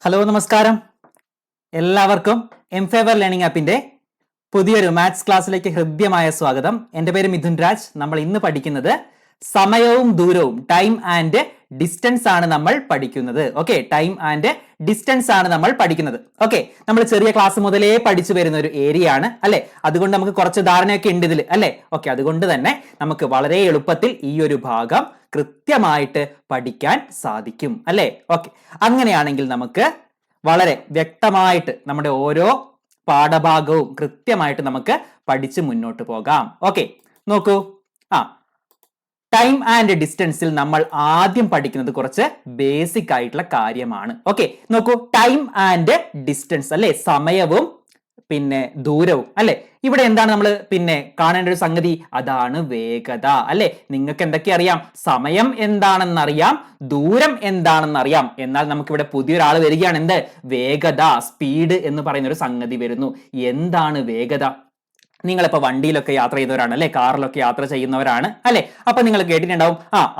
Hello നമസ്കാരം. എല്ലാവർക്കും എംഫേവർ learning ആപ്പിന്റെ പുതിയൊരു മാത്സ് ക്ലാസ്സിലേക്ക് ഹൃദ്യമായ സ്വാഗതം. എൻ്റെ പേര് മിഥുൻ രാജ്. നമ്മൾ ഇന്ന് പഠിക്കുന്നത് സമയവും ദൂരവും, ടൈം ആൻഡ് ഡിസ്റ്റൻസ് ആണ് നമ്മൾ പഠിക്കുന്നത്. ഓക്കെ, ടൈം ആൻഡ് ഡിസ്റ്റൻസ് ആണ് നമ്മൾ പഠിക്കുന്നത്. ഓക്കെ, നമ്മൾ ചെറിയ ക്ലാസ് മുതലേ പഠിച്ചു വരുന്ന ഒരു ഏരിയ ആണ് അല്ലെ. അതുകൊണ്ട് നമുക്ക് കുറച്ച് ധാരണയൊക്കെ ഉണ്ട് ഇതിൽ അല്ലെ. ഓക്കെ, അതുകൊണ്ട് തന്നെ നമുക്ക് വളരെ എളുപ്പത്തിൽ ഈ ഒരു ഭാഗം കൃത്യമായിട്ട് പഠിക്കാൻ സാധിക്കും അല്ലെ. ഓക്കെ, അങ്ങനെയാണെങ്കിൽ നമുക്ക് വളരെ വ്യക്തമായിട്ട് നമ്മുടെ ഓരോ പാഠഭാഗവും കൃത്യമായിട്ട് നമുക്ക് പഠിച്ച് മുന്നോട്ട് പോകാം. ഓക്കെ, നോക്കൂ. ടൈം ആൻഡ് ഡിസ്റ്റൻസിൽ നമ്മൾ ആദ്യം പഠിക്കുന്നത് കുറച്ച് ബേസിക് ആയിട്ടുള്ള കാര്യമാണ്. ഓക്കെ, നോക്കൂ. ടൈം ആൻഡ് ഡിസ്റ്റൻസ് അല്ലെ, സമയവും പിന്നെ ദൂരവും അല്ലെ. ഇവിടെ എന്താണ് നമ്മൾ കാണേണ്ട ഒരു സംഗതി? അതാണ് വേഗത അല്ലെ. നിങ്ങൾക്ക് എന്തൊക്കെ അറിയാം? സമയം എന്താണെന്നറിയാം, ദൂരം എന്താണെന്നറിയാം. എന്നാൽ നമുക്ക് ഇവിടെ പുതിയൊരാൾ വരികയാണ്. എന്ത്? വേഗത, സ്പീഡ് എന്ന് പറയുന്ന ഒരു സംഗതി വരുന്നു. എന്താണ് വേഗത? നിങ്ങളിപ്പോ വണ്ടിയിലൊക്കെ യാത്ര ചെയ്തവരാണ് അല്ലെ, കാറിലൊക്കെ യാത്ര ചെയ്യുന്നവരാണ് അല്ലെ. അപ്പൊ നിങ്ങൾ കേട്ടിട്ടുണ്ടാവും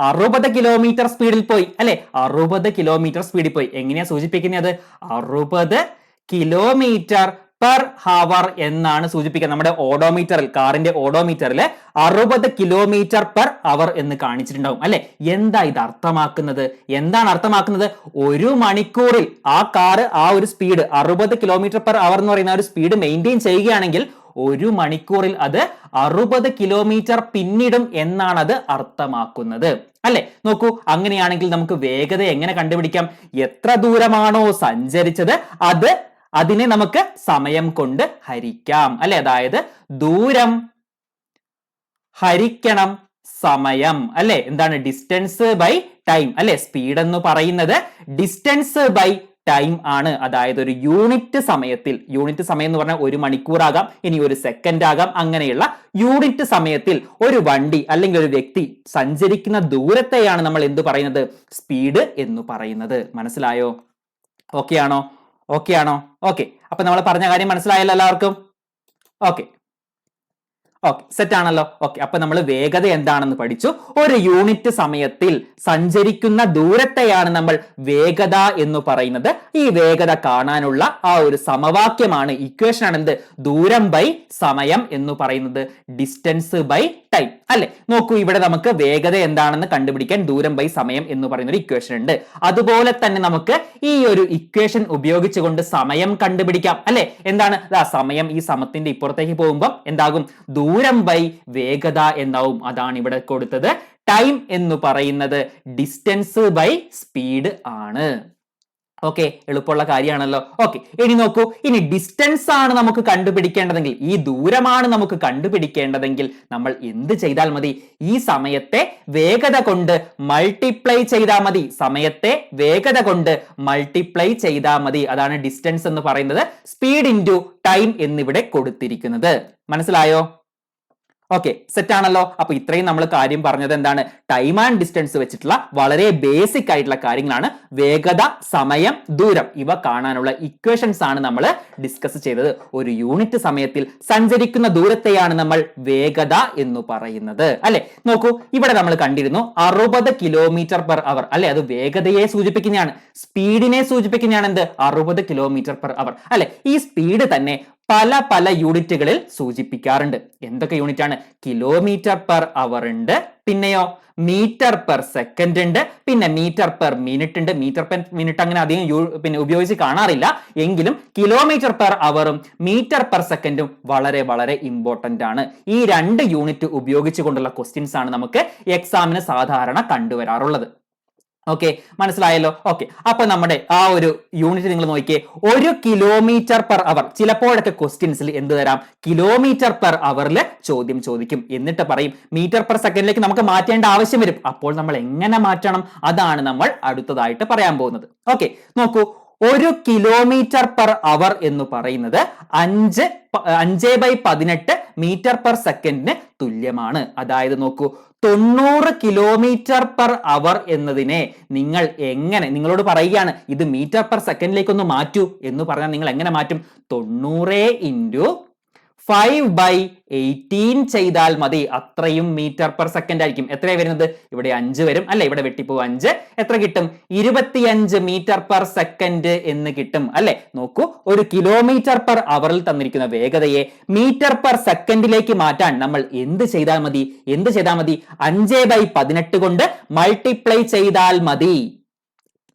60 കിലോമീറ്റർ സ്പീഡിൽ പോയി അല്ലെ. 60 കിലോമീറ്റർ സ്പീഡിൽ പോയി. എങ്ങനെയാ സൂചിപ്പിക്കുന്നത്? 60 കിലോമീറ്റർ പെർ ഹവർ എന്നാണ് സൂചിപ്പിക്കുക. നമ്മുടെ ഓഡോമീറ്ററിൽ, കാറിന്റെ ഓഡോമീറ്ററിൽ 60 കിലോമീറ്റർ പെർ അവർ എന്ന് കാണിച്ചിട്ടുണ്ടാവും അല്ലെ. എന്താ ഇത് അർത്ഥമാക്കുന്നത്? എന്താണ് അർത്ഥമാക്കുന്നത്? ഒരു മണിക്കൂറിൽ ആ കാറ് ആ ഒരു സ്പീഡ് 60 കിലോമീറ്റർ പെർ അവർ എന്ന് പറയുന്ന ഒരു സ്പീഡ് മെയിൻറ്റെയിൻ ചെയ്യുകയാണെങ്കിൽ ഒരു മണിക്കൂറിൽ അത് 60 കിലോമീറ്റർ പിന്നിടും എന്നാണ് അത് അർത്ഥമാക്കുന്നത് അല്ലെ. നോക്കൂ, അങ്ങനെയാണെങ്കിൽ നമുക്ക് വേഗത എങ്ങനെ കണ്ടുപിടിക്കാം? എത്ര ദൂരമാണോ സഞ്ചരിച്ചത് അതിനെ നമുക്ക് സമയം കൊണ്ട് ഹരിക്കാം അല്ലെ. അതായത് ദൂരം ഹരിക്കണം സമയം അല്ലെ. എന്താണ്? ഡിസ്റ്റൻസ് ബൈ ടൈം അല്ലെ. സ്പീഡ് എന്ന് പറയുന്നത് ഡിസ്റ്റൻസ് ബൈ ടൈം ആണ്. അതായത് ഒരു യൂണിറ്റ് സമയത്തിൽ, യൂണിറ്റ് സമയം എന്ന് പറഞ്ഞാൽ ഒരു മണിക്കൂറാകാം, ഇനി ഒരു സെക്കൻഡ് ആകാം, അങ്ങനെയുള്ള യൂണിറ്റ് സമയത്തിൽ ഒരു വണ്ടി അല്ലെങ്കിൽ ഒരു വ്യക്തി സഞ്ചരിക്കുന്ന ദൂരത്തെയാണ് നമ്മൾ എന്ത് പറയുന്നത്? സ്പീഡ് എന്ന് പറയുന്നത്. മനസ്സിലായോ? ഓക്കെ ആണോ? ഓക്കെ, അപ്പൊ നമ്മൾ പറഞ്ഞ കാര്യം മനസ്സിലായല്ലോ എല്ലാവർക്കും? ഓക്കെ, സെറ്റ് ആണല്ലോ. ഓക്കെ, അപ്പൊ നമ്മൾ വേഗത എന്താണെന്ന് പഠിച്ചു. ഒരു യൂണിറ്റ് സമയത്തിൽ സഞ്ചരിക്കുന്ന ദൂരത്തെയാണ് നമ്മൾ വേഗത എന്ന് പറയുന്നത്. ഈ വേഗത കാണാനുള്ള ആ ഒരു സമവാക്യമാണ്, ഇക്വേഷൻ ആണ് എന്ത്? ദൂരം ബൈ സമയം എന്ന് പറയുന്നത്, ഡിസ്റ്റൻസ് ബൈ ടൈം അല്ലെ. നോക്കൂ, ഇവിടെ നമുക്ക് വേഗത എന്താണെന്ന് കണ്ടുപിടിക്കാൻ ദൂരം ബൈ സമയം എന്ന് പറയുന്ന ഒരു ഇക്വേഷൻ ഉണ്ട്. അതുപോലെ തന്നെ നമുക്ക് ഈ ഒരു ഇക്വേഷൻ ഉപയോഗിച്ചുകൊണ്ട് സമയം കണ്ടുപിടിക്കാം അല്ലെ. എന്താണ് സമയം? ഈ സമത്തിന്റെ ഇപ്പുറത്തേക്ക് പോകുമ്പോൾ എന്താകും? ദൂരം ബൈ വേഗത എന്നാവും. അതാണ് ഇവിടെ കൊടുത്തത്. ടൈം എന്ന് പറയുന്നത് ഡിസ്റ്റൻസ് ബൈ സ്പീഡ് ആണ്. ഓക്കെ, എളുപ്പമുള്ള കാര്യമാണല്ലോ. ഓക്കെ, ഇനി നോക്കൂ. ഇനി ഡിസ്റ്റൻസ് ആണ് നമുക്ക് കണ്ടുപിടിക്കേണ്ടതെങ്കിൽ, ഈ ദൂരമാണ് നമുക്ക് കണ്ടുപിടിക്കേണ്ടതെങ്കിൽ നമ്മൾ എന്ത് ചെയ്താൽ മതി? ഈ സമയത്തെ വേഗത കൊണ്ട് മൾട്ടിപ്ലൈ ചെയ്താൽ മതി. സമയത്തെ വേഗത കൊണ്ട് മൾട്ടിപ്ലൈ ചെയ്താൽ മതി. അതാണ് ഡിസ്റ്റൻസ് എന്ന് പറയുന്നത്. സ്പീഡ് ഇൻറ്റു ടൈം എന്നിവിടെ കൊടുത്തിരിക്കുന്നത്. മനസ്സിലായോ? ഓക്കെ, സെറ്റ് ആണല്ലോ. അപ്പൊ ഇത്രയും നമ്മൾ കാര്യം പറഞ്ഞത് എന്താണ്? ടൈം ആൻഡ് ഡിസ്റ്റൻസ് വെച്ചിട്ടുള്ള വളരെ ബേസിക് ആയിട്ടുള്ള കാര്യങ്ങളാണ്. വേഗത, സമയം, ദൂരം ഇവ കാണാനുള്ള ഇക്വേഷൻസ് ആണ് നമ്മൾ ഡിസ്കസ് ചെയ്തത്. ഒരു യൂണിറ്റ് സമയത്തിൽ സഞ്ചരിക്കുന്ന ദൂരത്തെയാണ് നമ്മൾ വേഗത എന്ന് പറയുന്നത് അല്ലെ. നോക്കൂ, ഇവിടെ നമ്മൾ കണ്ടിരുന്നു 60 കിലോമീറ്റർ പെർ അവർ അല്ലെ. അത് വേഗതയെ സൂചിപ്പിക്കുന്നതാണ്, സ്പീഡിനെ സൂചിപ്പിക്കുന്നതാണ്. എന്ത്? 60 കിലോമീറ്റർ പെർ അവർ അല്ലെ. ഈ സ്പീഡ് തന്നെ പല യൂണിറ്റുകളിൽ സൂചിപ്പിക്കാറുണ്ട്. എന്തൊക്കെ യൂണിറ്റ് ആണ്? കിലോമീറ്റർ പെർ അവർ ഉണ്ട്, പിന്നെയോ മീറ്റർ പെർ സെക്കൻഡ് ഉണ്ട്, പിന്നെ മീറ്റർ പെർ മിനിറ്റ് ഉണ്ട്. മീറ്റർ പെർ മിനിറ്റ് അങ്ങനെ അധികം ഉപയോഗിച്ച് കാണാറില്ല. എങ്കിലും കിലോമീറ്റർ പെർ അവറും മീറ്റർ പെർ സെക്കൻഡും വളരെ വളരെ ഇമ്പോർട്ടന്റ് ആണ്. ഈ രണ്ട് യൂണിറ്റ് ഉപയോഗിച്ചുകൊണ്ടുള്ള ക്വസ്റ്റ്യൻസ് ആണ് നമുക്ക് എക്സാമിന് സാധാരണ കണ്ടുവരാറുള്ളത്. ഓക്കെ, മനസ്സിലായല്ലോ. ഓക്കെ, അപ്പൊ നമ്മുടെ ആ ഒരു യൂണിറ്റ് നിങ്ങൾ നോക്കിയേ. 1 കിലോമീറ്റർ പെർ അവർ. ചിലപ്പോഴൊക്കെ ക്വസ്റ്റ്യൻസിൽ എന്ത് തരാം? കിലോമീറ്റർ പെർ അവറിൽ ചോദ്യം ചോദിക്കും. എന്നിട്ട് പറയും മീറ്റർ പെർ സെക്കൻഡിലേക്ക് നമുക്ക് മാറ്റേണ്ട ആവശ്യം വരും. അപ്പോൾ നമ്മൾ എങ്ങനെ മാറ്റണം? അതാണ് നമ്മൾ അടുത്തതായിട്ട് പറയാൻ പോകുന്നത്. ഓക്കെ, നോക്കൂ. 1 കിലോമീറ്റർ പെർ അവർ എന്ന് പറയുന്നത് 5/18 മീറ്റർ പെർ സെക്കൻഡിന് തുല്യമാണ്. അതായത് നോക്കൂ, 90 കിലോമീറ്റർ പെർ അവർ എന്നതിനെ നിങ്ങൾ എങ്ങനെ, നിങ്ങളോട് പറയുകയാണ് ഇത് മീറ്റർ പെർ സെക്കൻഡിലേക്ക് ഒന്ന് മാറ്റൂ എന്ന് പറഞ്ഞാൽ നിങ്ങൾ എങ്ങനെ മാറ്റും? 90 × 5/18 ചെയ്താൽ മതി. അത്രയും മീറ്റർ പെർ സെക്കൻഡ് ആയിരിക്കും. എത്രയാണ് വരുന്നത്? ഇവിടെ 5 വരും അല്ലെ? ഇവിടെ വെട്ടിപ്പോവും 5. എത്ര കിട്ടും? 25 മീറ്റർ പെർ സെക്കൻഡ് എന്ന് കിട്ടും അല്ലെ? നോക്കൂ, ഒരു കിലോമീറ്റർ പെർ അവറിൽ തന്നിരിക്കുന്ന വേഗതയെ മീറ്റർ പെർ സെക്കൻഡിലേക്ക് മാറ്റാൻ നമ്മൾ എന്ത് ചെയ്താൽ മതി? 5/18 കൊണ്ട് മൾട്ടിപ്ലൈ ചെയ്താൽ മതി.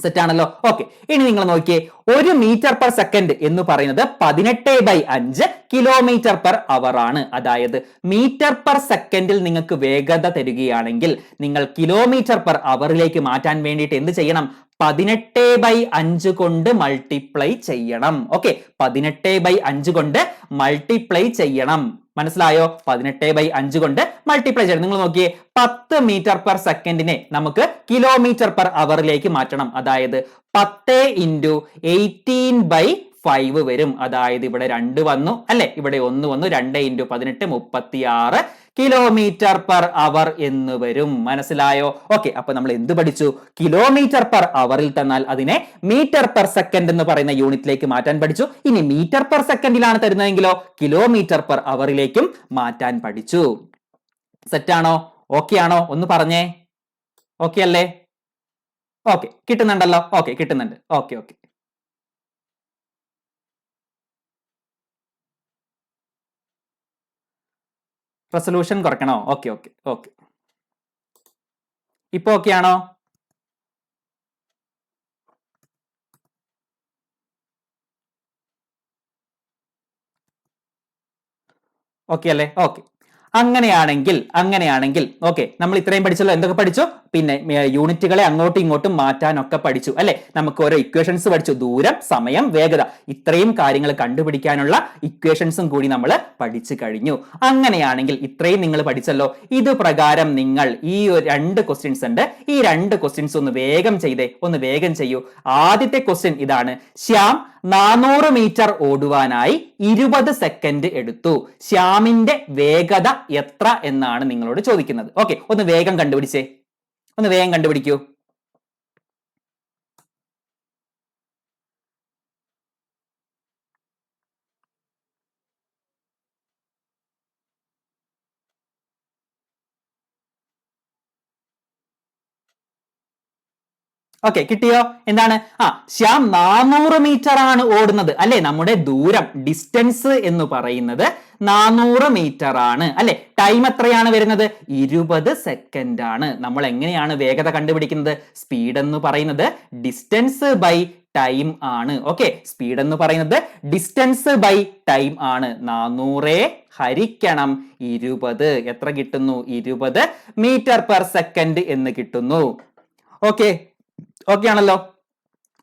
സെറ്റ് ആണല്ലോ. ഓക്കെ, ഇനി നിങ്ങൾ നോക്കിയേ, 1 മീറ്റർ പെർ സെക്കൻഡ് എന്ന് പറയുന്നത് 18/5 കിലോമീറ്റർ പെർ അവർ ആണ്. അതായത് മീറ്റർ പെർ സെക്കൻഡിൽ നിങ്ങൾക്ക് വേഗത തരികയാണെങ്കിൽ നിങ്ങൾ കിലോമീറ്റർ പെർ അവറിലേക്ക് മാറ്റാൻ വേണ്ടിയിട്ട് എന്ത് ചെയ്യണം? 18/5 കൊണ്ട് മൾട്ടിപ്ലൈ ചെയ്യണം. ഓക്കെ, 18/5 കൊണ്ട് മൾട്ടിപ്ലൈ ചെയ്യണം. മനസ്സിലായോ? 18/5 കൊണ്ട് മൾട്ടിപ്ലൈ ചെയ്യണം. നിങ്ങൾ നോക്കിയേ, 10 മീറ്റർ പെർ സെക്കൻഡിനെ നമുക്ക് കിലോമീറ്റർ പെർ അവറിലേക്ക് മാറ്റണം. അതായത് 10 × 18/5 വരും. അതായത് ഇവിടെ 2 വന്നു അല്ലെ? ഇവിടെ 1 വന്നു. 2 × 18 36 കിലോമീറ്റർ പെർ അവർ എന്ന് വരും. മനസ്സിലായോ? ഓക്കെ, അപ്പൊ നമ്മൾ എന്ത് പഠിച്ചു? കിലോമീറ്റർ പെർ അവറിൽ തന്നാൽ അതിനെ മീറ്റർ പെർ സെക്കൻഡ് എന്ന് പറയുന്ന യൂണിറ്റിലേക്ക് മാറ്റാൻ പഠിച്ചു. ഇനി മീറ്റർ പെർ സെക്കൻഡിലാണ് തരുന്നതെങ്കിലോ കിലോമീറ്റർ പെർ അവറിലേക്കും മാറ്റാൻ പഠിച്ചു. സെറ്റാണോ? ഓക്കെ ആണോ? ഒന്ന് പറഞ്ഞേ. ഓക്കെ അല്ലേ? ഓക്കെ, കിട്ടുന്നുണ്ടല്ലോ. ഓക്കെ, കിട്ടുന്നുണ്ട്. ഓക്കെ ഓക്കെ റെസൊല്യൂഷൻ കുറയ്ക്കണോ? ഓക്കെ ഓക്കെ ഓക്കെ ഇപ്പൊ ഓക്കെ ആണോ? ഓക്കെ അല്ലേ? ഓക്കെ, അങ്ങനെയാണെങ്കിൽ ഓക്കെ, നമ്മൾ ഇത്രയും പഠിച്ചല്ലോ. എന്തൊക്കെ പഠിച്ചു? പിന്നെ യൂണിറ്റുകളെ അങ്ങോട്ടും ഇങ്ങോട്ടും മാറ്റാനൊക്കെ പഠിച്ചു അല്ലെ? നമുക്ക് ഓരോ ഇക്വേഷൻസ് പഠിച്ചു. ദൂരം, സമയം, വേഗത, ഇത്രയും കാര്യങ്ങൾ കണ്ടുപിടിക്കാനുള്ള ഇക്വേഷൻസും കൂടി നമ്മൾ പഠിച്ചു കഴിഞ്ഞു. അങ്ങനെയാണെങ്കിൽ ഇത്രയും നിങ്ങൾ പഠിച്ചല്ലോ. ഇത് പ്രകാരം നിങ്ങൾ ഈ 2 ക്വസ്റ്റ്യൻസ് ഉണ്ട്. ഈ 2 ക്വസ്റ്റ്യൻസ് ഒന്ന് വേഗം ചെയ്തേ. ഒന്ന് വേഗം ചെയ്യൂ. ആദ്യത്തെ ക്വസ്റ്റ്യൻ ഇതാണ്. ശ്യാം 400 മീറ്റർ ഓടുവാനായി 20 സെക്കൻഡ് എടുത്തു. ശ്യാമിന്റെ വേഗത എത്ര എന്നാണ് നിങ്ങളോട് ചോദിക്കുന്നത്. ഓക്കെ, ഒന്ന് വേഗം കണ്ടുപിടിച്ചേ. ഒന്ന് വേഗം കണ്ടുപിടിക്കൂ. ഓക്കെ, കിട്ടിയോ? എന്താണ്? ശ്യാം 400 മീറ്റർ ആണ് ഓടുന്നത് അല്ലെ? നമ്മുടെ ദൂരം, ഡിസ്റ്റൻസ് എന്ന് പറയുന്നത് 400 മീറ്റർ ആണ് അല്ലെ? ടൈം എത്രയാണ് വരുന്നത്? 20 സെക്കൻഡ് ആണ്. നമ്മൾ എങ്ങനെയാണ് വേഗത കണ്ടുപിടിക്കുന്നത്? സ്പീഡ് എന്ന് പറയുന്നത് ഡിസ്റ്റൻസ് ബൈ ടൈം ആണ്. ഓക്കെ, സ്പീഡ് എന്ന് പറയുന്നത് ഡിസ്റ്റൻസ് ബൈ ടൈം ആണ്. 400 ഹരിക്കണം 20 എത്ര കിട്ടുന്നു? 20 മീറ്റർ പെർ സെക്കൻഡ് എന്ന് കിട്ടുന്നു. ഓക്കെ ആണല്ലോ.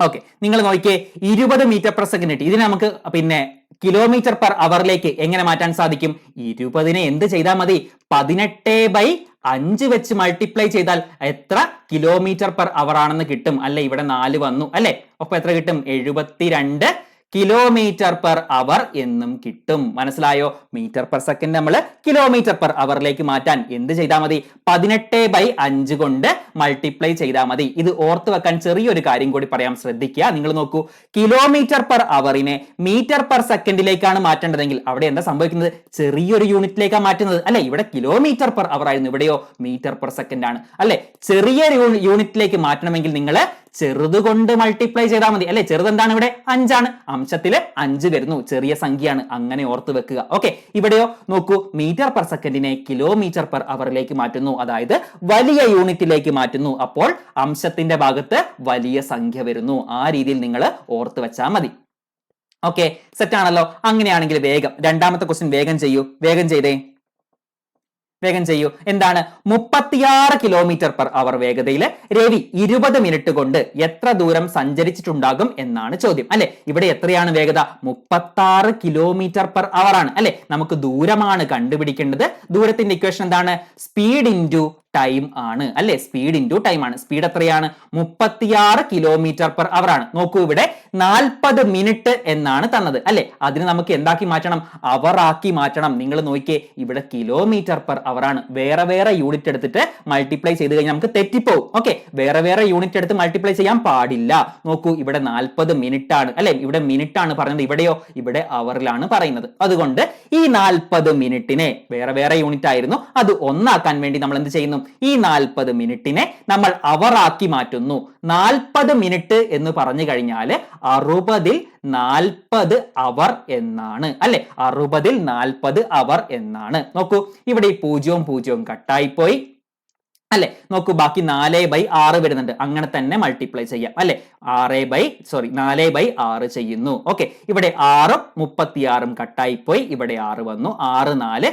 ഓക്കെ, നിങ്ങൾ നോക്കിയേ, 20 മീറ്റർ പെർ സെക്കൻഡ് കിട്ടി. ഇതിനെ നമുക്ക് പിന്നെ കിലോമീറ്റർ പെർ അവറിലേക്ക് എങ്ങനെ മാറ്റാൻ സാധിക്കും? 20നെ എന്ത് ചെയ്താൽ മതി? 18/5 വെച്ച് മൾട്ടിപ്ലൈ ചെയ്താൽ എത്ര കിലോമീറ്റർ പെർ അവർ ആണെന്ന് കിട്ടും അല്ലെ? ഇവിടെ 4 വന്നു അല്ലെ? അപ്പൊ എത്ര കിട്ടും? 72 കിലോമീറ്റർ പെർ അവർ എന്നും കിട്ടും. മനസ്സിലായോ? മീറ്റർ പെർ സെക്കൻഡ് നമ്മൾ കിലോമീറ്റർ പെർ അവറിലേക്ക് മാറ്റാൻ എന്ത് ചെയ്താൽ മതി? 18/5 കൊണ്ട് മൾട്ടിപ്ലൈ ചെയ്താൽ മതി. ഇത് ഓർത്ത് വെക്കാൻ ചെറിയൊരു കാര്യം കൂടി പറയാം, ശ്രദ്ധിക്കുക. നിങ്ങൾ നോക്കൂ, കിലോമീറ്റർ പെർ അവറിനെ മീറ്റർ പെർ സെക്കൻഡിലേക്കാണ് മാറ്റേണ്ടതെങ്കിൽ അവിടെ എന്താ സംഭവിക്കുന്നത്? ചെറിയൊരു യൂണിറ്റിലേക്കാണ് മാറ്റുന്നത് അല്ലെ? ഇവിടെ കിലോമീറ്റർ പെർ അവർ ആയിരുന്നു, ഇവിടെയോ മീറ്റർ പെർ സെക്കൻഡ് ആണ് അല്ലെ? ചെറിയ യൂണിറ്റിലേക്ക് മാറ്റണമെങ്കിൽ നിങ്ങൾ ചെറുതുകൊണ്ട് മൾട്ടിപ്ലൈ ചെയ്താൽ മതി അല്ലെ? ചെറുത് എന്താണ്? ഇവിടെ 5 ആണ്. അംശത്തില് 5 വരുന്നു, ചെറിയ സംഖ്യയാണ്. അങ്ങനെ ഓർത്ത് വെക്കുക. ഓക്കെ, ഇവിടെയോ നോക്കൂ, മീറ്റർ പെർ സെക്കൻഡിനെ കിലോമീറ്റർ പെർ അവറിലേക്ക് മാറ്റുന്നു, അതായത് വലിയ യൂണിറ്റിലേക്ക് മാറ്റുന്നു. അപ്പോൾ അംശത്തിന്റെ ഭാഗത്ത് വലിയ സംഖ്യ വരുന്നു. ആ രീതിയിൽ നിങ്ങൾ ഓർത്ത് വെച്ചാൽ മതി. ഓക്കെ, സെറ്റ് ആണല്ലോ. അങ്ങനെയാണെങ്കിൽ വേഗം രണ്ടാമത്തെ ക്വസ്റ്റ്യൻ വേഗം ചെയ്യൂ. വേഗം ചെയ്യൂ. എന്താണ്? 36 കിലോമീറ്റർ പെർ അവർ വേഗതയിൽ രവി 20 മിനിറ്റ് കൊണ്ട് എത്ര ദൂരം സഞ്ചരിച്ചിട്ടുണ്ടാകും എന്നാണ് ചോദ്യം അല്ലെ? ഇവിടെ എത്രയാണ് വേഗത? 36 കിലോമീറ്റർ പെർ അവർ ആണ് അല്ലെ? നമുക്ക് ദൂരമാണ് കണ്ടുപിടിക്കേണ്ടത്. ദൂരത്തിന്റെ ഇക്വേഷൻ എന്താണ്? സ്പീഡ് ഇൻറ്റു ടൈം ആണ് അല്ലെ, സ്പീഡ് ഇൻറ്റു ടൈം ആണ്. സ്പീഡ് എത്രയാണ്? 36 km/h ആണ്. നോക്കൂ, ഇവിടെ 40 മിനിറ്റ് എന്നാണ് തന്നത് അല്ലെ. അതിന് നമുക്ക് എന്താക്കി മാറ്റണം? അവർ ആക്കി മാറ്റണം. നിങ്ങൾ നോക്കിയേ, ഇവിടെ km/h ആണ്. വേറെ വേറെ യൂണിറ്റ് എടുത്തിട്ട് മൾട്ടിപ്ലൈ ചെയ്ത് കഴിഞ്ഞാൽ നമുക്ക് തെറ്റിപ്പോവും. ഓക്കെ, വേറെ വേറെ യൂണിറ്റ് എടുത്ത് മൾട്ടിപ്ലൈ ചെയ്യാൻ പാടില്ല. നോക്കൂ, ഇവിടെ 40 മിനിറ്റ് ആണ് അല്ലെ, ഇവിടെ മിനിറ്റ് ആണ് പറഞ്ഞത്, ഇവിടെയോ ഇവിടെ അവറിലാണ് പറയുന്നത്. അതുകൊണ്ട് ഈ 40 മിനിറ്റിനെ വേറെ വേറെ യൂണിറ്റ് ആയിരുന്നു, അത് ഒന്നാക്കാൻ വേണ്ടി നമ്മൾ എന്ത് ചെയ്യുന്നു? ഈ 40 മിനിറ്റിനെ നമ്മൾ അവർ ആക്കി മാറ്റുന്നു. 40 മിനിറ്റ് എന്ന് പറഞ്ഞു കഴിഞ്ഞാൽ 60-ൽ 40 അവർ എന്നാണ് അല്ലെ, 60-ൽ 40 അവർ എന്നാണ്. നോക്കൂ, ഇവിടെ ഈ 0 കട്ടായിപ്പോയി അല്ലെ. നോക്കൂ, ബാക്കി 4/6 വരുന്നുണ്ട്, അങ്ങനെ തന്നെ മൾട്ടിപ്ലൈ ചെയ്യാം അല്ലെ. 4/6 ചെയ്യുന്നു. ഓക്കെ, ഇവിടെ 6ഉം 36ഉം കട്ടായിപ്പോയി, ഇവിടെ 6 വന്നു. 6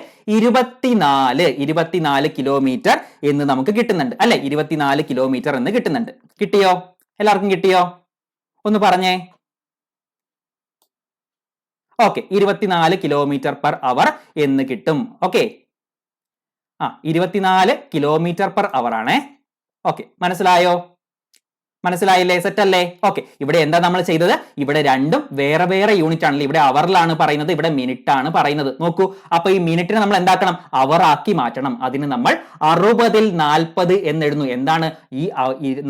4 24 കിലോമീറ്റർ എന്ന് നമുക്ക് കിട്ടുന്നുണ്ട് അല്ലെ. 24 കിലോമീറ്റർ എന്ന് കിട്ടുന്നുണ്ട്. കിട്ടിയോ? എല്ലാവർക്കും കിട്ടിയോ? ഒന്ന് പറഞ്ഞേ. ഓക്കെ, 24 km/h എന്ന് കിട്ടും. ഓക്കെ, 24 km/h ആണേ. ഓക്കെ, മനസ്സിലായോ? മനസ്സിലായില്ലേ? സെറ്റ് അല്ലേ? ഓക്കെ, ഇവിടെ എന്താ നമ്മൾ ചെയ്തത്? ഇവിടെ രണ്ടും വേറെ വേറെ യൂണിറ്റ് ആണല്ലോ. ഇവിടെ അവറിലാണ് പറയുന്നത്, ഇവിടെ മിനിറ്റ് ആണ് പറയുന്നത്. നോക്കൂ, അപ്പൊ ഈ മിനിറ്റിനെ നമ്മൾ എന്താക്കണം? അവർ ആക്കി മാറ്റണം. അതിന് നമ്മൾ 60-ൽ 40 എന്ന് എഴുതുന്നു. എന്താണ് ഈ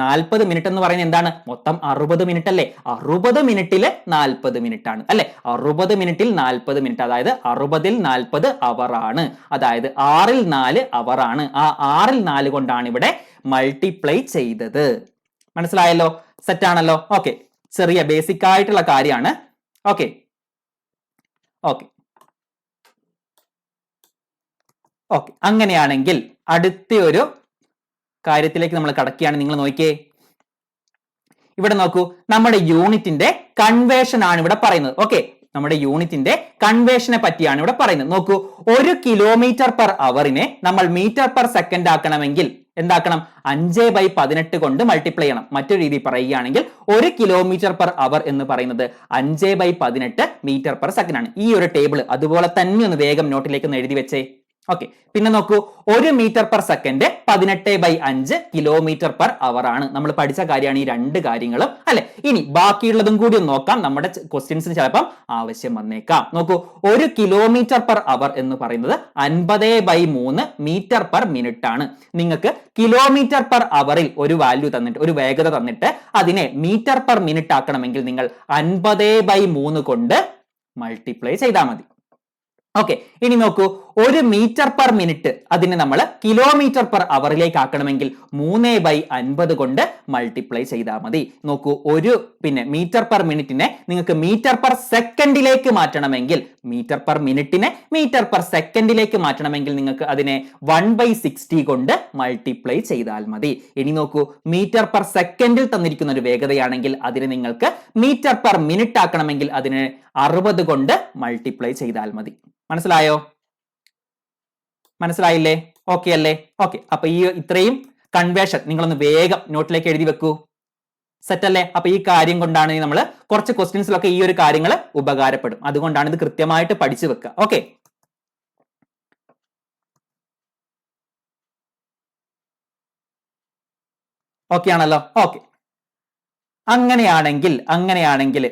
40 മിനിറ്റ് എന്ന് പറയുന്നത്? എന്താണ്? മൊത്തം 60 മിനിറ്റ് അല്ലേ. 60 മിനിറ്റില് 40 മിനിറ്റ് ആണ് അല്ലെ. 60 മിനിറ്റിൽ 40 മിനിറ്റ്, അതായത് 60-ൽ 40 അവർ ആണ്. അതായത് 6-ൽ 4 അവർ ആണ്. ആ 6-ൽ 4 കൊണ്ടാണ് ഇവിടെ മൾട്ടിപ്ലൈ ചെയ്തത്. മനസ്സിലായല്ലോ? സെറ്റ് ആണല്ലോ? ഓക്കെ, ചെറിയ ബേസിക് ആയിട്ടുള്ള കാര്യമാണ്. ഓക്കെ ഓക്കെ ഓക്കെ അങ്ങനെയാണെങ്കിൽ അടുത്ത ഒരു കാര്യത്തിലേക്ക് നമ്മൾ കടക്കുകയാണ്. നിങ്ങൾ നോക്കിയേ, ഇവിടെ നോക്കൂ, നമ്മുടെ യൂണിറ്റിന്റെ കൺവേർഷൻ ആണ് ഇവിടെ പറയുന്നത്. ഓക്കെ, നമ്മുടെ യൂണിറ്റിന്റെ കൺവേർഷനെ പറ്റിയാണ് ഇവിടെ പറയുന്നത്. നോക്കൂ, 1 km/h നമ്മൾ m/s ആക്കണമെങ്കിൽ എന്താക്കണം? 5/18 കൊണ്ട് മൾട്ടിപ്ലൈ ചെയ്യണം. മറ്റൊരു രീതി പറയുകയാണെങ്കിൽ 1 km/h എന്ന് പറയുന്നത് 5/18 m/s ആണ്. ഈ ഒരു ടേബിൾ അതുപോലെ തന്നെ ഒന്ന് വേഗം നോട്ടിലേക്ക് ഒന്ന് എഴുതി വെച്ചേ. ഓക്കെ, പിന്നെ നോക്കൂ, 1 m/s 18/5 km/h ആണ്. നമ്മൾ പഠിച്ച കാര്യമാണ് ഈ രണ്ട് കാര്യങ്ങളും അല്ലെ. ഇനി ബാക്കിയുള്ളതും കൂടി ഒന്ന് നോക്കാം, നമ്മുടെ ക്വസ്റ്റ്യൻസിന് ചിലപ്പം ആവശ്യം വന്നേക്കാം. നോക്കൂ, 1 km/h എന്ന് പറയുന്നത് 50/3 m/min ആണ്. നിങ്ങൾക്ക് km/h ഒരു വാല്യൂ തന്നിട്ട്, ഒരു വേഗത തന്നിട്ട് അതിനെ m/min ആക്കണമെങ്കിൽ നിങ്ങൾ 50/3 കൊണ്ട് മൾട്ടിപ്ലൈ ചെയ്താൽ മതി. ഓക്കെ, ഇനി നോക്കൂ, 1 m/min അതിനെ നമ്മൾ km/h ആക്കണമെങ്കിൽ 3/50 കൊണ്ട് മൾട്ടിപ്ലൈ ചെയ്താൽ മതി. നോക്കൂ, ഒരു m/min നിങ്ങൾക്ക് m/s മാറ്റണമെങ്കിൽ, m/s മാറ്റണമെങ്കിൽ നിങ്ങൾക്ക് അതിനെ 1/60 കൊണ്ട് മൾട്ടിപ്ലൈ ചെയ്താൽ മതി. ഇനി നോക്കൂ, m/s തന്നിരിക്കുന്ന ഒരു വേഗതയാണെങ്കിൽ അതിനെ നിങ്ങൾക്ക് m/min ആക്കണമെങ്കിൽ അതിനെ 60 കൊണ്ട് മൾട്ടിപ്ലൈ ചെയ്താൽ മതി. മനസ്സിലായോ? മനസ്സിലായില്ലേ? ഓക്കെ അല്ലേ? ഓക്കെ, അപ്പൊ ഈ ഇത്രയും കൺവേർഷൻ നിങ്ങളൊന്ന് വേഗം നോട്ടിലേക്ക് എഴുതി വെക്കൂ. സെറ്റ് അല്ലേ? അപ്പൊ ഈ കാര്യം കൊണ്ടാണ് നമ്മൾ കുറച്ച് ക്വസ്റ്റ്യൻസിലൊക്കെ ഈ ഒരു കാര്യങ്ങൾ ഉപകാരപ്പെടും. അതുകൊണ്ടാണ് ഇത് കൃത്യമായിട്ട് പഠിച്ചു വെക്കുക. ഓക്കെ, ഓക്കെ ആണല്ലോ? ഓക്കെ, അങ്ങനെയാണെങ്കിൽ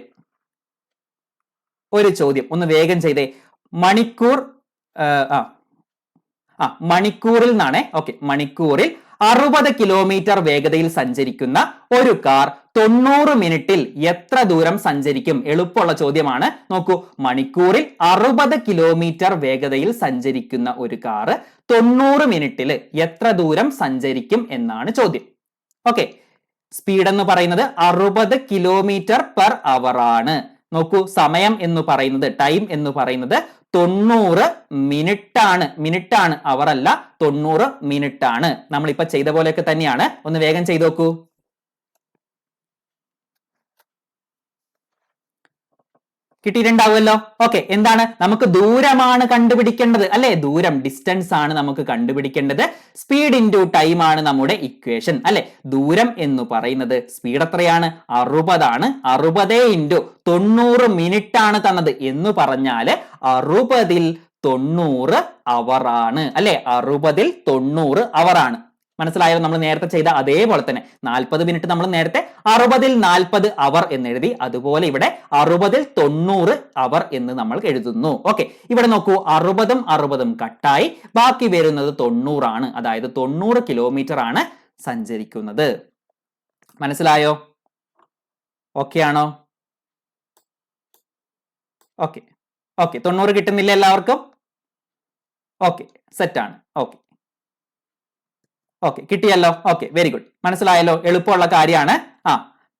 ഒരു ചോദ്യം ഒന്ന് വേഗം ചെയ്തേ. മണിക്കൂറിൽ നിന്നാണ്. ഓക്കെ, മണിക്കൂറിൽ 60 കിലോമീറ്റർ വേഗതയിൽ സഞ്ചരിക്കുന്ന ഒരു കാർ 90 മിനിറ്റിൽ എത്ര ദൂരം സഞ്ചരിക്കും? എളുപ്പമുള്ള ചോദ്യമാണ്. നോക്കൂ, മണിക്കൂറിൽ 60 കിലോമീറ്റർ വേഗതയിൽ സഞ്ചരിക്കുന്ന ഒരു കാർ 90 മിനിറ്റിൽ എത്ര ദൂരം സഞ്ചരിക്കും എന്നാണ് ചോദ്യം. ഓക്കെ, സ്പീഡ് എന്ന് പറയുന്നത് 60 km/h ആണ്. നോക്കൂ, സമയം എന്ന് പറയുന്നത്, ടൈം എന്ന് പറയുന്നത് 90 മിനിറ്റ് ആണ്, അവർ അല്ല, 90 മിനിറ്റ് ആണ്. നമ്മളിപ്പോ ചെയ്ത പോലെയൊക്കെ തന്നെയാണ്. ഒന്ന് വേഗം ചെയ്ത് നോക്കൂ. കിട്ടിയിട്ടുണ്ടാവുമല്ലോ? ഓക്കെ, എന്താണ് നമുക്ക് ദൂരമാണ് കണ്ടുപിടിക്കേണ്ടത് അല്ലെ. ദൂരം, ഡിസ്റ്റൻസ് ആണ് നമുക്ക് കണ്ടുപിടിക്കേണ്ടത്. സ്പീഡ് ഇൻറ്റു ടൈം ആണ് നമ്മുടെ ഇക്വേഷൻ അല്ലെ. ദൂരം എന്ന് പറയുന്നത് സ്പീഡ് എത്രയാണ്? 60 ആണ്. 60 ഇൻറ്റു 90 മിനിറ്റ് ആണ് തന്നത് എന്ന് പറഞ്ഞാല് 60-ൽ 90 അവർ ആണ് അല്ലെ. 60-ൽ 90 അവർ ആണ്. മനസ്സിലായോ? നമ്മൾ നേരത്തെ ചെയ്ത അതേപോലെ തന്നെ 40 മിനിറ്റ് നമ്മൾ നേരത്തെ 60-ൽ 40 അവർ എന്ന് എഴുതി, അതുപോലെ ഇവിടെ 60-ൽ 90 അവർ എന്ന് നമ്മൾ എഴുതുന്നു. ഓക്കെ, ഇവിടെ നോക്കൂ, 60-ഉം 60-ഉം കട്ടായി, ബാക്കി വരുന്നത് 90 ആണ്. അതായത് 90 കിലോമീറ്റർ ആണ് സഞ്ചരിക്കുന്നത്. മനസ്സിലായോ? ഓക്കെ ആണോ? ഓക്കെ ഓക്കെ 90 കിട്ടുന്നില്ല എല്ലാവർക്കും? ഓക്കെ, സെറ്റ് ആണ്. ഓക്കെ ഓക്കെ, കിട്ടിയല്ലോ. Okay, very good. മനസ്സിലായല്ലോ? എളുപ്പമുള്ള കാര്യമാണ്.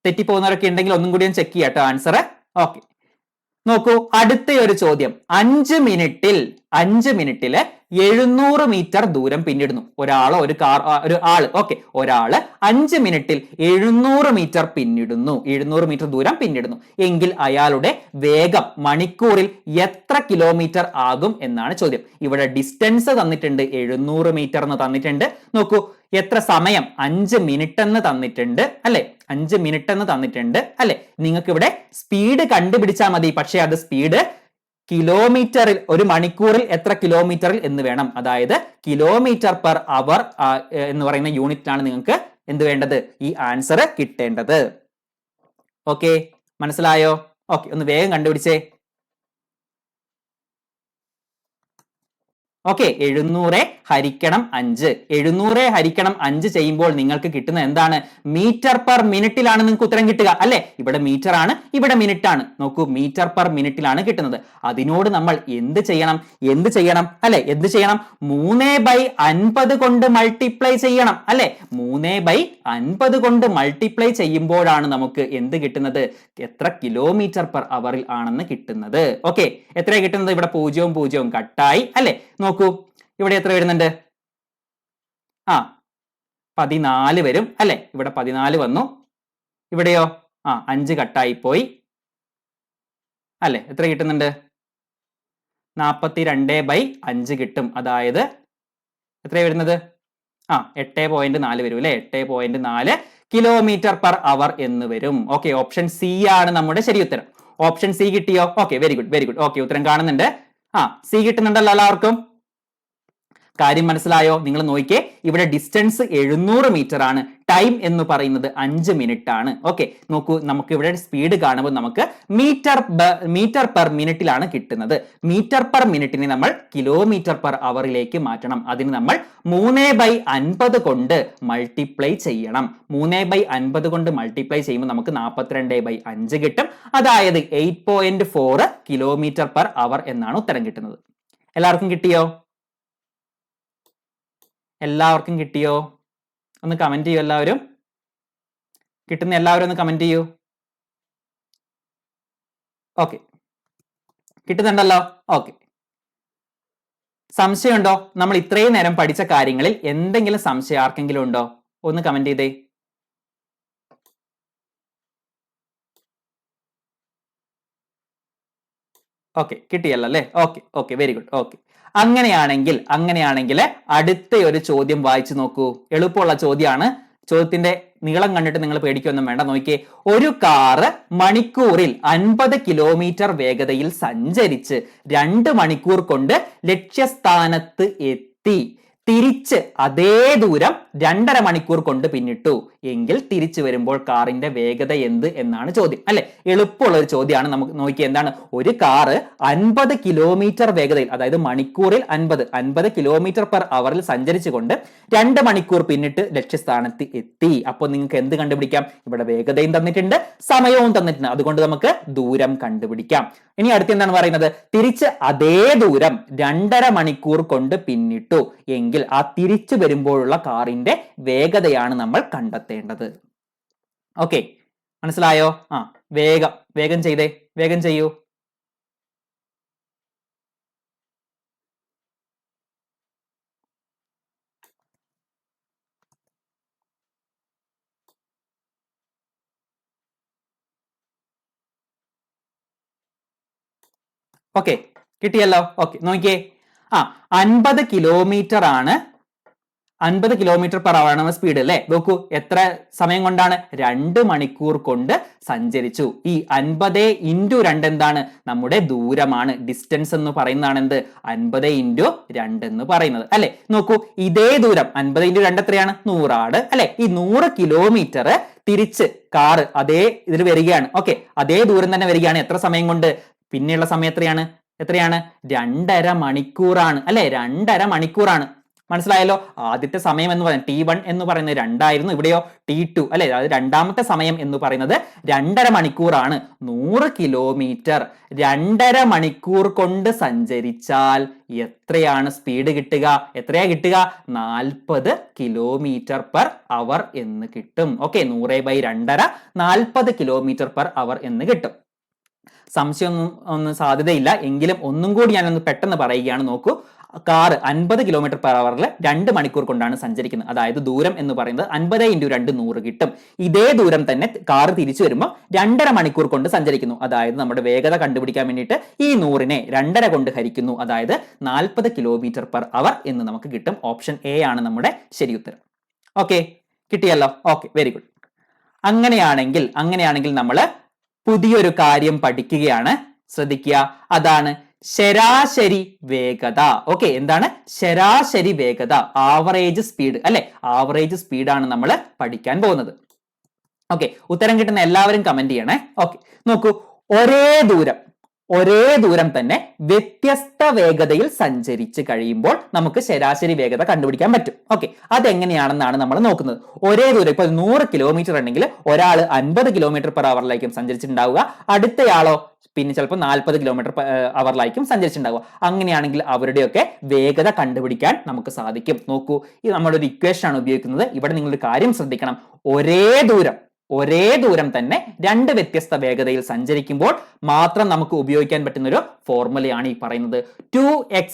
തെറ്റിപ്പോകുന്നവരൊക്കെ ഉണ്ടെങ്കിൽ ഒന്നും കൂടി ചെക്ക് ചെയ്യാട്ടോ ആൻസർ. ഓക്കെ, നോക്കൂ, അടുത്ത ഒരു ചോദ്യം. 5 മിനിറ്റിൽ 700 മീറ്റർ ദൂരം പിന്നിടുന്നു. ഒരു ആള് ഓക്കെ, ഒരാള് 5 മിനിറ്റിൽ 700 മീറ്റർ പിന്നിടുന്നു, 700 മീറ്റർ ദൂരം പിന്നിടുന്നു എങ്കിൽ അയാളുടെ വേഗം മണിക്കൂറിൽ എത്ര കിലോമീറ്റർ ആകും എന്നാണ് ചോദ്യം. ഇവിടെ ഡിസ്റ്റൻസ് തന്നിട്ടുണ്ട്, 700 മീറ്റർ എന്ന് തന്നിട്ടുണ്ട്. നോക്കൂ, എത്ര സമയം, 5 മിനിറ്റ് എന്ന് തന്നിട്ടുണ്ട് അല്ലെ, 5 മിനിറ്റ് എന്ന് തന്നിട്ടുണ്ട് അല്ലെ. നിങ്ങൾക്ക് ഇവിടെ സ്പീഡ് കണ്ടുപിടിച്ചാൽ മതി, പക്ഷെ അത് സ്പീഡ് കിലോമീറ്ററിൽ, ഒരു മണിക്കൂറിൽ എത്ര കിലോമീറ്ററിൽ എന്ന് വേണം. അതായത് കിലോമീറ്റർ പെർ അവർ എന്ന് പറയുന്ന യൂണിറ്റിലാണ് നിങ്ങൾക്ക് എന്ത് വേണ്ടത്, ഈ ആൻസർ കിട്ടേണ്ടത്. ഓക്കെ, മനസ്സിലായോ? ഓക്കെ, ഒന്ന് വേഗം കണ്ടുപിടിച്ചേ. ഓക്കെ, 700 ഹരിക്കണം 5, 700 ഹരിക്കണം 5 ചെയ്യുമ്പോൾ നിങ്ങൾക്ക് കിട്ടുന്ന എന്താണ്, മീറ്റർ പെർ മിനിറ്റിലാണ് നിങ്ങൾക്ക് ഉത്തരം കിട്ടുക അല്ലെ. ഇവിടെ മീറ്റർ ആണ്, ഇവിടെ മിനിറ്റ് ആണ്. നോക്കൂ, മീറ്റർ പെർ മിനിറ്റിലാണ് കിട്ടുന്നത്. അതിനോട് നമ്മൾ എന്ത് ചെയ്യണം അല്ലെ, എന്ത് ചെയ്യണം, 3/50 കൊണ്ട് മൾട്ടിപ്ലൈ ചെയ്യണം അല്ലെ. 3/50 കൊണ്ട് മൾട്ടിപ്ലൈ ചെയ്യുമ്പോഴാണ് നമുക്ക് എന്ത് കിട്ടുന്നത്, എത്ര കിലോമീറ്റർ പെർ അവറിൽ ആണെന്ന് കിട്ടുന്നത്. ഓക്കെ, എത്ര കിട്ടുന്നത്, ഇവിടെ 0 കട്ടായി അല്ലെ. നോക്കൂ, ഇവിടെ എത്ര വരുന്നുണ്ട്, 14 വരും അല്ലെ. ഇവിടെ 14 വന്നു, ഇവിടെയോ 5 കട്ടായി പോയി അല്ലെ. എത്ര കിട്ടുന്നുണ്ട്, 42/5 കിട്ടും. അതായത് എത്ര വരുന്നത്, 8.4 വരും അല്ലെ. 8.4 കിലോമീറ്റർ പെർ അവർ എന്ന് വരും. ഓക്കെ, ഓപ്ഷൻ സി ആണ് നമ്മുടെ ശരി ഉത്തരം. ഓപ്ഷൻ സി കിട്ടിയോ? Okay, very good. ഓക്കെ, ഉത്തരം കാണുന്നുണ്ട്. സി കിട്ടുന്നുണ്ടല്ലോ എല്ലാവർക്കും. കാര്യം മനസ്സിലായോ? നിങ്ങൾ നോക്കിയേ, ഇവിടെ ഡിസ്റ്റൻസ് 700 മീറ്റർ ആണ്, ടൈം എന്ന് പറയുന്നത് 5 മിനിറ്റ് ആണ്. ഓക്കെ, നോക്കൂ, നമുക്ക് ഇവിടെ സ്പീഡ് കാണുമ്പോൾ നമുക്ക് മീറ്റർ പെർ മിനിറ്റിലാണ് കിട്ടുന്നത്. മീറ്റർ പെർ മിനിറ്റിനെ നമ്മൾ കിലോമീറ്റർ പെർ അവറിലേക്ക് മാറ്റണം. അതിന് നമ്മൾ 3/50 കൊണ്ട് മൾട്ടിപ്ലൈ ചെയ്യണം. 3/50 കൊണ്ട് മൾട്ടിപ്ലൈ ചെയ്യുമ്പോൾ നമുക്ക് 42/5 കിട്ടും. അതായത് 8.4 കിലോമീറ്റർ പെർ അവർ എന്നാണ് ഉത്തരം കിട്ടുന്നത്. എല്ലാവർക്കും കിട്ടിയോ? ഒന്ന് കമന്റ് ചെയ്യൂ എല്ലാവരും. കിട്ടുന്ന എല്ലാവരും ഒന്ന് കമന്റ് ചെയ്യൂ. ഓക്കെ, കിട്ടുന്നുണ്ടല്ലോ. ഓക്കെ, സംശയമുണ്ടോ? നമ്മൾ ഇത്രയും നേരം പഠിച്ച കാര്യങ്ങളിൽ എന്തെങ്കിലും സംശയം ആർക്കെങ്കിലും ഉണ്ടോ? ഒന്ന് കമന്റ് ചെയ്തേ. ഓക്കെ, കിട്ടിയല്ലോ അല്ലേ. Okay, very good. ഓക്കെ, അങ്ങനെയാണെങ്കിൽ അടുത്ത ഒരു ചോദ്യം വായിച്ചു നോക്കൂ. എളുപ്പമുള്ള ചോദ്യമാണ്. ചോദ്യത്തിന്റെ നീളം കണ്ടിട്ട് നിങ്ങൾ പേടിക്കൊന്നും വേണ്ട. നോക്കിയേ, ഒരു കാറ് മണിക്കൂറിൽ 50 കിലോമീറ്റർ വേഗതയിൽ സഞ്ചരിച്ച് 2 മണിക്കൂർ കൊണ്ട് ലക്ഷ്യസ്ഥാനത്ത് എത്തി. തിരിച്ച് അതേ ദൂരം 2.5 മണിക്കൂർ കൊണ്ട് പിന്നിട്ടു എങ്കിൽ തിരിച്ചു വരുമ്പോൾ കാറിന്റെ വേഗത എന്ത് എന്നാണ് ചോദ്യം അല്ലെ. എളുപ്പമുള്ള ഒരു ചോദ്യമാണ്. നമുക്ക് നോക്കി, എന്താണ്, ഒരു കാറ് 50 കിലോമീറ്റർ വേഗതയിൽ, അതായത് മണിക്കൂറിൽ 50 കിലോമീറ്റർ പെർ അവറിൽ സഞ്ചരിച്ചുകൊണ്ട് 2 മണിക്കൂർ പിന്നിട്ട് ലക്ഷ്യസ്ഥാനത്ത് എത്തി. അപ്പോൾ നിങ്ങൾക്ക് എന്ത് കണ്ടുപിടിക്കാം, ഇവിടെ വേഗതയും തന്നിട്ടുണ്ട്, സമയവും തന്നിട്ടുണ്ട്. അതുകൊണ്ട് നമുക്ക് ദൂരം കണ്ടുപിടിക്കാം. ഇനി അടുത്ത് എന്താണ് പറയുന്നത്, തിരിച്ച് അതേ ദൂരം 2.5 മണിക്കൂർ കൊണ്ട് പിന്നിട്ടു എങ്കിൽ ആ തിരിച്ചു വരുമ്പോഴുള്ള കാറിന്റെ വേഗതയാണ് നമ്മൾ കണ്ടെത്തേണ്ടത്. ഓക്കെ, മനസ്സിലായോ? വേഗം ചെയ്തേ, വേഗം ചെയ്യൂ. ഓക്കെ, കിട്ടിയല്ലോ. ഓക്കെ, നോക്കിയേ, 50 കിലോമീറ്റർ ആണ് 50 കിലോമീറ്റർ പെർ അവർ ആണ് സ്പീഡ് അല്ലേ. നോക്കൂ എത്ര സമയം കൊണ്ടാണ്, 2 മണിക്കൂർ കൊണ്ട് സഞ്ചരിച്ചു. ഈ 50 × 2 എന്താണ്, നമ്മുടെ ദൂരമാണ്. ഡിസ്റ്റൻസ് എന്ന് പറയുന്നതാണ് എന്ത്, 50 × 2 എന്ന് പറയുന്നത് അല്ലെ. നോക്കൂ ഇതേ ദൂരം 50 × 2 എത്രയാണ്, 100 ആണ് അല്ലെ. ഈ 100 കിലോമീറ്റർ തിരിച്ച് കാറ് അതേ ഇതിൽ വരികയാണ്. ഓക്കെ, അതേ ദൂരം തന്നെ വരികയാണ്. എത്ര സമയം കൊണ്ട്, പിന്നെയുള്ള സമയം എത്രയാണ് 2.5 മണിക്കൂറാണ് അല്ലെ. 2.5 മണിക്കൂറാണ്. മനസ്സിലായല്ലോ. ആദ്യത്തെ സമയം എന്ന് പറയുന്നത് T1 എന്ന് പറയുന്നത് 2 ആയിരുന്നു. ഇവിടെയോ T2 അല്ലെ. അതായത് രണ്ടാമത്തെ സമയം എന്ന് പറയുന്നത് 2.5 മണിക്കൂറാണ്. 100 കിലോമീറ്റർ 2.5 മണിക്കൂർ കൊണ്ട് സഞ്ചരിച്ചാൽ എത്രയാണ് സ്പീഡ് കിട്ടുക, എത്രയാ കിട്ടുക, 40 കിലോമീറ്റർ പെർ അവർ എന്ന് കിട്ടും. ഓക്കെ, 100/2.5 40 കിലോമീറ്റർ പെർ അവർ എന്ന് കിട്ടും. സംശയമൊന്നും സാധ്യതയില്ല. എങ്കിലും ഒന്നും കൂടി ഞാനൊന്ന് പെട്ടെന്ന് പറയുകയാണ്. നോക്കൂ, കാറ് 50 കിലോമീറ്റർ പെർ അവറിൽ 2 മണിക്കൂർ കൊണ്ടാണ് സഞ്ചരിക്കുന്നത്. അതായത് ദൂരം എന്ന് പറയുന്നത് 50 × 2 100 കിട്ടും. ഇതേ ദൂരം തന്നെ കാറ് തിരിച്ചു വരുമ്പോൾ 2.5 മണിക്കൂർ കൊണ്ട് സഞ്ചരിക്കുന്നു. അതായത് നമ്മുടെ വേഗത കണ്ടുപിടിക്കാൻ വേണ്ടിയിട്ട് ഈ 100നെ 2.5 കൊണ്ട് ഹരിക്കുന്നു. അതായത് 40 കിലോമീറ്റർ പെർ അവർ എന്ന് നമുക്ക് കിട്ടും. ഓപ്ഷൻ എ ആണ് നമ്മുടെ ശരി ഉത്തരം. ഓക്കെ, കിട്ടിയല്ലോ. Okay, very good. അങ്ങനെയാണെങ്കിൽ നമ്മൾ പുതിയൊരു കാര്യം പഠിക്കുകയാണ്. ശ്രദ്ധിക്കുക, അതാണ് ശരാശരി വേഗത. ഓക്കെ, എന്താണ് ശരാശരി വേഗത, ആവറേജ് സ്പീഡ് അല്ലെ. ആവറേജ് സ്പീഡാണ് നമ്മൾ പഠിക്കാൻ പോകുന്നത്. ഓക്കെ, ഉത്തരം കിട്ടുന്ന എല്ലാവരും കമന്റ് ചെയ്യണേ. ഓക്കെ, നോക്കൂ, ഒരേ ദൂരം തന്നെ വ്യത്യസ്ത വേഗതയിൽ സഞ്ചരിച്ച് കഴിയുമ്പോൾ നമുക്ക് ശരാശരി വേഗത കണ്ടുപിടിക്കാൻ പറ്റും. ഓക്കെ, അതെങ്ങനെയാണെന്നാണ് നമ്മൾ നോക്കുന്നത്. ഒരേ ദൂരം, ഇപ്പൊ 100 കിലോമീറ്റർ ഉണ്ടെങ്കിൽ ഒരാൾ 50 കിലോമീറ്റർ പെർ അവറിലായിരിക്കും സഞ്ചരിച്ചിട്ടുണ്ടാവുക. അടുത്തയാളോ പിന്നെ ചിലപ്പോൾ 40 കിലോമീറ്റർ അവറിലായിരിക്കും സഞ്ചരിച്ചിട്ടുണ്ടാവുക. അങ്ങനെയാണെങ്കിൽ അവരുടെയൊക്കെ വേഗത കണ്ടുപിടിക്കാൻ നമുക്ക് സാധിക്കും. നോക്കൂ, ഇത് നമ്മുടെ ഒരു ഇക്വേഷൻ ആണ് ഉപയോഗിക്കുന്നത്. ഇവിടെ നിങ്ങളൊരു കാര്യം ശ്രദ്ധിക്കണം. ഒരേ ദൂരം തന്നെ 2 വ്യത്യസ്ത വേഗതയിൽ സഞ്ചരിക്കുമ്പോൾ മാത്രം നമുക്ക് ഉപയോഗിക്കാൻ പറ്റുന്ന ഒരു ഫോർമുലയാണ് ഈ പറയുന്നത്. 2xy/x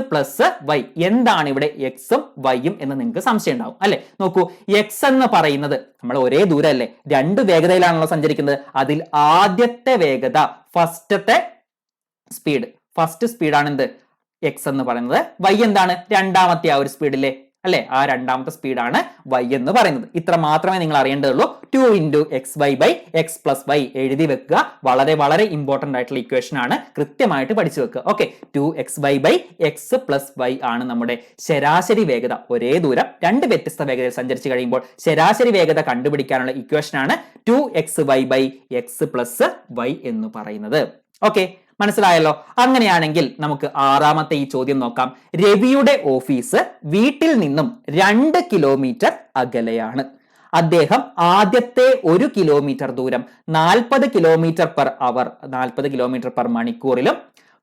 + y. എന്താണ് ഇവിടെ എക്സും വൈയും എന്ന് നിങ്ങൾക്ക് സംശയം ഉണ്ടാവും അല്ലെ. നോക്കൂ, എക്സ് എന്ന് പറയുന്നത് നമ്മൾ ഒരേ ദൂരം അല്ലേ, 2 വേഗതയിലാണല്ലോ സഞ്ചരിക്കുന്നത്. അതിൽ ആദ്യത്തെ വേഗത, ഫസ്റ്റ് സ്പീഡാണ് എന്ത്, എക്സ് എന്ന് പറയുന്നത്. വൈ എന്താണ്, രണ്ടാമത്തെ ആ ഒരു സ്പീഡിലെ അല്ലെ, ആ രണ്ടാമത്തെ സ്പീഡാണ് y എന്ന് പറയുന്നത്. ഇത്ര മാത്രമേ നിങ്ങൾ അറിയേണ്ടതുള്ളൂ. 2 × xy/x + y എഴുതി വെക്കുക. വളരെ വളരെ ഇമ്പോർട്ടന്റ് ആയിട്ടുള്ള ഇക്വേഷൻ ആണ്. കൃത്യമായിട്ട് പഠിച്ചു വെക്കുക. ഓക്കെ, 2xy/x + y ആണ് നമ്മുടെ ശരാശരി വേഗത. ഒരേ ദൂരം 2 വ്യത്യസ്ത വേഗതയിൽ സഞ്ചരിച്ചു കഴിയുമ്പോൾ ശരാശരി വേഗത കണ്ടുപിടിക്കാനുള്ള ഇക്വേഷൻ ആണ് 2xy/x + y എന്ന് പറയുന്നത്. ഓക്കെ, മനസ്സിലായല്ലോ. അങ്ങനെയാണെങ്കിൽ നമുക്ക് 6ാമത്തെ ഈ ചോദ്യം നോക്കാം. രവിയുടെ ഓഫീസ് വീട്ടിൽ നിന്നും 2 കിലോമീറ്റർ അകലെയാണ്. അദ്ദേഹം ആദ്യത്തെ 1 കിലോമീറ്റർ ദൂരം 40 kilometre per hour, 40 kilometre per മണിക്കൂറിലും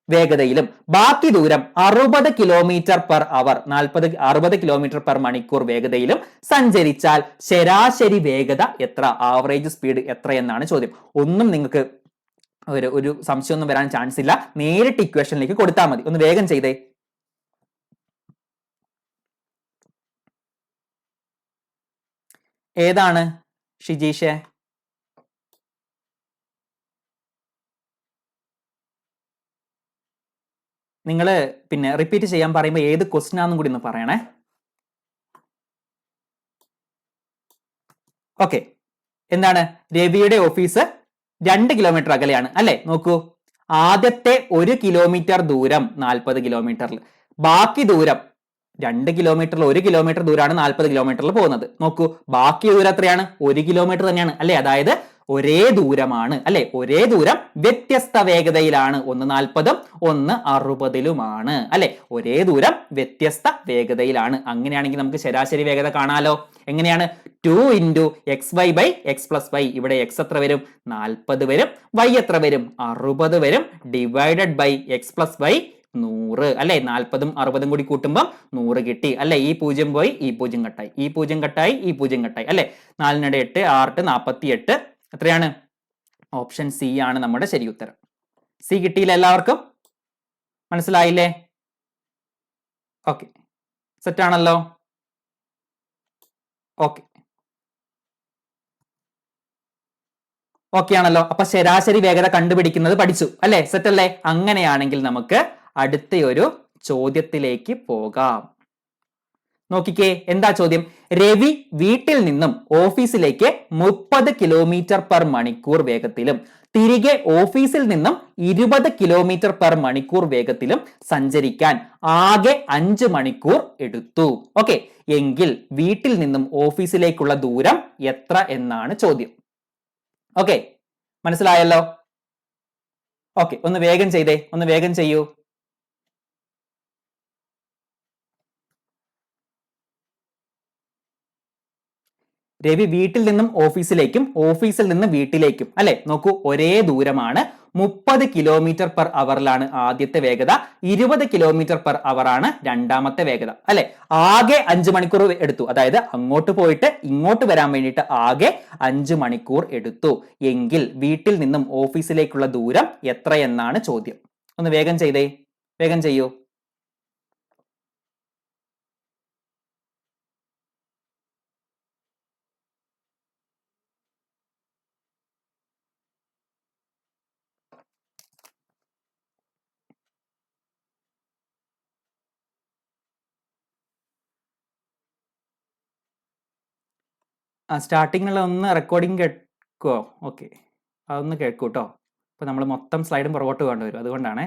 വേഗതയിലും, ബാക്കി ദൂരം 60 kilometre per hour, 60 kilometre per മണിക്കൂർ വേഗതയിലും സഞ്ചരിച്ചാൽ ശരാശരി വേഗത എത്ര, ആവറേജ് സ്പീഡ് എത്ര എന്നാണ് ചോദ്യം. ഒന്നും നിങ്ങൾക്ക് ഒരു സംശയമൊന്നും വരാൻ ചാൻസ് ഇല്ല. നേരിട്ട് ഇക്വേഷനിലേക്ക് കൊടുത്താൽ മതി. ഒന്ന് വേഗം ചെയ്തേ. ഏതാണ് ഷിജീഷെ? നിങ്ങൾ പിന്നെ റിപ്പീറ്റ് ചെയ്യാൻ പറയുമ്പോൾ ഏത് ക്വസ്റ്റ്യൻ ആണെന്നും കൂടി ഒന്ന് പറയണേ. ഓക്കെ, എന്താണ്, രവിയുടെ ഓഫീസ് 2 കിലോമീറ്റർ അകലെയാണ് അല്ലെ. നോക്കൂ, ആദ്യത്തെ 1 കിലോമീറ്റർ ദൂരം 40 കിലോമീറ്ററിൽ, ബാക്കി ദൂരം 2 കിലോമീറ്ററിൽ 1 കിലോമീറ്റർ ദൂരമാണ് 40 കിലോമീറ്ററിൽ പോകുന്നത്. നോക്കൂ, ബാക്കി ദൂരം എത്രയാണ്, 1 കിലോമീറ്റർ തന്നെയാണ് അല്ലെ. അതായത് ഒരേ ദൂരമാണ് അല്ലെ. ഒരേ ദൂരം വ്യത്യസ്ത വേഗതയിലാണ്. ഒന്ന് 40ഉം ഒന്ന് 60ലുമാണ് അല്ലെ. ഒരേ ദൂരം വ്യത്യസ്ത വേഗതയിലാണ്. അങ്ങനെയാണെങ്കിൽ നമുക്ക് ശരാശരി വേഗത കാണാലോ. എങ്ങനെയാണ്, 2 × xy/x + y. ഇവിടെ x എത്ര വരും, 40 വരും. y എത്ര വരും, 60 വരും. / x + y 100 അല്ലെ. 40ഉം 60ഉം കൂടി കൂട്ടുമ്പോൾ 100 കിട്ടി അല്ലെ. ഈ 0 പോയി, ഈ 0 കട്ടായി, ഈ 0 കട്ടായി, ഈ 0 കട്ടായി അല്ലെ. 4 × 8 6 48. എത്രയാണ്, ഓപ്ഷൻ സി ആണ് നമ്മുടെ ശരി ഉത്തരം. സി കിട്ടിയില്ല എല്ലാവർക്കും? മനസ്സിലായില്ലേ? ഓക്കെ, സെറ്റ് ആണല്ലോ. ഓക്കെ ആണല്ലോ. അപ്പൊ ശരാശരി വേഗത കണ്ടുപിടിക്കുന്നത് പഠിച്ചു അല്ലെ. സെറ്റ് അല്ലേ? അങ്ങനെയാണെങ്കിൽ നമുക്ക് അടുത്ത ഒരു ചോദ്യത്തിലേക്ക് പോകാം. നോക്കിക്കേ, എന്താ ചോദ്യം? രവി വീട്ടിൽ നിന്നും ഓഫീസിലേക്ക് 30 കിലോമീറ്റർ പെർ മണിക്കൂർ വേഗത്തിലും തിരികെ ഓഫീസിൽ നിന്നും 20 കിലോമീറ്റർ പെർ മണിക്കൂർ വേഗത്തിലും സഞ്ചരിക്കാൻ ആകെ 5 മണിക്കൂർ എടുത്തു. ഓക്കെ, എങ്കിൽ വീട്ടിൽ നിന്നും ഓഫീസിലേക്കുള്ള ദൂരം എത്ര എന്നാണ് ചോദ്യം. ഓക്കെ, മനസ്സിലായല്ലോ? ഓക്കെ, ഒന്ന് വേഗം ചെയ്തേ, ഒന്ന് വേഗം ചെയ്യൂ. രവി വീട്ടിൽ നിന്നും ഓഫീസിലേക്കും ഓഫീസിൽ നിന്ന് വീട്ടിലേക്കും അല്ലെ, നോക്കൂ, ഒരേ ദൂരമാണ്. 30 കിലോമീറ്റർ പെർ അവറിലാണ് ആദ്യത്തെ വേഗത, 20 കിലോമീറ്റർ പെർ അവർ ആണ് രണ്ടാമത്തെ വേഗത അല്ലെ. ആകെ 5 മണിക്കൂർ എടുത്തു, അതായത് അങ്ങോട്ട് പോയിട്ട് ഇങ്ങോട്ട് വരാൻ വേണ്ടിയിട്ട് ആകെ 5 മണിക്കൂർ എടുത്തു. എങ്കിൽ വീട്ടിൽ നിന്നും ഓഫീസിലേക്കുള്ള ദൂരം എത്രയെന്നാണ് ചോദ്യം. ഒന്ന് വേഗം ചെയ്തേ, വേഗം ചെയ്യൂ. സ്റ്റാർട്ടിങ്ങിലുള്ള ഒന്ന് റെക്കോർഡിങ് കേൾക്കുമോ? ഓക്കെ, അതൊന്ന് കേൾക്കൂ കേട്ടോ. അപ്പൊ നമ്മൾ മൊത്തം സ്ലൈഡും പുറകോട്ട് വേണ്ടി വരും, അതുകൊണ്ടാണ്.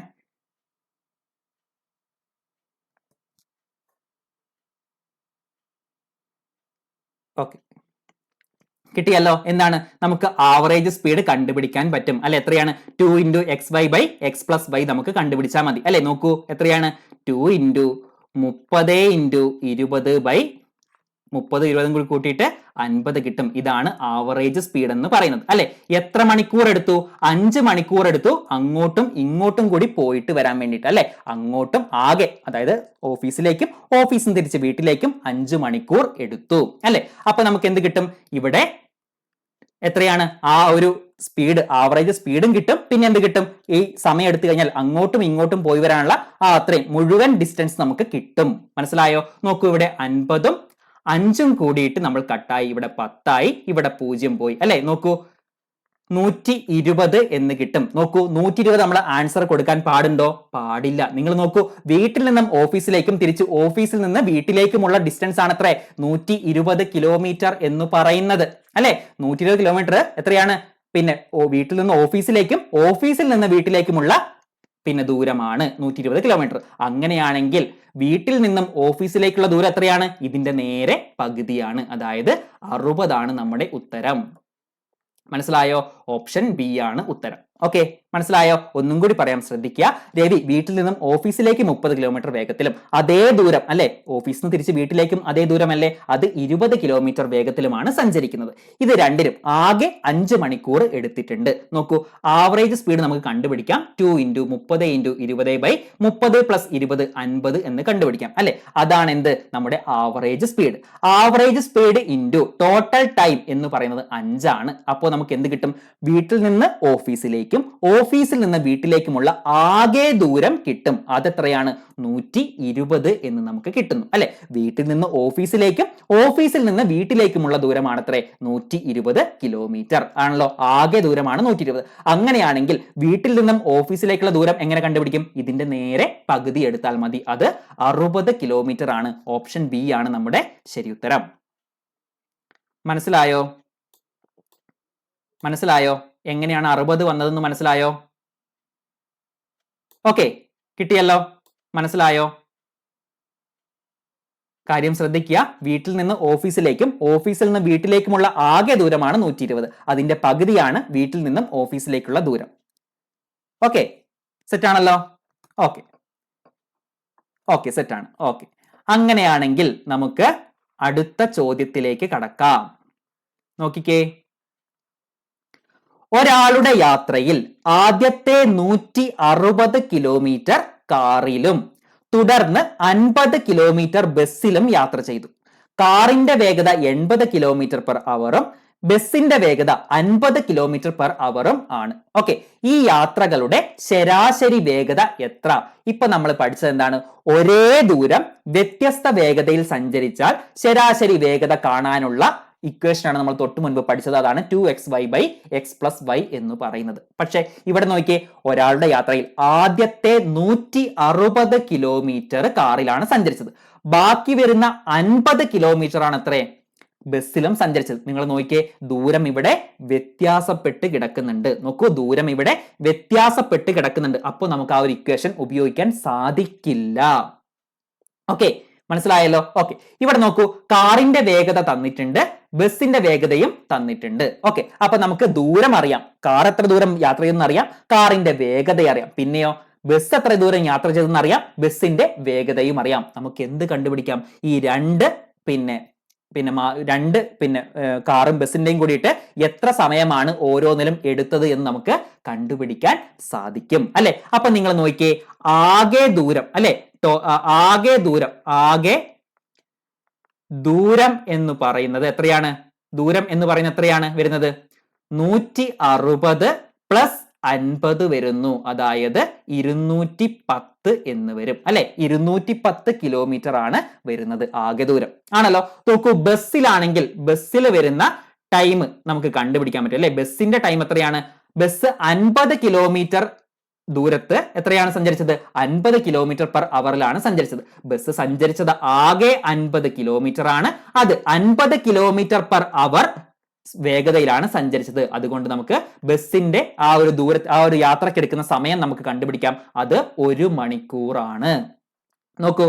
ഓക്കെ, കിട്ടിയല്ലോ. എന്താണ്? നമുക്ക് ആവറേജ് സ്പീഡ് കണ്ടുപിടിക്കാൻ പറ്റും അല്ലെ. എത്രയാണ്? 2 × xy/x + y നമുക്ക് കണ്ടുപിടിച്ചാൽ മതി അല്ലെ. നോക്കൂ, എത്രയാണ്? 2 × 30 × 20/30 20 കൂടി കൂട്ടിയിട്ട് 50 കിട്ടും. ഇതാണ് ആവറേജ് സ്പീഡ് എന്ന് പറയുന്നത് അല്ലെ. എത്ര മണിക്കൂർ എടുത്തു? 5 മണിക്കൂർ എടുത്തു, അങ്ങോട്ടും ഇങ്ങോട്ടും കൂടി പോയിട്ട് വരാൻ വേണ്ടിയിട്ട് അല്ലെ. അങ്ങോട്ടും ആകെ, അതായത് ഓഫീസിലേക്കും ഓഫീസിൽ തിരിച്ച് വീട്ടിലേക്കും 5 മണിക്കൂർ എടുത്തു അല്ലെ. അപ്പൊ നമുക്ക് എന്ത് കിട്ടും? ഇവിടെ എത്രയാണ്? ആ ഒരു സ്പീഡ്, ആവറേജ് സ്പീഡും കിട്ടും. പിന്നെ എന്ത് കിട്ടും? ഈ സമയം എടുത്തു കഴിഞ്ഞാൽ അങ്ങോട്ടും ഇങ്ങോട്ടും പോയി വരാനുള്ള അത്രയും മുഴുവൻ ഡിസ്റ്റൻസ് നമുക്ക് കിട്ടും. മനസ്സിലായോ? നോക്കൂ, ഇവിടെ 50ഉം 5ഉം കൂടിയിട്ട് നമ്മൾ കട്ടായി, ഇവിടെ 10ആയി, ഇവിടെ 0 പോയി അല്ലെ. നോക്കൂ, 120 എന്ന് കിട്ടും. നോക്കൂ, 120 നമ്മൾ ആൻസർ കൊടുക്കാൻ പാടുണ്ടോ? പാടില്ല. നിങ്ങൾ നോക്കൂ, വീട്ടിൽ നിന്നും ഓഫീസിലേക്കും തിരിച്ച് ഓഫീസിൽ നിന്ന് വീട്ടിലേക്കുമുള്ള ഡിസ്റ്റൻസ് ആണ് എത്ര? 120 കിലോമീറ്റർ എന്ന് പറയുന്നത് അല്ലെ. 120 കിലോമീറ്റർ എത്രയാണ്? പിന്നെ വീട്ടിൽ നിന്ന് ഓഫീസിലേക്കും ഓഫീസിൽ നിന്ന് വീട്ടിലേക്കുമുള്ള പിന്നെ ദൂരമാണ് 120 കിലോമീറ്റർ. അങ്ങനെയാണെങ്കിൽ വീട്ടിൽ നിന്നും ഓഫീസിലേക്കുള്ള ദൂരം എത്രയാണ്? ഇതിന്റെ നേരെ പകുതിയാണ്, അതായത് 60 ആണ് നമ്മുടെ ഉത്തരം. മനസ്സിലായോ? ഓപ്ഷൻ ബി ആണ് ഉത്തരം. ഓക്കെ, മനസ്സിലായോ? ഒന്നും കൂടി പറയാൻ ശ്രദ്ധിക്കുക. രവി വീട്ടിൽ നിന്നും ഓഫീസിലേക്ക് 30 കിലോമീറ്റർ വേഗത്തിലും അതേ ദൂരം അല്ലെ, ഓഫീസിൽ നിന്ന് തിരിച്ച് വീട്ടിലേക്കും അതേ ദൂരമല്ലേ, അത് 20 കിലോമീറ്റർ വേഗത്തിലുമാണ് സഞ്ചരിക്കുന്നത്. ഇത് രണ്ടിനും ആകെ 5 മണിക്കൂർ എടുത്തിട്ടുണ്ട്. നോക്കൂ, ആവറേജ് സ്പീഡ് നമുക്ക് കണ്ടുപിടിക്കാം. 2 × 30 × 20/30 + 20 50 എന്ന് കണ്ടുപിടിക്കാം അല്ലെ. അതാണ് എന്ത്? നമ്മുടെ average speed. Average speed into total time എന്ന് പറയുന്നത് 5 ആണ്. അപ്പോൾ നമുക്ക് എന്ത് കിട്ടും? വീട്ടിൽ നിന്ന് ഓഫീസിലേക്കും ഓഫീസിൽ നിന്ന് വീട്ടിലേക്കുമുള്ള ആകെ ദൂരം കിട്ടും. അതെത്രയാണ്? 120 എന്ന് നമുക്ക് കിട്ടുന്നു അല്ലെ. വീട്ടിൽ നിന്ന് ഓഫീസിലേക്കും ഓഫീസിൽ നിന്ന് വീട്ടിലേക്കുമുള്ള ദൂരമാണ് എത്ര? 120 കിലോമീറ്റർ ആണല്ലോ. ആകെ ദൂരമാണ് 120. അങ്ങനെയാണെങ്കിൽ വീട്ടിൽ നിന്നും ഓഫീസിലേക്കുള്ള ദൂരം എങ്ങനെ കണ്ടുപിടിക്കും? ഇതിന്റെ നേരെ പകുതി എടുത്താൽ മതി, അത് 60 കിലോമീറ്റർ ആണ്. ഓപ്ഷൻ ബി ആണ് നമ്മുടെ ശരി ഉത്തരം. മനസ്സിലായോ? മനസ്സിലായോ? എങ്ങനെയാണ് 60 വന്നതെന്ന് മനസ്സിലായോ? ഓക്കെ, കിട്ടിയല്ലോ. മനസ്സിലായോ? കാര്യം ശ്രദ്ധിക്കുക, വീട്ടിൽ നിന്ന് ഓഫീസിലേക്കും ഓഫീസിൽ നിന്ന് വീട്ടിലേക്കുമുള്ള ആകെ ദൂരമാണ് 120. അതിന്റെ പകുതിയാണ് വീട്ടിൽ നിന്നും ഓഫീസിലേക്കുള്ള ദൂരം. ഓക്കെ, സെറ്റാണല്ലോ. ഓക്കെ ഓക്കെ, സെറ്റാണ്. ഓക്കെ, അങ്ങനെയാണെങ്കിൽ നമുക്ക് അടുത്ത ചോദ്യത്തിലേക്ക് കടക്കാം. നോക്കിക്കേ, ഒരാളുടെ യാത്രയിൽ ആദ്യത്തെ 160 കിലോമീറ്റർ കാറിലും തുടർന്ന് 50 കിലോമീറ്റർ ബസ്സിലും യാത്ര ചെയ്തു. കാറിന്റെ വേഗത 80 കിലോമീറ്റർ പെർ അവറും ബസ്സിന്റെ വേഗത 50 കിലോമീറ്റർ പെർ അവറും ആണ്. ഓക്കെ, ഈ യാത്രകളുടെ ശരാശരി വേഗത എത്ര? ഇപ്പൊ നമ്മൾ പഠിച്ചത് എന്താണ്? ഒരേ ദൂരം വ്യത്യസ്ത വേഗതയിൽ സഞ്ചരിച്ചാൽ ശരാശരി വേഗത കാണാനുള്ള ഇക്വേഷൻ ആണ് നമ്മൾ തൊട്ട് മുൻപ് പഠിച്ചത്. അതാണ് 2xy/x+y എന്ന് പറയുന്നത്. പക്ഷെ ഇവിടെ നോക്കിയേ, ഒരാളുടെ യാത്രയിൽ ആദ്യത്തെ 160 കിലോമീറ്റർ കാറിലാണ് സഞ്ചരിച്ചത്. ബാക്കി വരുന്ന 50 കിലോമീറ്റർ ആണ് എത്ര ബസ്സിലും സഞ്ചരിച്ചത്. നിങ്ങൾ നോക്കിയേ, ദൂരം ഇവിടെ വ്യത്യാസപ്പെട്ട് കിടക്കുന്നുണ്ട്. നോക്കൂ, ദൂരം ഇവിടെ വ്യത്യാസപ്പെട്ട് കിടക്കുന്നുണ്ട്. അപ്പോൾ നമുക്ക് ആ ഒരു ഇക്വേഷൻ ഉപയോഗിക്കാൻ സാധിക്കില്ല. ഓക്കെ, മനസ്സിലായല്ലോ? ഓക്കെ, ഇവിടെ നോക്കൂ, കാറിന്റെ വേഗത തന്നിട്ടുണ്ട്, ബസ്സിന്റെ വേഗതയും തന്നിട്ടുണ്ട്. ഓക്കെ, അപ്പൊ നമുക്ക് ദൂരം അറിയാം, കാർ എത്ര ദൂരം യാത്ര ചെയ്തെന്ന് അറിയാം, കാറിന്റെ വേഗത അറിയാം. പിന്നെയോ ബസ് എത്ര ദൂരം യാത്ര ചെയ്തെന്ന് അറിയാം, ബസ്സിന്റെ വേഗതയും അറിയാം. നമുക്ക് എന്ത് കണ്ടുപിടിക്കാം? ഈ രണ്ട് കാറും ബസ്സിന്റെയും കൂടിയിട്ട് എത്ര സമയമാണ് ഓരോന്നിലും എടുത്തത് എന്ന് നമുക്ക് കണ്ടുപിടിക്കാൻ സാധിക്കും അല്ലെ? അപ്പൊ നിങ്ങൾ നോക്കിയേ, ആകെ ദൂരം അല്ലെ, ആകെ ദൂരം എന്ന് പറയുന്നത് എത്രയാണ്? ദൂരം എന്ന് പറയുന്നത് എത്രയാണ് വരുന്നത്? 160 + 50 വരുന്നു. അതായത് 210 എന്ന് വരും അല്ലെ? 210 കിലോമീറ്റർ ആണ് വരുന്നത് ആകെ ദൂരം, ആണല്ലോ. നോക്കൂ, ബസ്സിലാണെങ്കിൽ ബസ്സിൽ വരുന്ന ടൈം നമുക്ക് കണ്ടുപിടിക്കാൻ പറ്റും അല്ലെ? ബസ്സിന്റെ ടൈം എത്രയാണ്? ബസ് 50 കിലോമീറ്റർ ദൂരത്ത് എത്രയാണ് സഞ്ചരിച്ചത്? 50 km/h സഞ്ചരിച്ചത്. ബസ് സഞ്ചരിച്ചത് ആകെ 50 കിലോമീറ്റർ ആണ്. അത് 50 km/h വേഗതയിലാണ് സഞ്ചരിച്ചത്. അതുകൊണ്ട് നമുക്ക് ബസ്സിന്റെ ആ ഒരു യാത്രയ്ക്ക് എടുക്കുന്ന സമയം നമുക്ക് കണ്ടുപിടിക്കാം. അത് 1 മണിക്കൂറാണ്. നോക്കൂ,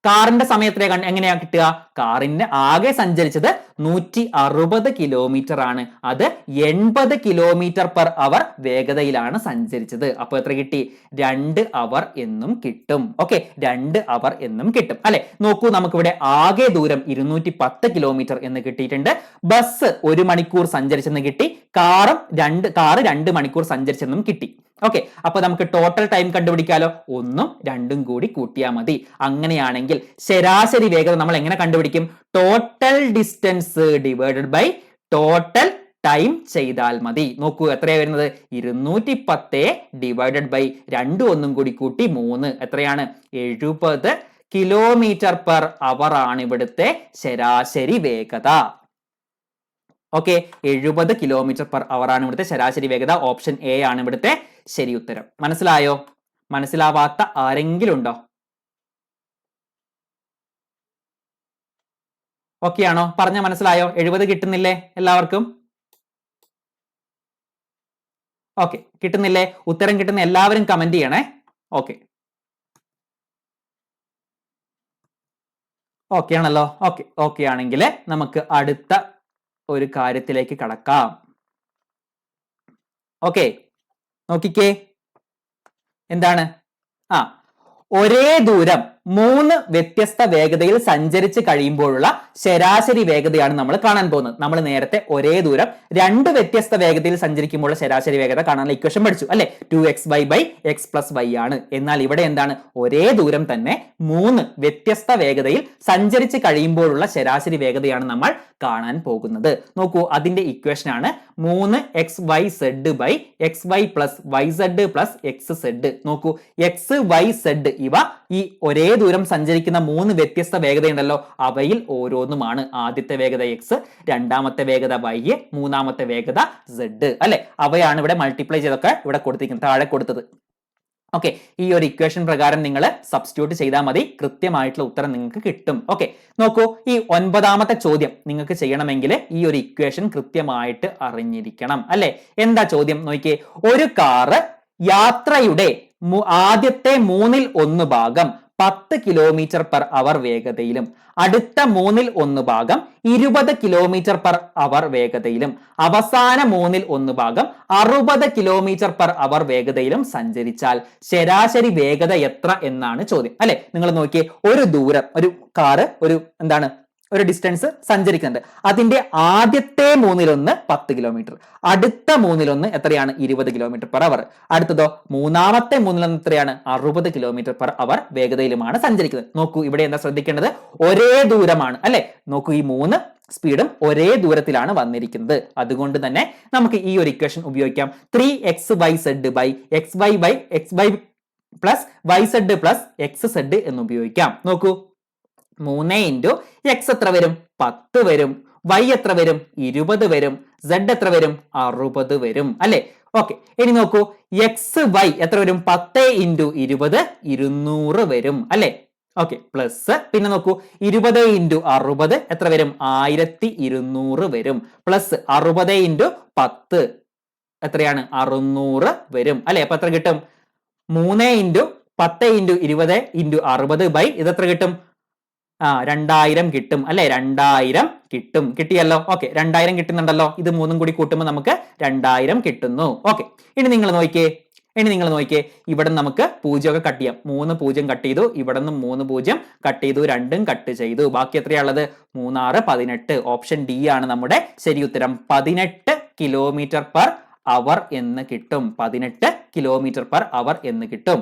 കാറിന്റെ സമയത്തെ എങ്ങനെയാ കിട്ടുക? കാറിന് ആകെ സഞ്ചരിച്ചത് 160 കിലോമീറ്റർ ആണ്. അത് 80 km/h വേഗതയിലാണ് സഞ്ചരിച്ചത്. അപ്പൊ എത്ര കിട്ടി? 2 അവർ എന്നും കിട്ടും. ഓക്കെ, 2 അവർ എന്നും കിട്ടും അല്ലെ? നോക്കൂ, നമുക്കിവിടെ ആകെ ദൂരം 210 കിലോമീറ്റർ എന്ന് കിട്ടിയിട്ടുണ്ട്. ബസ് 1 മണിക്കൂർ സഞ്ചരിച്ചെന്ന് കിട്ടി. കാറ് 2 മണിക്കൂർ സഞ്ചരിച്ചെന്നും കിട്ടി. ഓക്കെ, അപ്പൊ നമുക്ക് ടോട്ടൽ ടൈം കണ്ടുപിടിക്കാലോ. 1ഉം 2ഉം കൂടി കൂട്ടിയാൽ മതി. അങ്ങനെയാണെങ്കിൽ ശരാശരി വേഗത നമ്മൾ എങ്ങനെ കണ്ടുപിടിക്കും? Total distance divided by total time ചെയ്താൽ മതി. നോക്കൂ, എത്രയാ വരുന്നത്? 210 ഡിവൈഡഡ് ബൈ 2 1 കൂടി കൂട്ടി 3 എത്രയാണ്? 70 km/h ആണ് ഇവിടുത്തെ ശരാശരി വേഗത. ഓക്കെ, 70 km/h ആണ് ഇവിടുത്തെ ശരാശരി വേഗത. ഓപ്ഷൻ എ ആണ് ഇവിടുത്തെ ശരി ഉത്തരം. മനസ്സിലായോ? മനസ്സിലാവാത്ത ആരെങ്കിലും ഉണ്ടോ? ഓക്കെ ആണോ? പറഞ്ഞ മനസ്സിലായോ? 70 കിട്ടുന്നില്ലേ എല്ലാവർക്കും? ഓക്കെ, കിട്ടുന്നില്ലേ? ഉത്തരം കിട്ടുന്ന എല്ലാവരും കമന്റ് ചെയ്യണേ. ഓക്കെ, ഓക്കെ ആണല്ലോ? ഓക്കെ ആണെങ്കിൽ നമുക്ക് അടുത്ത ഒരു കാര്യത്തിലേക്ക് കടക്കാം. ഓക്കെ, നോക്കിക്കേ, എന്താണ്? ഒരേ ദൂരം 3 വ്യത്യസ്ത വേഗതയിൽ സഞ്ചരിച്ച് കഴിയുമ്പോഴുള്ള ശരാശരി വേഗതയാണ് നമ്മൾ കാണാൻ പോകുന്നത്. നമ്മൾ നേരത്തെ ഒരേ ദൂരം 2 വ്യത്യസ്ത വേഗതയിൽ സഞ്ചരിക്കുമ്പോഴുള്ള ശരാശരി വേഗത കാണാനുള്ള ഇക്വേഷൻ പഠിച്ചു അല്ലെ? 2xy/x+y ആണ്. എന്നാൽ ഇവിടെ എന്താണ്? ഒരേ ദൂരം തന്നെ 3 വ്യത്യസ്ത വേഗതയിൽ സഞ്ചരിച്ച് കഴിയുമ്പോഴുള്ള ശരാശരി വേഗതയാണ് നമ്മൾ കാണാൻ പോകുന്നത്. നോക്കൂ, അതിന്റെ ഇക്വേഷൻ ആണ് 3xyz/xy+yz+xz. നോക്കൂ, xyz ഇവ ഈ ഒരേ ദൂരം സഞ്ചരിക്കുന്ന 3 വ്യത്യസ്ത വേഗതയുണ്ടല്ലോ, അവയിൽ ഓരോന്നുമാണ്. ആദ്യത്തെ വേഗത x, രണ്ടാമത്തെ വേഗത y, മൂന്നാമത്തെ വേഗത z അല്ലെ? അവയാണ് ഇവിടെ മൾട്ടിപ്ലൈ ചെയ്തൊക്കെ ഇവിടെ കൊടുത്തിരിക്കുന്നത്, താഴെ കൊടുത്തത്. ഓക്കെ, ഈ ഒരു ഇക്വേഷൻ പ്രകാരം നിങ്ങൾ സബ്സ്റ്റിറ്റ്യൂട്ട് ചെയ്താൽ മതി, കൃത്യമായിട്ടുള്ള ഉത്തരം നിങ്ങൾക്ക് കിട്ടും. ഓക്കെ, നോക്കൂ, ഈ 9ാമത്തെ ചോദ്യം നിങ്ങൾക്ക് ചെയ്യണമെങ്കിൽ ഈ ഒരു ഇക്വേഷൻ കൃത്യമായിട്ട് അറിഞ്ഞിരിക്കണം അല്ലെ? എന്താ ചോദ്യം നോക്കിയേ, ഒരു കാറ് യാത്രയുടെ ആദ്യത്തെ 1/3 ഭാഗം 10 km/h വേഗതയിലും അടുത്ത 1/3 ഭാഗം 20 km/h വേഗതയിലും അവസാന 1/3 ഭാഗം 60 km/h വേഗതയിലും സഞ്ചരിച്ചാൽ ശരാശരി വേഗത എത്ര എന്നാണ് ചോദ്യം അല്ലെ? നിങ്ങൾ നോക്കിയേ, ഒരു ദൂരം ഒരു കാറ് ഒരു ഡിസ്റ്റൻസ് സഞ്ചരിക്കുന്നുണ്ട്. അതിന്റെ ആദ്യത്തെ 1/3 10 കിലോമീറ്റർ, അടുത്ത 1/3 എത്രയാണ്? 20 km/h. അടുത്തതോ മൂന്നാമത്തെ 1/3 എത്രയാണ്? 60 km/h വേഗതയിലുമാണ് സഞ്ചരിക്കുന്നത്. നോക്കൂ, ഇവിടെ എന്താ ശ്രദ്ധിക്കേണ്ടത്? ഒരേ ദൂരമാണ് അല്ലെ? നോക്കൂ, ഈ 3 സ്പീഡും ഒരേ ദൂരത്തിലാണ് വന്നിരിക്കുന്നത്. അതുകൊണ്ട് തന്നെ നമുക്ക് ഈ ഒരു ഇക്വേഷൻ ഉപയോഗിക്കാം. 3xyz/xy+yz+xz എന്ന് ഉപയോഗിക്കാം. നോക്കൂ, 3 × x എത്ര വരും? 10 വരും. y എത്ര വരും 20 വരും, z എത്ര വരും 60 വരും അല്ലെ. ഓക്കെ, ഇനി നോക്കൂ എക്സ് വൈ എത്ര വരും 10 × 20 200 വരും അല്ലെ. ഓക്കെ, പ്ലസ് പിന്നെ നോക്കൂ 20 × 60 എത്ര വരും 1200 വരും, പ്ലസ് 60 × 10 എത്രയാണ് 600 വരും അല്ലെ. അപ്പൊ എത്ര കിട്ടും 3 × 10 × 20 × 60 ഇതെത്ര കിട്ടും 2000 കിട്ടും അല്ലെ. 2000 കിട്ടും, കിട്ടിയല്ലോ. ഓക്കെ, 2000 കിട്ടുന്നുണ്ടല്ലോ. ഇത് മൂന്നും കൂടി കൂട്ടുമ്പോൾ നമുക്ക് 2000 കിട്ടുന്നു. ഓക്കെ, ഇനി നിങ്ങൾ നോക്കിയേ ഇവിടെ നമുക്ക് 0 ഒക്കെ കട്ട് ചെയ്യാം. 3 0 കട്ട് ചെയ്തു, ഇവിടെ നിന്ന് 3 0 കട്ട് ചെയ്തു, 2ഉം കട്ട് ചെയ്തു. ബാക്കി എത്രയാണുള്ളത് 3 6 18. ഓപ്ഷൻ ഡി ആണ് നമ്മുടെ ശരി ഉത്തരം. 18 km/h എന്ന് കിട്ടും. 18 km/h എന്ന് കിട്ടും.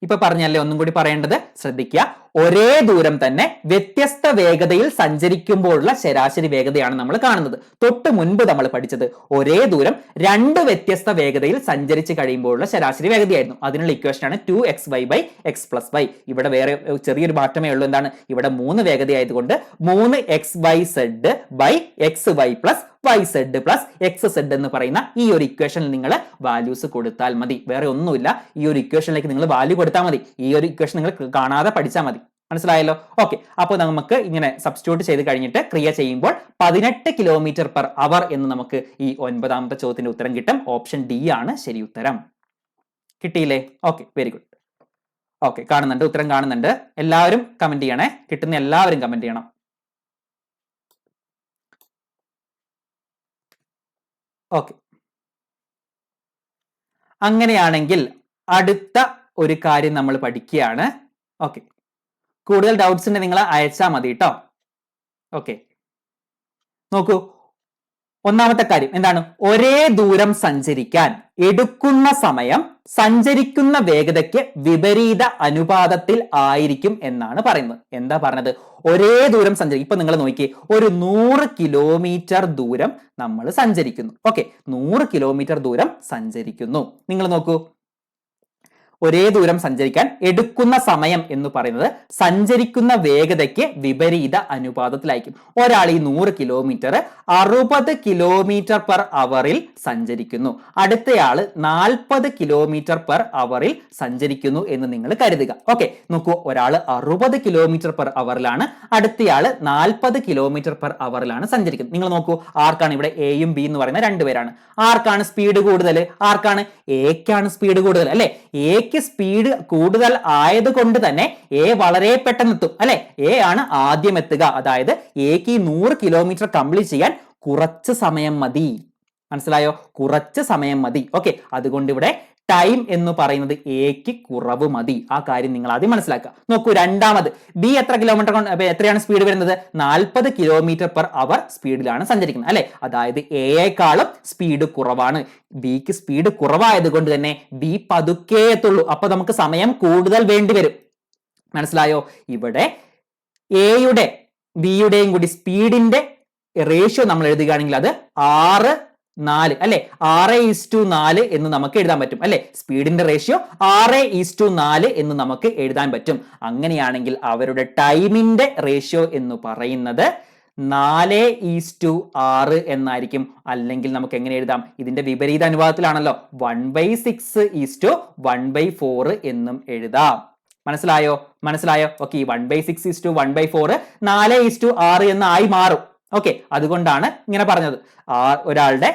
ഇപ്പൊ പറഞ്ഞല്ലേ, ഒന്നും കൂടി പറയേണ്ടത് ശ്രദ്ധിക്കുക. ഒരേ ദൂരം തന്നെ വ്യത്യസ്ത വേഗതയിൽ സഞ്ചരിക്കുമ്പോഴുള്ള ശരാശരി വേഗതയാണ് നമ്മൾ കാണുന്നത്. തൊട്ട് മുൻപ് നമ്മൾ പഠിച്ചത് ഒരേ ദൂരം 2 വ്യത്യസ്ത വേഗതയിൽ സഞ്ചരിച്ച് കഴിയുമ്പോഴുള്ള ശരാശരി വേഗതയായിരുന്നു. അതിനുള്ള ഇക്വേഷൻ ആണ് 2xy/x + y. ഇവിടെ വേറെ ചെറിയൊരു മാറ്റമേ ഉള്ളൂ. എന്താണ്, ഇവിടെ 3 വേഗതയായതുകൊണ്ട് 3xyz/xy + yz + xz എന്ന് പറയുന്ന ഈ ഒരു ഇക്വേഷനിൽ നിങ്ങൾ വാല്യൂസ് കൊടുത്താൽ മതി. വേറെ ഒന്നുമില്ല, ഈ ഒരു ഇക്വേഷനിലേക്ക് നിങ്ങൾ വാല്യൂ കൊടുത്താൽ മതി. ഈ ഒരു ഇക്വേഷൻ നിങ്ങൾ കാണാതെ പഠിച്ചാൽ മതി. മനസ്സിലായല്ലോ. ഓക്കെ, അപ്പോൾ നമുക്ക് ഇങ്ങനെ സബ്സ്റ്റിറ്റ്യൂട്ട് ചെയ്ത് കഴിഞ്ഞിട്ട് ക്രിയ ചെയ്യുമ്പോൾ 18 km/h എന്ന് നമുക്ക് ഈ 9ാമത്തെ ചോദ്യത്തിന്റെ ഉത്തരം കിട്ടും. ഓപ്ഷൻ ഡി ആണ് ശരി ഉത്തരം. കിട്ടിയില്ലേ? Okay, very good. ഓക്കെ, കാണുന്നുണ്ട്, ഉത്തരം കാണുന്നുണ്ട്. എല്ലാവരും കമന്റ് ചെയ്യണേ. കിട്ടുന്ന എല്ലാവരും കമന്റ് ചെയ്യണം. ഓക്കെ, അങ്ങനെയാണെങ്കിൽ അടുത്ത ഒരു കാര്യം നമ്മൾ പഠിക്കുകയാണ്. ഓക്കെ, കൂടുതൽ ഡൗട്ട്സ് ഉണ്ട് നിങ്ങൾ അയച്ചാൽ മതി കേട്ടോ. ഓക്കെ, നോക്കൂ, ഒന്നാമത്തെ കാര്യം എന്താണ്, ഒരേ ദൂരം സഞ്ചരിക്കാൻ എടുക്കുന്ന സമയം സഞ്ചരിക്കുന്ന വേഗതയ്ക്ക് വിപരീത അനുപാതത്തിൽ ആയിരിക്കും എന്നാണ് പറയുന്നത്. എന്താ പറഞ്ഞത്? ഒരേ ദൂരം സഞ്ചരിക്കും. ഇപ്പൊ നിങ്ങൾ നോക്കിയേ, ഒരു 100 കിലോമീറ്റർ ദൂരം നമ്മൾ സഞ്ചരിക്കുന്നു. ഓക്കെ, 100 കിലോമീറ്റർ ദൂരം സഞ്ചരിക്കുന്നു. നിങ്ങൾ നോക്കൂ, ഒരേ ദൂരം സഞ്ചരിക്കാൻ എടുക്കുന്ന സമയം എന്ന് പറയുന്നത് സഞ്ചരിക്കുന്ന വേഗതയ്ക്ക് വിപരീത അനുപാതത്തിലായിരിക്കും. ഒരാൾ ഈ 100 കിലോമീറ്റർ 60 km/h സഞ്ചരിക്കുന്നു, അടുത്തയാള് 40 km/h സഞ്ചരിക്കുന്നു എന്ന് നിങ്ങൾ കരുതുക. ഓക്കെ, നോക്കൂ, ഒരാൾ 60 km/h അടുത്തയാള് 40 km/h സഞ്ചരിക്കുന്നത്. നിങ്ങൾ നോക്കൂ, ആർക്കാണ് ഇവിടെ എയും ബി എന്ന് പറയുന്ന രണ്ടുപേരാണ്. ആർക്കാണ് സ്പീഡ് കൂടുതൽ? ആർക്കാണ്? എക്കാണ് സ്പീഡ് കൂടുതൽ അല്ലെ. എക്ക് സ്പീഡ് കൂടുതൽ ആയതുകൊണ്ട് തന്നെ എ വളരെ പെട്ടെന്ന് എത്തും അല്ലെ. എ ആണ് ആദ്യം എത്തുക. അതായത് എക്ക് 100 കിലോമീറ്റർ കംപ്ലീറ്റ് ചെയ്യാൻ കുറച്ച് സമയം മതി. മനസ്സിലായോ? കുറച്ച് സമയം മതി. ഓക്കെ, അതുകൊണ്ട് ഇവിടെ ടൈം എന്ന് പറയുന്നത് എക്ക് കുറവ് മതി. ആ കാര്യം നിങ്ങൾ ആദ്യം മനസ്സിലാക്കുക. നോക്കൂ, രണ്ടാമത് ബി എത്രയാണ് സ്പീഡ് വരുന്നത്? 40 km/h സ്പീഡിലാണ് സഞ്ചരിക്കുന്നത് അല്ലെ. അതായത് എയേക്കാളും സ്പീഡ് കുറവാണ്. ബിക്ക് സ്പീഡ് കുറവായത് കൊണ്ട് തന്നെ ബി പതുക്കെ എത്തുള്ളൂ. അപ്പൊ നമുക്ക് സമയം കൂടുതൽ വേണ്ടി വരും. മനസ്സിലായോ? ഇവിടെ എയുടെ ബിയുടെയും കൂടി സ്പീഡിന്റെ റേഷ്യോ നമ്മൾ എഴുതുകയാണെങ്കിൽ അത് 6:4 അല്ലെ. 6:4 എന്ന് നമുക്ക് എഴുതാൻ പറ്റും അല്ലെ. സ്പീഡിന്റെ റേഷ്യോ 6:4 എന്ന് നമുക്ക് എഴുതാൻ പറ്റും. അങ്ങനെയാണെങ്കിൽ അവരുടെ ടൈമിന്റെ റേഷ്യോ എന്ന് പറയുന്നത് 4:6 എന്നായിരിക്കും. അല്ലെങ്കിൽ നമുക്ക് എങ്ങനെ എഴുതാം? ഇതിന്റെ വിപരീത അനുപാതത്തിലാണല്ലോ, 1/6:1/4 എന്നും എഴുതാം. മനസ്സിലായോ? ഓക്കെ, 1/6:1/4 4:6 എന്ന് ആയി മാറും. ഓക്കെ, അതുകൊണ്ടാണ് ഇങ്ങനെ പറഞ്ഞത്. ഒരാളുടെ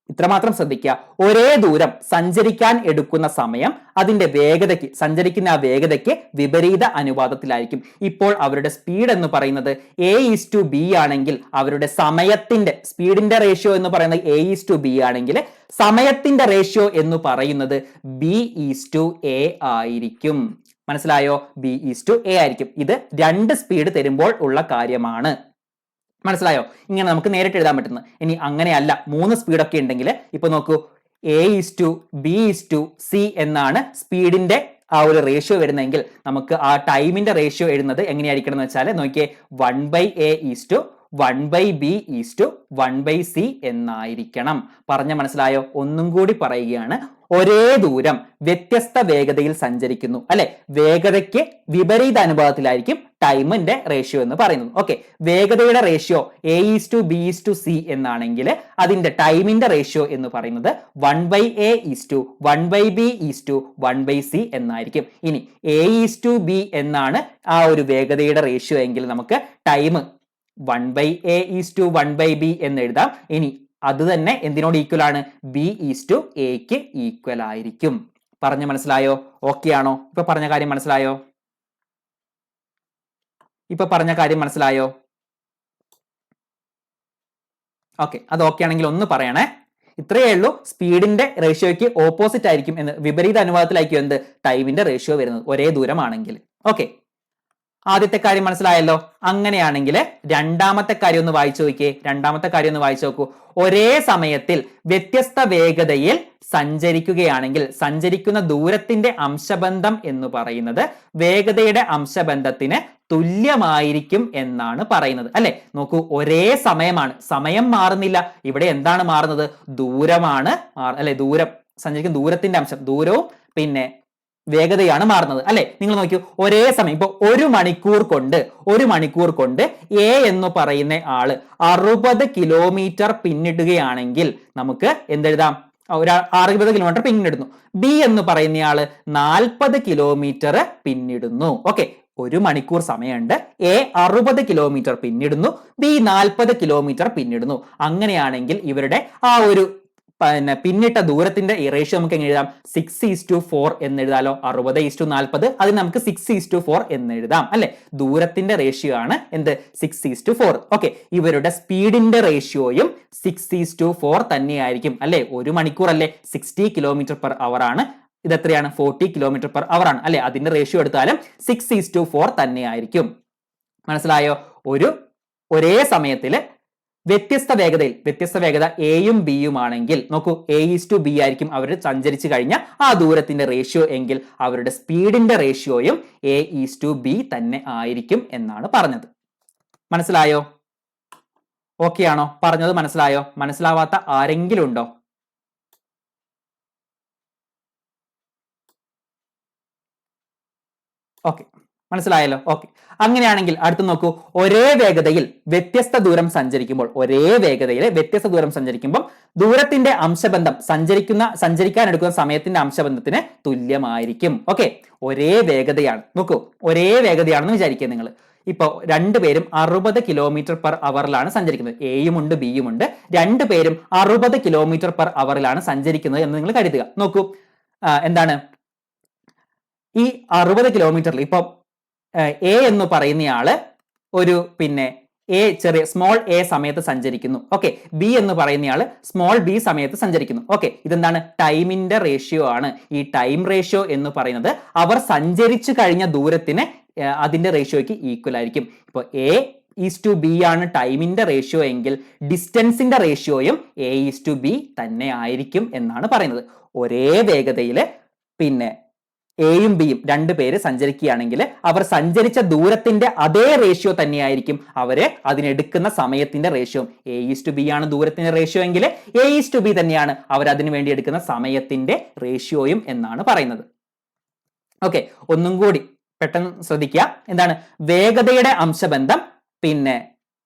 ഇത്രമാത്രം ശ്രദ്ധിക്കുക, ഒരേ ദൂരം സഞ്ചരിക്കാൻ എടുക്കുന്ന സമയം അതിന്റെ വേഗതയ്ക്ക്, സഞ്ചരിക്കുന്ന ആ വേഗതയ്ക്ക് വിപരീത അനുപാതത്തിലായിരിക്കും. ഇപ്പോൾ അവരുടെ സ്പീഡ് എന്ന് പറയുന്നത് A:B ആണെങ്കിൽ അവരുടെ സമയത്തിന്റെ സ്പീഡിന്റെ റേഷ്യോ എന്ന് പറയുന്നത് A:B ആണെങ്കിൽ സമയത്തിന്റെ റേഷ്യോ എന്ന് പറയുന്നത് B:A ആയിരിക്കും. മനസ്സിലായോ? B:A ആയിരിക്കും. ഇത് 2 സ്പീഡ് തരുമ്പോൾ ഉള്ള കാര്യമാണ്. മനസ്സിലായോ? ഇങ്ങനെ നമുക്ക് നേരിട്ട് എഴുതാൻ പറ്റുന്നത്. ഇനി അങ്ങനെയല്ല, 3 സ്പീഡൊക്കെ ഉണ്ടെങ്കിൽ ഇപ്പൊ നോക്കൂ, A:B:C എന്നാണ് സ്പീഡിന്റെ ആ ഒരു റേഷ്യോ വരുന്നതെങ്കിൽ നമുക്ക് ആ ടൈമിന്റെ റേഷ്യോ എഴുതുന്നത് എങ്ങനെയായിരിക്കണം എന്ന് വെച്ചാൽ നോക്കിയേ, 1/A:1/B:1/C എന്നായിരിക്കണം. പറഞ്ഞ മനസ്സിലായോ? ഒന്നും കൂടി പറയുകയാണ്, ഒരേ ദൂരം വ്യത്യസ്ത വേഗതയിൽ സഞ്ചരിക്കുന്നു അല്ലെ, വേഗതയ്ക്ക് വിപരീത അനുപാതത്തിലായിരിക്കും ടൈമിന്റെ റേഷ്യോ എന്ന് പറയുന്നത്. ഓക്കെ, വേഗതയുടെ റേഷ്യോ A:B:C എന്നാണെങ്കിൽ അതിന്റെ ടൈമിന്റെ റേഷ്യോ എന്ന് പറയുന്നത് 1/A:1/B:1/C എന്നായിരിക്കും. ഇനി A:B എന്നാണ് ആ ഒരു വേഗതയുടെ റേഷ്യോ എങ്കിൽ നമുക്ക് ടൈം 1/A:1/B എന്ന് എഴുതാം. ഇനി അത് തന്നെ എന്തിനോട് ഈക്വൽ ആണ്? B:Aക്ക് ഈക്വൽ ആയിരിക്കും. പറഞ്ഞു മനസ്സിലായോ? ഓക്കെ ആണോ? ഇപ്പൊ പറഞ്ഞ കാര്യം മനസ്സിലായോ? ഓക്കെ, അത് ഓക്കെ ആണെങ്കിൽ ഒന്ന് പറയണേ. ഇത്രയേ ഉള്ളൂ. സ്പീഡിന്റെ റേഷ്യോയ്ക്ക് ഓപ്പോസിറ്റ് ആയിരിക്കും എന്ന്, വിപരീത അനുപാതത്തിലായിരിക്കും എന്ത് ടൈമിന്റെ റേഷ്യോ വരുന്നത് ഒരേ ദൂരമാണെങ്കിൽ. ഓക്കെ, ആദ്യത്തെ കാര്യം മനസ്സിലായല്ലോ. അങ്ങനെയാണെങ്കിൽ രണ്ടാമത്തെ കാര്യം ഒന്ന് വായിച്ചു നോക്കൂ. ഒരേ സമയത്തിൽ വ്യത്യസ്ത വേഗതയിൽ സഞ്ചരിക്കുകയാണെങ്കിൽ സഞ്ചരിക്കുന്ന ദൂരത്തിന്റെ അംശബന്ധം എന്ന് പറയുന്നത് വേഗതയുടെ അംശബന്ധത്തിന് തുല്യമായിരിക്കും എന്നാണ് പറയുന്നത് അല്ലെ. നോക്കൂ, ഒരേ സമയമാണ്, സമയം മാറുന്നില്ല. ഇവിടെ എന്താണ് മാറുന്നത്? ദൂരമാണ് അല്ലെ, ദൂരം സഞ്ചരിക്കുന്ന ദൂരത്തിന്റെ അംശം, ദൂരവും പിന്നെ വേഗതയാണ് മാറുന്നത് അല്ലെ. നിങ്ങൾ നോക്കൂ, ഒരേ സമയം ഇപ്പൊ ഒരു മണിക്കൂർ കൊണ്ട് എ എന്ന് പറയുന്ന ആള് 60 കിലോമീറ്റർ പിന്നിടുകയാണെങ്കിൽ നമുക്ക് എന്തെഴുതാം? 60 കിലോമീറ്റർ പിന്നിടുന്നു. ബി എന്ന് പറയുന്നയാള് 40 കിലോമീറ്റർ പിന്നിടുന്നു. ഓക്കെ, ഒരു മണിക്കൂർ സമയമുണ്ട്. എ 60 കിലോമീറ്റർ പിന്നിടുന്നു, ബി 40 കിലോമീറ്റർ പിന്നിടുന്നു. അങ്ങനെയാണെങ്കിൽ ഇവരുടെ ആ ഒരു പിന്നിട്ട ദൂരത്തിന്റെ റേഷ്യോ നമുക്ക് എങ്ങനെ എഴുതാം? 6:4 എന്ന് എഴുതാലോ. 60:40 അതിന് നമുക്ക് 6:4 എന്ന് എഴുതാം അല്ലെ. ദൂരത്തിന്റെ റേഷ്യോ ആണ് എന്ത്? 6:4. ഓക്കെ, ഇവരുടെ സ്പീഡിന്റെ റേഷ്യോയും 6:4 തന്നെയായിരിക്കും അല്ലെ. ഒരു മണിക്കൂർ അല്ലെ, 60 km/h ആണ്. ഇത് എത്രയാണ്? 40 km/h ആണ് അല്ലെ. അതിന്റെ റേഷ്യോ എടുത്താലും 6:4 തന്നെയായിരിക്കും. മനസ്സിലായോ? ഒരേ സമയത്തില് വ്യത്യസ്ത വേഗത എയും ബിയും ആണെങ്കിൽ നോക്കൂ, A:B ആയിരിക്കും അവർ സഞ്ചരിച്ചു കഴിഞ്ഞ ആ ദൂരത്തിന്റെ റേഷ്യോ എങ്കിൽ അവരുടെ സ്പീഡിന്റെ റേഷ്യോയും A:B തന്നെ ആയിരിക്കും എന്നാണ് പറഞ്ഞത്. മനസ്സിലായോ? ഓക്കെ ആണോ? പറഞ്ഞത് മനസ്സിലായോ? മനസ്സിലാവാത്ത ആരെങ്കിലും ഉണ്ടോ? ഓക്കെ, മനസ്സിലായല്ലോ. ഓക്കെ, അങ്ങനെയാണെങ്കിൽ അടുത്ത് നോക്കൂ, ഒരേ വേഗതയിൽ വ്യത്യസ്ത ദൂരം സഞ്ചരിക്കുമ്പോൾ ദൂരത്തിന്റെ അംശബന്ധം സഞ്ചരിക്കാൻ എടുക്കുന്ന സമയത്തിന്റെ അംശബന്ധത്തിന് തുല്യമായിരിക്കും. ഓക്കെ, ഒരേ വേഗതയാണ്. നോക്കൂ, ഒരേ വേഗതയാണെന്ന് വിചാരിക്കുക നിങ്ങൾ. ഇപ്പൊ രണ്ടുപേരും 60 km/h സഞ്ചരിക്കുന്നത്. എയും ഉണ്ട് ബിയും ഉണ്ട്. രണ്ടുപേരും 60 km/h സഞ്ചരിക്കുന്നത് എന്ന് നിങ്ങൾ കരുതുക. നോക്കൂ, എന്താണ് ഈ 60 കിലോമീറ്ററിൽ ഇപ്പൊ എ എന്ന് പറയുന്നയാള് ഒരു സ്മോൾ എ സമയത്ത് സഞ്ചരിക്കുന്നു. ഓക്കെ, ബി എന്ന് പറയുന്നയാള് സ്മോൾ ബി സമയത്ത് സഞ്ചരിക്കുന്നു. ഓക്കെ, ഇതെന്താണ്? ടൈമിന്റെ റേഷ്യോ ആണ്. ഈ ടൈം റേഷ്യോ എന്ന് പറയുന്നത് അവർ സഞ്ചരിച്ചു കഴിഞ്ഞ ദൂരത്തിന് അതിന്റെ റേഷ്യോയ്ക്ക് ഈക്വൽ ആയിരിക്കും. ഇപ്പൊ A:B ആണ് ടൈമിന്റെ റേഷ്യോ എങ്കിൽ ഡിസ്റ്റൻസിന്റെ റേഷ്യോയും A:B തന്നെ ആയിരിക്കും എന്നാണ് പറയുന്നത്. ഒരേ വേഗതയില് എയും ബിയും രണ്ടുപേര് സഞ്ചരിക്കുകയാണെങ്കിൽ അവർ സഞ്ചരിച്ച ദൂരത്തിന്റെ അതേ റേഷ്യോ തന്നെയായിരിക്കും അവര് അതിനെടുക്കുന്ന സമയത്തിന്റെ റേഷ്യോ. A:B ആണ് ദൂരത്തിന്റെ റേഷ്യോ എങ്കിൽ A:B തന്നെയാണ് അവർ അതിനു വേണ്ടി എടുക്കുന്ന സമയത്തിന്റെ റേഷ്യോയും എന്നാണ് പറയുന്നത്. ഓക്കെ, ഒന്നും കൂടി പെട്ടെന്ന് ശ്രദ്ധിക്കുക. എന്താണ്? വേഗതയുടെ അംശബന്ധം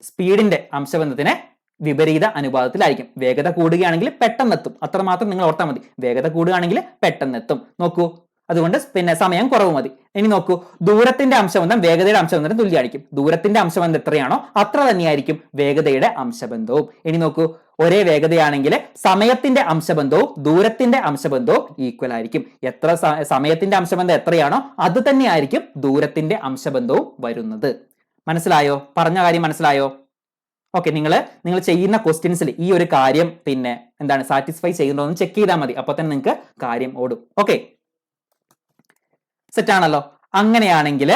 സ്പീഡിന്റെ അംശബന്ധത്തിന് വിപരീത അനുപാതത്തിലായിരിക്കും. വേഗത കൂടുകയാണെങ്കിൽ പെട്ടെന്നെത്തും, അത്രമാത്രം നിങ്ങൾ ഓർത്താൽ മതി. വേഗത കൂടുകയാണെങ്കിൽ പെട്ടെന്നെത്തും. നോക്കൂ, അതുകൊണ്ട് സമയം കുറവ് മതി. ഇനി നോക്കൂ, ദൂരത്തിന്റെ അംശബന്ധം വേഗതയുടെ അംശബന്ധത്തിന് തുല്യമായിരിക്കും. ദൂരത്തിന്റെ അംശബന്ധം എത്രയാണോ അത്ര തന്നെയായിരിക്കും വേഗതയുടെ അംശബന്ധവും. ഇനി നോക്കൂ, ഒരേ വേഗതയാണെങ്കിൽ സമയത്തിന്റെ അംശബന്ധവും ദൂരത്തിന്റെ അംശബന്ധവും ഈക്വൽ ആയിരിക്കും. എത്ര സമയത്തിന്റെ അംശബന്ധം എത്രയാണോ അത് തന്നെയായിരിക്കും ദൂരത്തിന്റെ അംശബന്ധവും വരുന്നത്. മനസ്സിലായോ? പറഞ്ഞ കാര്യം മനസ്സിലായോ? ഓക്കെ, നിങ്ങൾ ചെയ്യുന്ന ക്വസ്റ്റ്യൻസിൽ ഈ ഒരു കാര്യം സാറ്റിസ്ഫൈ ചെയ്യുന്നുണ്ടോ എന്ന് ചെക്ക് ചെയ്താൽ മതി. അപ്പൊ തന്നെ നിങ്ങൾക്ക് കാര്യം ഓടും. ഓക്കെ, സെറ്റ് ആണല്ലോ. അങ്ങനെയാണെങ്കിൽ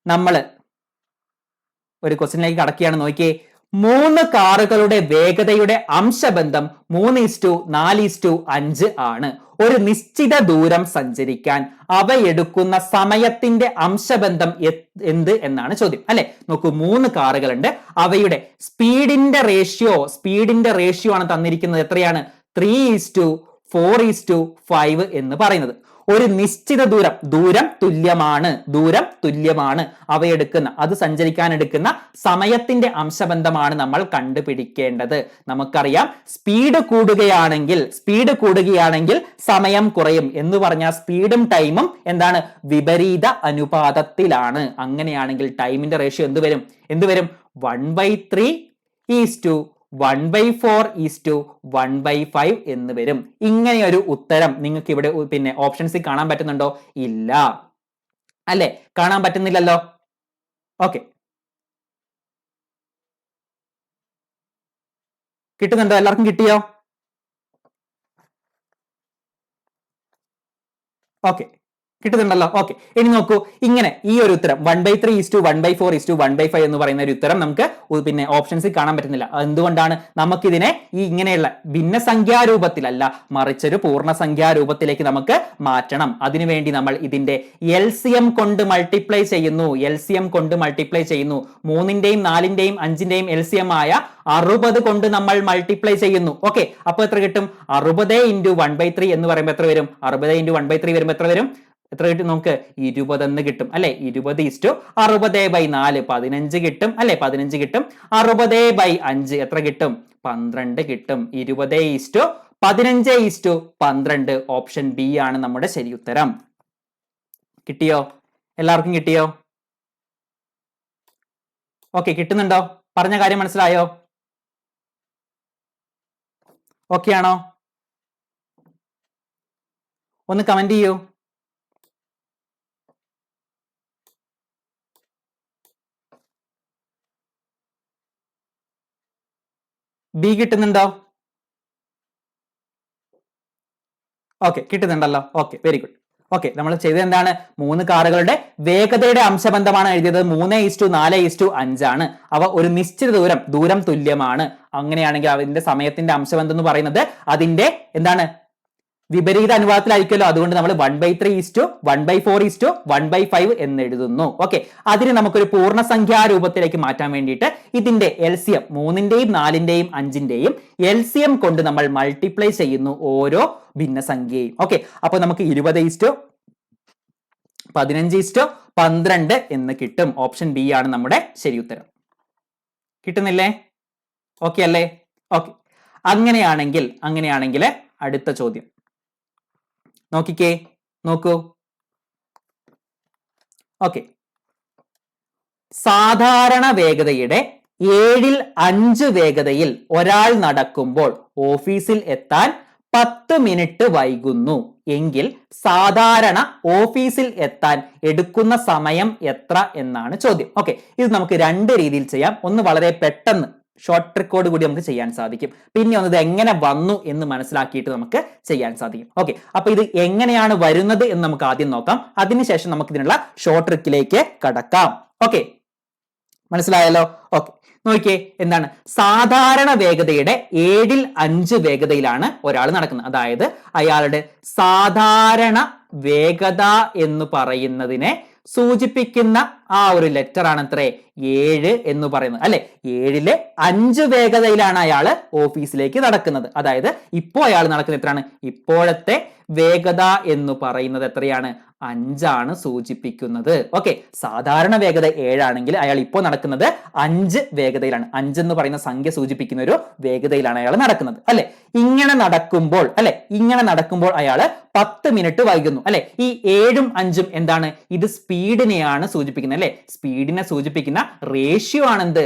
നമ്മൾ ഒരു ക്വസ്റ്റ്യനിലേക്ക് കടക്കുകയാണ്. നോക്കിയേ, 3 കാറുകളുടെ വേഗതയുടെ അംശബന്ധം 3:4:5 ആണ്. ഒരു നിശ്ചിത ദൂരം സഞ്ചരിക്കാൻ അവയെടുക്കുന്ന സമയത്തിന്റെ അംശബന്ധം എന്ത് എന്നാണ് ചോദ്യം അല്ലെ. നോക്കൂ, 3 കാറുകളുണ്ട്. അവയുടെ സ്പീഡിന്റെ റേഷ്യോ ആണ് തന്നിരിക്കുന്നത്. എത്രയാണ്? 3:4:5 4:5 എന്ന് പറയുന്നത്. ഒരു നിശ്ചിത ദൂരം തുല്യമാണ് അവയെടുക്കുന്ന അത് സഞ്ചരിക്കാൻ എടുക്കുന്ന സമയത്തിന്റെ അംശബന്ധമാണ് നമ്മൾ കണ്ടുപിടിക്കേണ്ടത്. നമുക്കറിയാം സ്പീഡ് കൂടുകയാണെങ്കിൽ സമയം കുറയും എന്ന് പറഞ്ഞാൽ സ്പീഡും ടൈമും എന്താണ്? വിപരീത അനുപാതത്തിലാണ്. അങ്ങനെയാണെങ്കിൽ ടൈമിന്റെ റേഷ്യോ എന്ത് വരും 1/3:1/4:1/5 എന്ന് വരും. ഇങ്ങനെ ഒരു ഉത്തരം നിങ്ങൾക്ക് ഇവിടെ പിന്നെ ഓപ്ഷൻസിൽ കാണാൻ പറ്റുന്നുണ്ടോ? ഇല്ല അല്ലെ? കാണാൻ പറ്റുന്നില്ലല്ലോ. ഓക്കെ, കിട്ടുന്നുണ്ടോ? എല്ലാവർക്കും കിട്ടിയോ? ഓക്കെ, കിട്ടുന്നുണ്ടല്ലോ. ഓക്കെ, ഇനി നോക്കൂ, ഇങ്ങനെ ഈ ഒരു ഉത്തരം 1/3:1/4:1/5 എന്ന് പറയുന്ന ഒരു ഉത്തരം നമുക്ക് പിന്നെ ഓപ്ഷൻസിൽ കാണാൻ പറ്റുന്നില്ല. എന്തുകൊണ്ടാണ്? നമുക്കിതിനെ ഈ ഇങ്ങനെയുള്ള ഭിന്നസംഖ്യാരൂപത്തിലല്ല, മറിച്ചൊരു പൂർണ്ണസംഖ്യാരൂപത്തിലേക്ക് നമുക്ക് മാറ്റണം. അതിനുവേണ്ടി നമ്മൾ ഇതിന്റെ LCM കൊണ്ട് മൾട്ടിപ്ലൈ ചെയ്യുന്നു. 3ന്റെയും 4ന്റെയും 5ന്റെയും LCM ആയ 60 കൊണ്ട് നമ്മൾ മൾട്ടിപ്ലൈ ചെയ്യുന്നു. ഓക്കെ, അപ്പൊ എത്ര കിട്ടും? 60 × 1/3 എന്ന് പറയുമ്പോൾ എത്ര വരും? 60 × 1/3 വരുമ്പോൾ എത്ര വരും? എത്ര കിട്ടും? നമുക്ക് 20 എന്ന് കിട്ടും അല്ലെ? 20:60/4 15 കിട്ടും അല്ലെ? 15 കിട്ടും. 60/5 എത്ര കിട്ടും? 12 കിട്ടും. 20:15:12 ഓപ്ഷൻ ബി ആണ് നമ്മുടെ ശരി ഉത്തരം. കിട്ടിയോ? എല്ലാവർക്കും കിട്ടിയോ? ഓക്കെ, കിട്ടുന്നുണ്ടോ? പറഞ്ഞ കാര്യം മനസ്സിലായോ? ഓക്കെ ആണോ? ഒന്ന് കമന്റ് ചെയ്യൂ. ബി കിട്ടുന്നുണ്ടോ? ഓക്കെ, കിട്ടുന്നുണ്ടല്ലോ. Okay, very good. ഓക്കെ, നമ്മൾ ചെയ്തത് എന്താണ്? 3 കാറുകളുടെ വേഗതയുടെ അംശബന്ധമാണ് എഴുതിയത്. 3:4:5 ആണ്. അവ ഒരു നിശ്ചിത ദൂരം തുല്യമാണ്. അങ്ങനെയാണെങ്കിൽ അതിന്റെ സമയത്തിന്റെ അംശബന്ധം എന്ന് പറയുന്നത് അതിന്റെ എന്താണ്? വിപരീത അനുപാതത്തിലായിരിക്കുമല്ലോ. അതുകൊണ്ട് നമ്മൾ 1/3:1/4:1/5 എന്ന് എഴുതുന്നു. ഓക്കെ, അതിന് നമുക്കൊരു പൂർണ്ണസംഖ്യാ രൂപത്തിലേക്ക് മാറ്റാൻ വേണ്ടിയിട്ട് ഇതിന്റെ LCM 3ന്റെയും 4ന്റെയും 5ന്റെയും LCM കൊണ്ട് നമ്മൾ മൾട്ടിപ്ലൈ ചെയ്യുന്നു ഓരോ ഭിന്നസംഖ്യയും. ഓക്കെ, അപ്പൊ നമുക്ക് 20:15:12 എന്ന് കിട്ടും. ഓപ്ഷൻ ബി ആണ് നമ്മുടെ ശരി ഉത്തരം. കിട്ടുന്നില്ലേ? ഓക്കെ അല്ലേ? ഓക്കെ, അങ്ങനെയാണെങ്കിൽ അടുത്ത ചോദ്യം നോക്കൂ. ഓക്കെ, സാധാരണ വേഗതയുടെ 5 വേഗതയിൽ ഒരാൾ നടക്കുമ്പോൾ ഓഫീസിൽ എത്താൻ 10 മിനിറ്റ് വൈകുന്നു എങ്കിൽ സാധാരണ ഓഫീസിൽ എത്താൻ എടുക്കുന്ന സമയം എത്ര എന്നാണ് ചോദ്യം. ഓക്കെ, ഇത് നമുക്ക് 2 രീതിയിൽ ചെയ്യാം. ഒന്ന് വളരെ പെട്ടെന്ന് ഷോർട്ട് ട്രിക്കോട് കൂടി നമുക്ക് ചെയ്യാൻ സാധിക്കും. പിന്നെ ഒന്ന് ഇത് എങ്ങനെ വന്നു എന്ന് മനസ്സിലാക്കിയിട്ട് നമുക്ക് ചെയ്യാൻ സാധിക്കും. ഓക്കെ, അപ്പൊ ഇത് എങ്ങനെയാണ് വരുന്നത് എന്ന് നമുക്ക് ആദ്യം നോക്കാം. അതിനുശേഷം നമുക്ക് ഇതിനുള്ള ഷോർട്ട് ട്രിക്കിലേക്ക് കടക്കാം. ഓക്കെ, മനസ്സിലായല്ലോ? ഓക്കെ, നോക്കിയേ, എന്താണ്? സാധാരണ വേഗതയുടെ 5 വേഗതയിലാണ് ഒരാൾ നടക്കുന്നത്. അതായത് അയാളുടെ സാധാരണ വേഗത എന്ന് പറയുന്നതിനെ സൂചിപ്പിക്കുന്ന ആ ഒരു ലെറ്റർ ആണ് എത്ര? 7 എന്ന് പറയുന്നത് അല്ലെ? 7ലെ 5 വേഗതയിലാണ് അയാൾ ഓഫീസിലേക്ക് നടക്കുന്നത്. അതായത് ഇപ്പോ അയാൾ നടക്കുന്നത് എത്രയാണ്? ഇപ്പോഴത്തെ വേഗത എന്ന് പറയുന്നത് എത്രയാണ്? 5 ആണ് സൂചിപ്പിക്കുന്നത്. ഓക്കെ, സാധാരണ വേഗത 7 ആണെങ്കിൽ അയാൾ ഇപ്പോൾ നടക്കുന്നത് 5 വേഗതയിലാണ്. 5 എന്ന് പറയുന്ന സംഖ്യ സൂചിപ്പിക്കുന്ന ഒരു വേഗതയിലാണ് അയാൾ നടക്കുന്നത് അല്ലെ? ഇങ്ങനെ നടക്കുമ്പോൾ അയാൾ 10 മിനിറ്റ് വൈകുന്നു അല്ലെ? ഈ 7ഉം 5ഉം എന്താണ്? ഇത് സ്പീഡിനെയാണ് സൂചിപ്പിക്കുന്നത് അല്ലെ? സ്പീഡിനെ സൂചിപ്പിക്കുന്ന റേഷ്യോ ആണെന്ത്?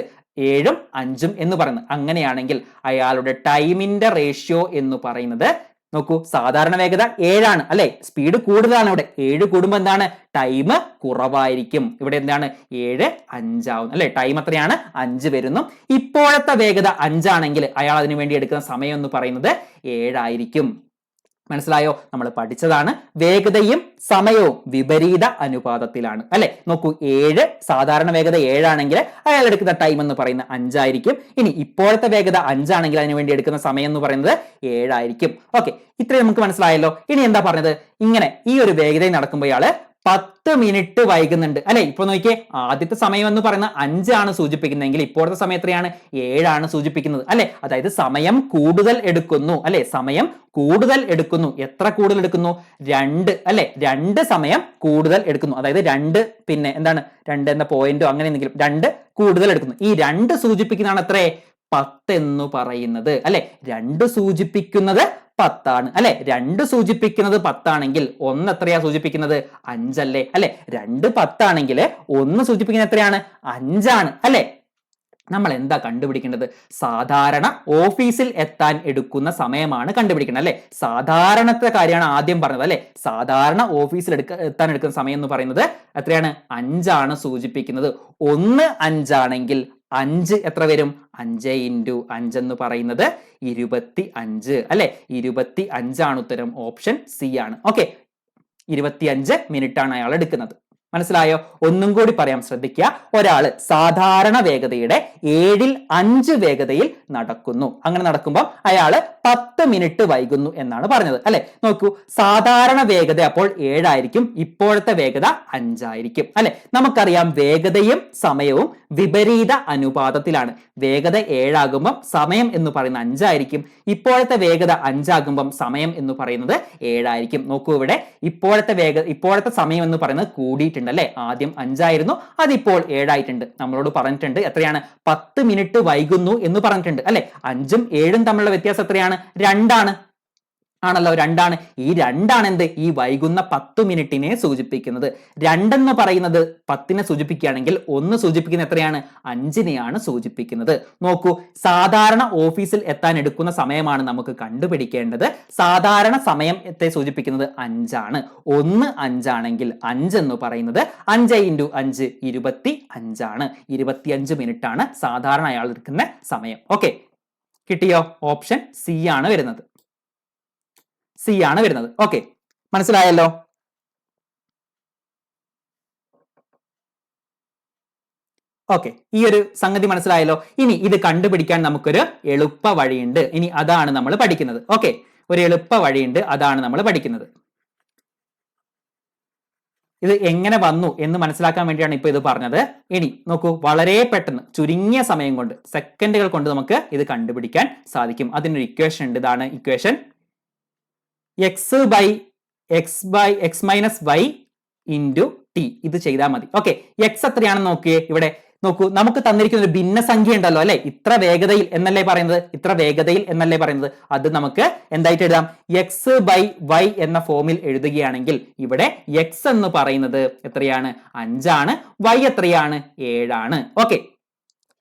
7ഉം 5ഉം എന്ന് പറയുന്നത്. അങ്ങനെയാണെങ്കിൽ അയാളുടെ ടൈമിന്റെ റേഷ്യോ എന്ന് പറയുന്നത് നോക്കൂ, സാധാരണ വേഗത 7 ആണ് അല്ലെ? സ്പീഡ് കൂടുതലാണ്. ഇവിടെ 7 കൂടുമ്പോൾ എന്താണ്? ടൈം കുറവായിരിക്കും. ഇവിടെ എന്താണ്? 7 5 ആവുന്നു അല്ലെ? ടൈം എത്രയാണ്? 5 വരുന്നു. ഇപ്പോഴത്തെ വേഗത 5 ആണെങ്കിൽ അയാൾ അതിനു വേണ്ടി എടുക്കുന്ന സമയം എന്ന് പറയുന്നത് 7 ആയിരിക്കും. മനസ്സിലായോ? നമ്മൾ പഠിച്ചതാണ്. വേഗതയും സമയവും വിപരീത അനുപാതത്തിലാണ് അല്ലെ? നോക്കൂ, 7 സാധാരണ വേഗത 7 ആണെങ്കിൽ അയാൾ എടുക്കുന്ന ടൈം എന്ന് പറയുന്നത് 5 ആയിരിക്കും. ഇനി ഇപ്പോഴത്തെ വേഗത 5 ആണെങ്കിൽ അതിനു വേണ്ടി എടുക്കുന്ന സമയം എന്ന് പറയുന്നത് 7 ആയിരിക്കും. ഓക്കെ, ഇത്രയും നമുക്ക് മനസ്സിലായല്ലോ. ഇനി എന്താ പറഞ്ഞത്? ഇങ്ങനെ ഈ ഒരു വേഗതയിൽ നടക്കുമ്പോൾ ഇയാള് 10 മിനിറ്റ് വൈകുന്നുണ്ട് അല്ലെ. ഇപ്പൊ നോക്കിയേ, ആദ്യത്തെ സമയം എന്ന് പറയുന്നത് 5 ആണ് സൂചിപ്പിക്കുന്നതെങ്കിൽ ഇപ്പോഴത്തെ സമയം എത്രയാണ്? 7 ആണ് സൂചിപ്പിക്കുന്നത് അല്ലെ. അതായത് സമയം കൂടുതൽ എടുക്കുന്നു അല്ലെ, സമയം കൂടുതൽ എടുക്കുന്നു. എത്ര കൂടുതൽ എടുക്കുന്നു? 2 അല്ലെ, 2 സമയം കൂടുതൽ എടുക്കുന്നു. അതായത് 2 പിന്നെ എന്താണ് 2 എന്ന പോയിന്റോ അങ്ങനെ എന്തെങ്കിലും 2 കൂടുതൽ എടുക്കുന്നു. ഈ 2 സൂചിപ്പിക്കുന്നതാണ് എത്ര? 10 എന്ന് പറയുന്നത് അല്ലെ. 2 സൂചിപ്പിക്കുന്നത് 10 ആണ് അല്ലെ. 2 സൂചിപ്പിക്കുന്നത് 10 ആണെങ്കിൽ 1 എത്രയാ സൂചിപ്പിക്കുന്നത്? 5 അല്ലേ അല്ലെ. 2 10 ആണെങ്കിൽ 1 സൂചിപ്പിക്കുന്നത് എത്രയാണ്? 5 ആണ് അല്ലെ. നമ്മൾ എന്താ കണ്ടുപിടിക്കേണ്ടത്? സാധാരണ ഓഫീസിൽ എത്താൻ എടുക്കുന്ന സമയമാണ് കണ്ടുപിടിക്കേണ്ടത് അല്ലെ. സാധാരണത്തെ കാര്യമാണ് ആദ്യം പറഞ്ഞത് അല്ലെ. സാധാരണ ഓഫീസിൽ എത്താൻ എടുക്കുന്ന സമയം എന്ന് പറയുന്നത് എത്രയാണ്? 5 ആണ് സൂചിപ്പിക്കുന്നത്. 1 5 ആണെങ്കിൽ 5 എത്ര വരും? 5 × 5 എന്ന് പറയുന്നത് 25 അല്ലെ. 25 ആണ് ഉത്തരം. ഓപ്ഷൻ സി ആണ്. ഓക്കെ, 25 മിനിറ്റ് ആണ് അയാൾ എടുക്കുന്നത്. മനസ്സിലായോ? ഒന്നും കൂടി പറയാം, ശ്രദ്ധിക്കുക. ഒരാള് സാധാരണ വേഗതയുടെ 7/5 വേഗതയിൽ നടക്കുന്നു. അങ്ങനെ നടക്കുമ്പോൾ അയാള് 10 മിനിറ്റ് വൈകുന്നു എന്നാണ് പറഞ്ഞത് അല്ലെ. നോക്കൂ, സാധാരണ വേഗത അപ്പോൾ 7 ആയിരിക്കും, ഇപ്പോഴത്തെ വേഗത 5 ആയിരിക്കും അല്ലെ. നമുക്കറിയാം വേഗതയും സമയവും വിപരീത അനുപാതത്തിലാണ്. വേഗത 7 ആകുമ്പം സമയം എന്ന് പറയുന്നത് 5 ആയിരിക്കും. ഇപ്പോഴത്തെ വേഗത 5 ആകുമ്പം സമയം എന്ന് പറയുന്നത് 7 ആയിരിക്കും. നോക്കൂ, ഇവിടെ ഇപ്പോഴത്തെ സമയം എന്ന് പറയുന്നത് കൂടിയിട്ടുണ്ട് അല്ലെ. ആദ്യം 5 ആയിരുന്നു, അതിപ്പോൾ 7 ആയിട്ടുണ്ട്. നമ്മളോട് പറഞ്ഞിട്ടുണ്ട് എത്രയാണ്? 10 മിനിറ്റ് വൈകുന്നു എന്ന് പറഞ്ഞിട്ടുണ്ട് അല്ലെ. 5ഉം 7ഉം തമ്മിലുള്ള വ്യത്യാസം എത്രയാണ്? 2 ആണ്. ആണല്ലോ, 2 ആണ്. ഈ 2 ആണ് എന്ത്? ഈ വൈകുന്ന 10 മിനിറ്റിനെ സൂചിപ്പിക്കുന്നത്. 2 എന്ന് പറയുന്നത് 10നെ സൂചിപ്പിക്കുകയാണെങ്കിൽ 1 സൂചിപ്പിക്കുന്നത് എത്രയാണ്? 5നെയാണ് സൂചിപ്പിക്കുന്നത്. നോക്കൂ, സാധാരണ ഓഫീസിൽ എത്താൻ എടുക്കുന്ന സമയമാണ് നമുക്ക് കണ്ടുപിടിക്കേണ്ടത്. സാധാരണ സമയത്തെ സൂചിപ്പിക്കുന്നത് 5 ആണ്. 1 5 ആണെങ്കിൽ 5 എന്ന് പറയുന്നത് 5 × 5 25 ആണ്. 25 മിനിറ്റ് ആണ് സാധാരണ അയാൾ എടുക്കുന്ന സമയം. ഓക്കെ, കിട്ടിയോ? ഓപ്ഷൻ സി ആണ് വരുന്നത്. സി ആണ് വരുന്നത്. ഓക്കെ, മനസ്സിലായല്ലോ? ഓക്കെ, ഈ ഒരു സംഗതി മനസ്സിലായല്ലോ. ഇനി ഇത് കണ്ടുപിടിക്കാൻ നമുക്കൊരു എളുപ്പ വഴിയുണ്ട്. ഇനി അതാണ് നമ്മൾ പഠിക്കുന്നത്. ഓക്കെ, ഒരു എളുപ്പ വഴിയുണ്ട്, അതാണ് നമ്മൾ പഠിക്കുന്നത്. ഇത് എങ്ങനെ വന്നു എന്ന് മനസ്സിലാക്കാൻ വേണ്ടിയാണ് ഇപ്പൊ ഇത് പറഞ്ഞത്. ഇനി നോക്കൂ, വളരെ പെട്ടെന്ന് ചുരുങ്ങിയ സമയം കൊണ്ട്, സെക്കൻഡുകൾ കൊണ്ട് നമുക്ക് ഇത് കണ്ടുപിടിക്കാൻ സാധിക്കും. അതിനൊരു ഇക്വേഷൻ ഉണ്ട്. ഇതാണ് equation. x minus y into T. ഇത് ചെയ്താൽ മതി. ഓക്കെ, എക്സ് എത്രയാണെന്ന് നോക്കിയേ. ഇവിടെ നോക്കൂ, നമുക്ക് തന്നിരിക്കുന്ന ഒരു ഭിന്നസംഖ്യ ഉണ്ടല്ലോ അല്ലെ. ഇത്ര വേഗതയിൽ എന്നല്ലേ പറയുന്നത്? ഇത്ര വേഗതയിൽ എന്നല്ലേ പറയുന്നത്? അത് നമുക്ക് എന്തായിട്ട് എഴുതാം? x/y എന്ന ഫോമിൽ എഴുതുകയാണെങ്കിൽ ഇവിടെ x എന്ന് പറയുന്നത് എത്രയാണ്? 5 ആണ്. y എത്രയാണ്? 7 ആണ്. ഓക്കെ,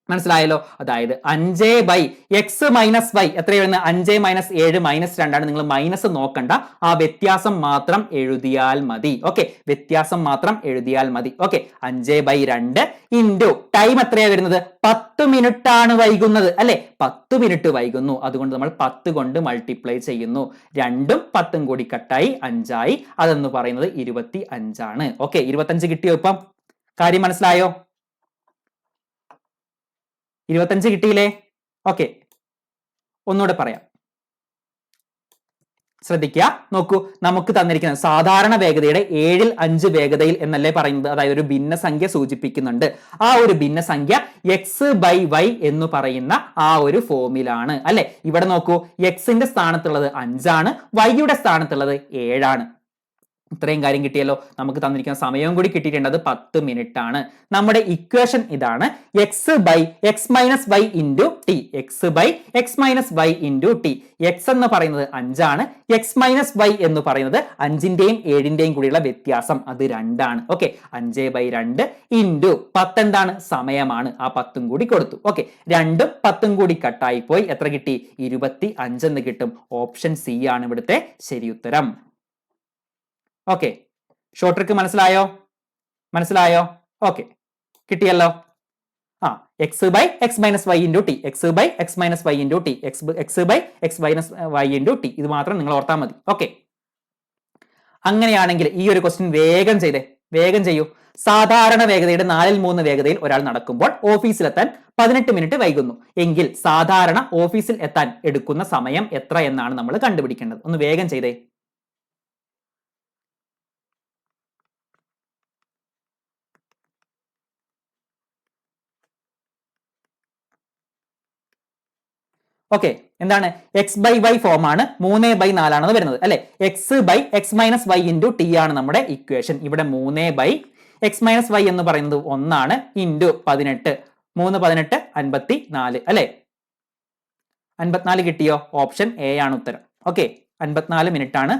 മനസ്സിലായല്ലോ? അതായത് 5/x മൈനസ് y എത്രയാണ്? 5 - 7 -2 ആണ്. നിങ്ങൾ മൈനസ് നോക്കണ്ട, ആ വ്യത്യാസം മാത്രം എഴുതിയാൽ മതി. ഓക്കെ, വ്യത്യാസം മാത്രം എഴുതിയാൽ മതി. ഓക്കെ, 5/2 ഇൻറ്റു ടൈം എത്രയാണ് വരുന്നത്? 10 മിനിറ്റ് ആണ് വൈകുന്നത് അല്ലെ. 10 മിനിറ്റ് വൈകുന്നു, അതുകൊണ്ട് നമ്മൾ 10 കൊണ്ട് മൾട്ടിപ്ലൈ ചെയ്യുന്നു. 2ഉം 10ഉം കൂടി കട്ടായി 5 ആയി. അതെന്ന് പറയുന്നത് 25 ആണ്. ഓക്കെ, 25 കിട്ടിയോ? ഇപ്പം കാര്യം മനസ്സിലായോ? 25 കിട്ടിയില്ലേ? ഓക്കെ, ഒന്നുകൂടെ പറയാം, ശ്രദ്ധിക്കുക. നോക്കൂ, നമുക്ക് തന്നിരിക്കുന്നത് സാധാരണ വേഗതയുടെ 7/5 വേഗതയിൽ എന്നല്ലേ പറയുന്നത്. അതായത് ഒരു ഭിന്നസംഖ്യ സൂചിപ്പിക്കുന്നുണ്ട്. ആ ഒരു ഭിന്നസംഖ്യ x/y എന്ന് പറയുന്ന ആ ഒരു ഫോമിലാണ് അല്ലെ. ഇവിടെ നോക്കൂ, എക്സിന്റെ സ്ഥാനത്തുള്ളത് 5 ആണ്, വൈയുടെ സ്ഥാനത്തുള്ളത് 7 ആണ്. ഇത്രയും കാര്യം കിട്ടിയല്ലോ. നമുക്ക് തന്നിരിക്കുന്ന സമയവും കൂടി കിട്ടിയിട്ടുണ്ട്, അത് 10 മിനിറ്റ് ആണ്. നമ്മുടെ ഇക്വേഷൻ ഇതാണ്. x/x minus y into T. x/x minus y into T. X എന്ന് പറയുന്നത് 5 ആണ്. x മൈനസ് y എന്ന് പറയുന്നത് 5ന്റെയും 7ന്റെയും കൂടിയുള്ള വ്യത്യാസം, അത് 2 ആണ്. ഓക്കെ, 5/2 ഇൻറ്റു 10 എന്താണ്? സമയമാണ്. ആ 10ഉം കൂടി കൊടുത്തു. ഓക്കെ, 2ഉം 10ഉം കൂടി കട്ടായി പോയി. എത്ര കിട്ടി? 25 എന്ന് കിട്ടും. ഓപ്ഷൻ സി ആണ് ഇവിടുത്തെ ശരി ഉത്തരം. ഓക്കെ, ഷോർട്ട് ട്രിക്ക് മനസ്സിലായോ? മനസ്സിലായോ? ഓക്കെ, കിട്ടിയല്ലോ. x/x minus y into T. x/x minus y into T. x/x minus y into T. ഇത് മാത്രം നിങ്ങൾ ഓർത്താൽ മതി. ഓക്കെ, അങ്ങനെയാണെങ്കിൽ ഈ ഒരു ക്വസ്റ്റ്യൻ വേഗം ചെയ്തേ, വേഗം ചെയ്യൂ. സാധാരണ വേഗതയുടെ 4/3 വേഗതയിൽ ഒരാൾ നടക്കുമ്പോൾ ഓഫീസിലെത്താൻ 18 മിനിറ്റ് വൈകുന്നു എങ്കിൽ സാധാരണ ഓഫീസിൽ എത്താൻ എടുക്കുന്ന സമയം എത്ര എന്നാണ് നമ്മൾ കണ്ടുപിടിക്കേണ്ടത്. ഒന്ന് വേഗം ചെയ്തേ. ഓക്കെ, എന്താണ് x/y ഫോം ആണ്, 3/4 ആണെന്ന് വരുന്നത് അല്ലെ. x/x-y ഇൻറ്റു ടി ആണ് നമ്മുടെ ഇക്വേഷൻ. ഇവിടെ 3/x-y എന്ന് പറയുന്നത് 1 ഇൻറ്റു 18, 3 18 54 അല്ലെ. 54 കിട്ടിയോ? ഓപ്ഷൻ എ ആണ് ഉത്തരം. ഓക്കെ, 54 മിനിറ്റ് ആണ്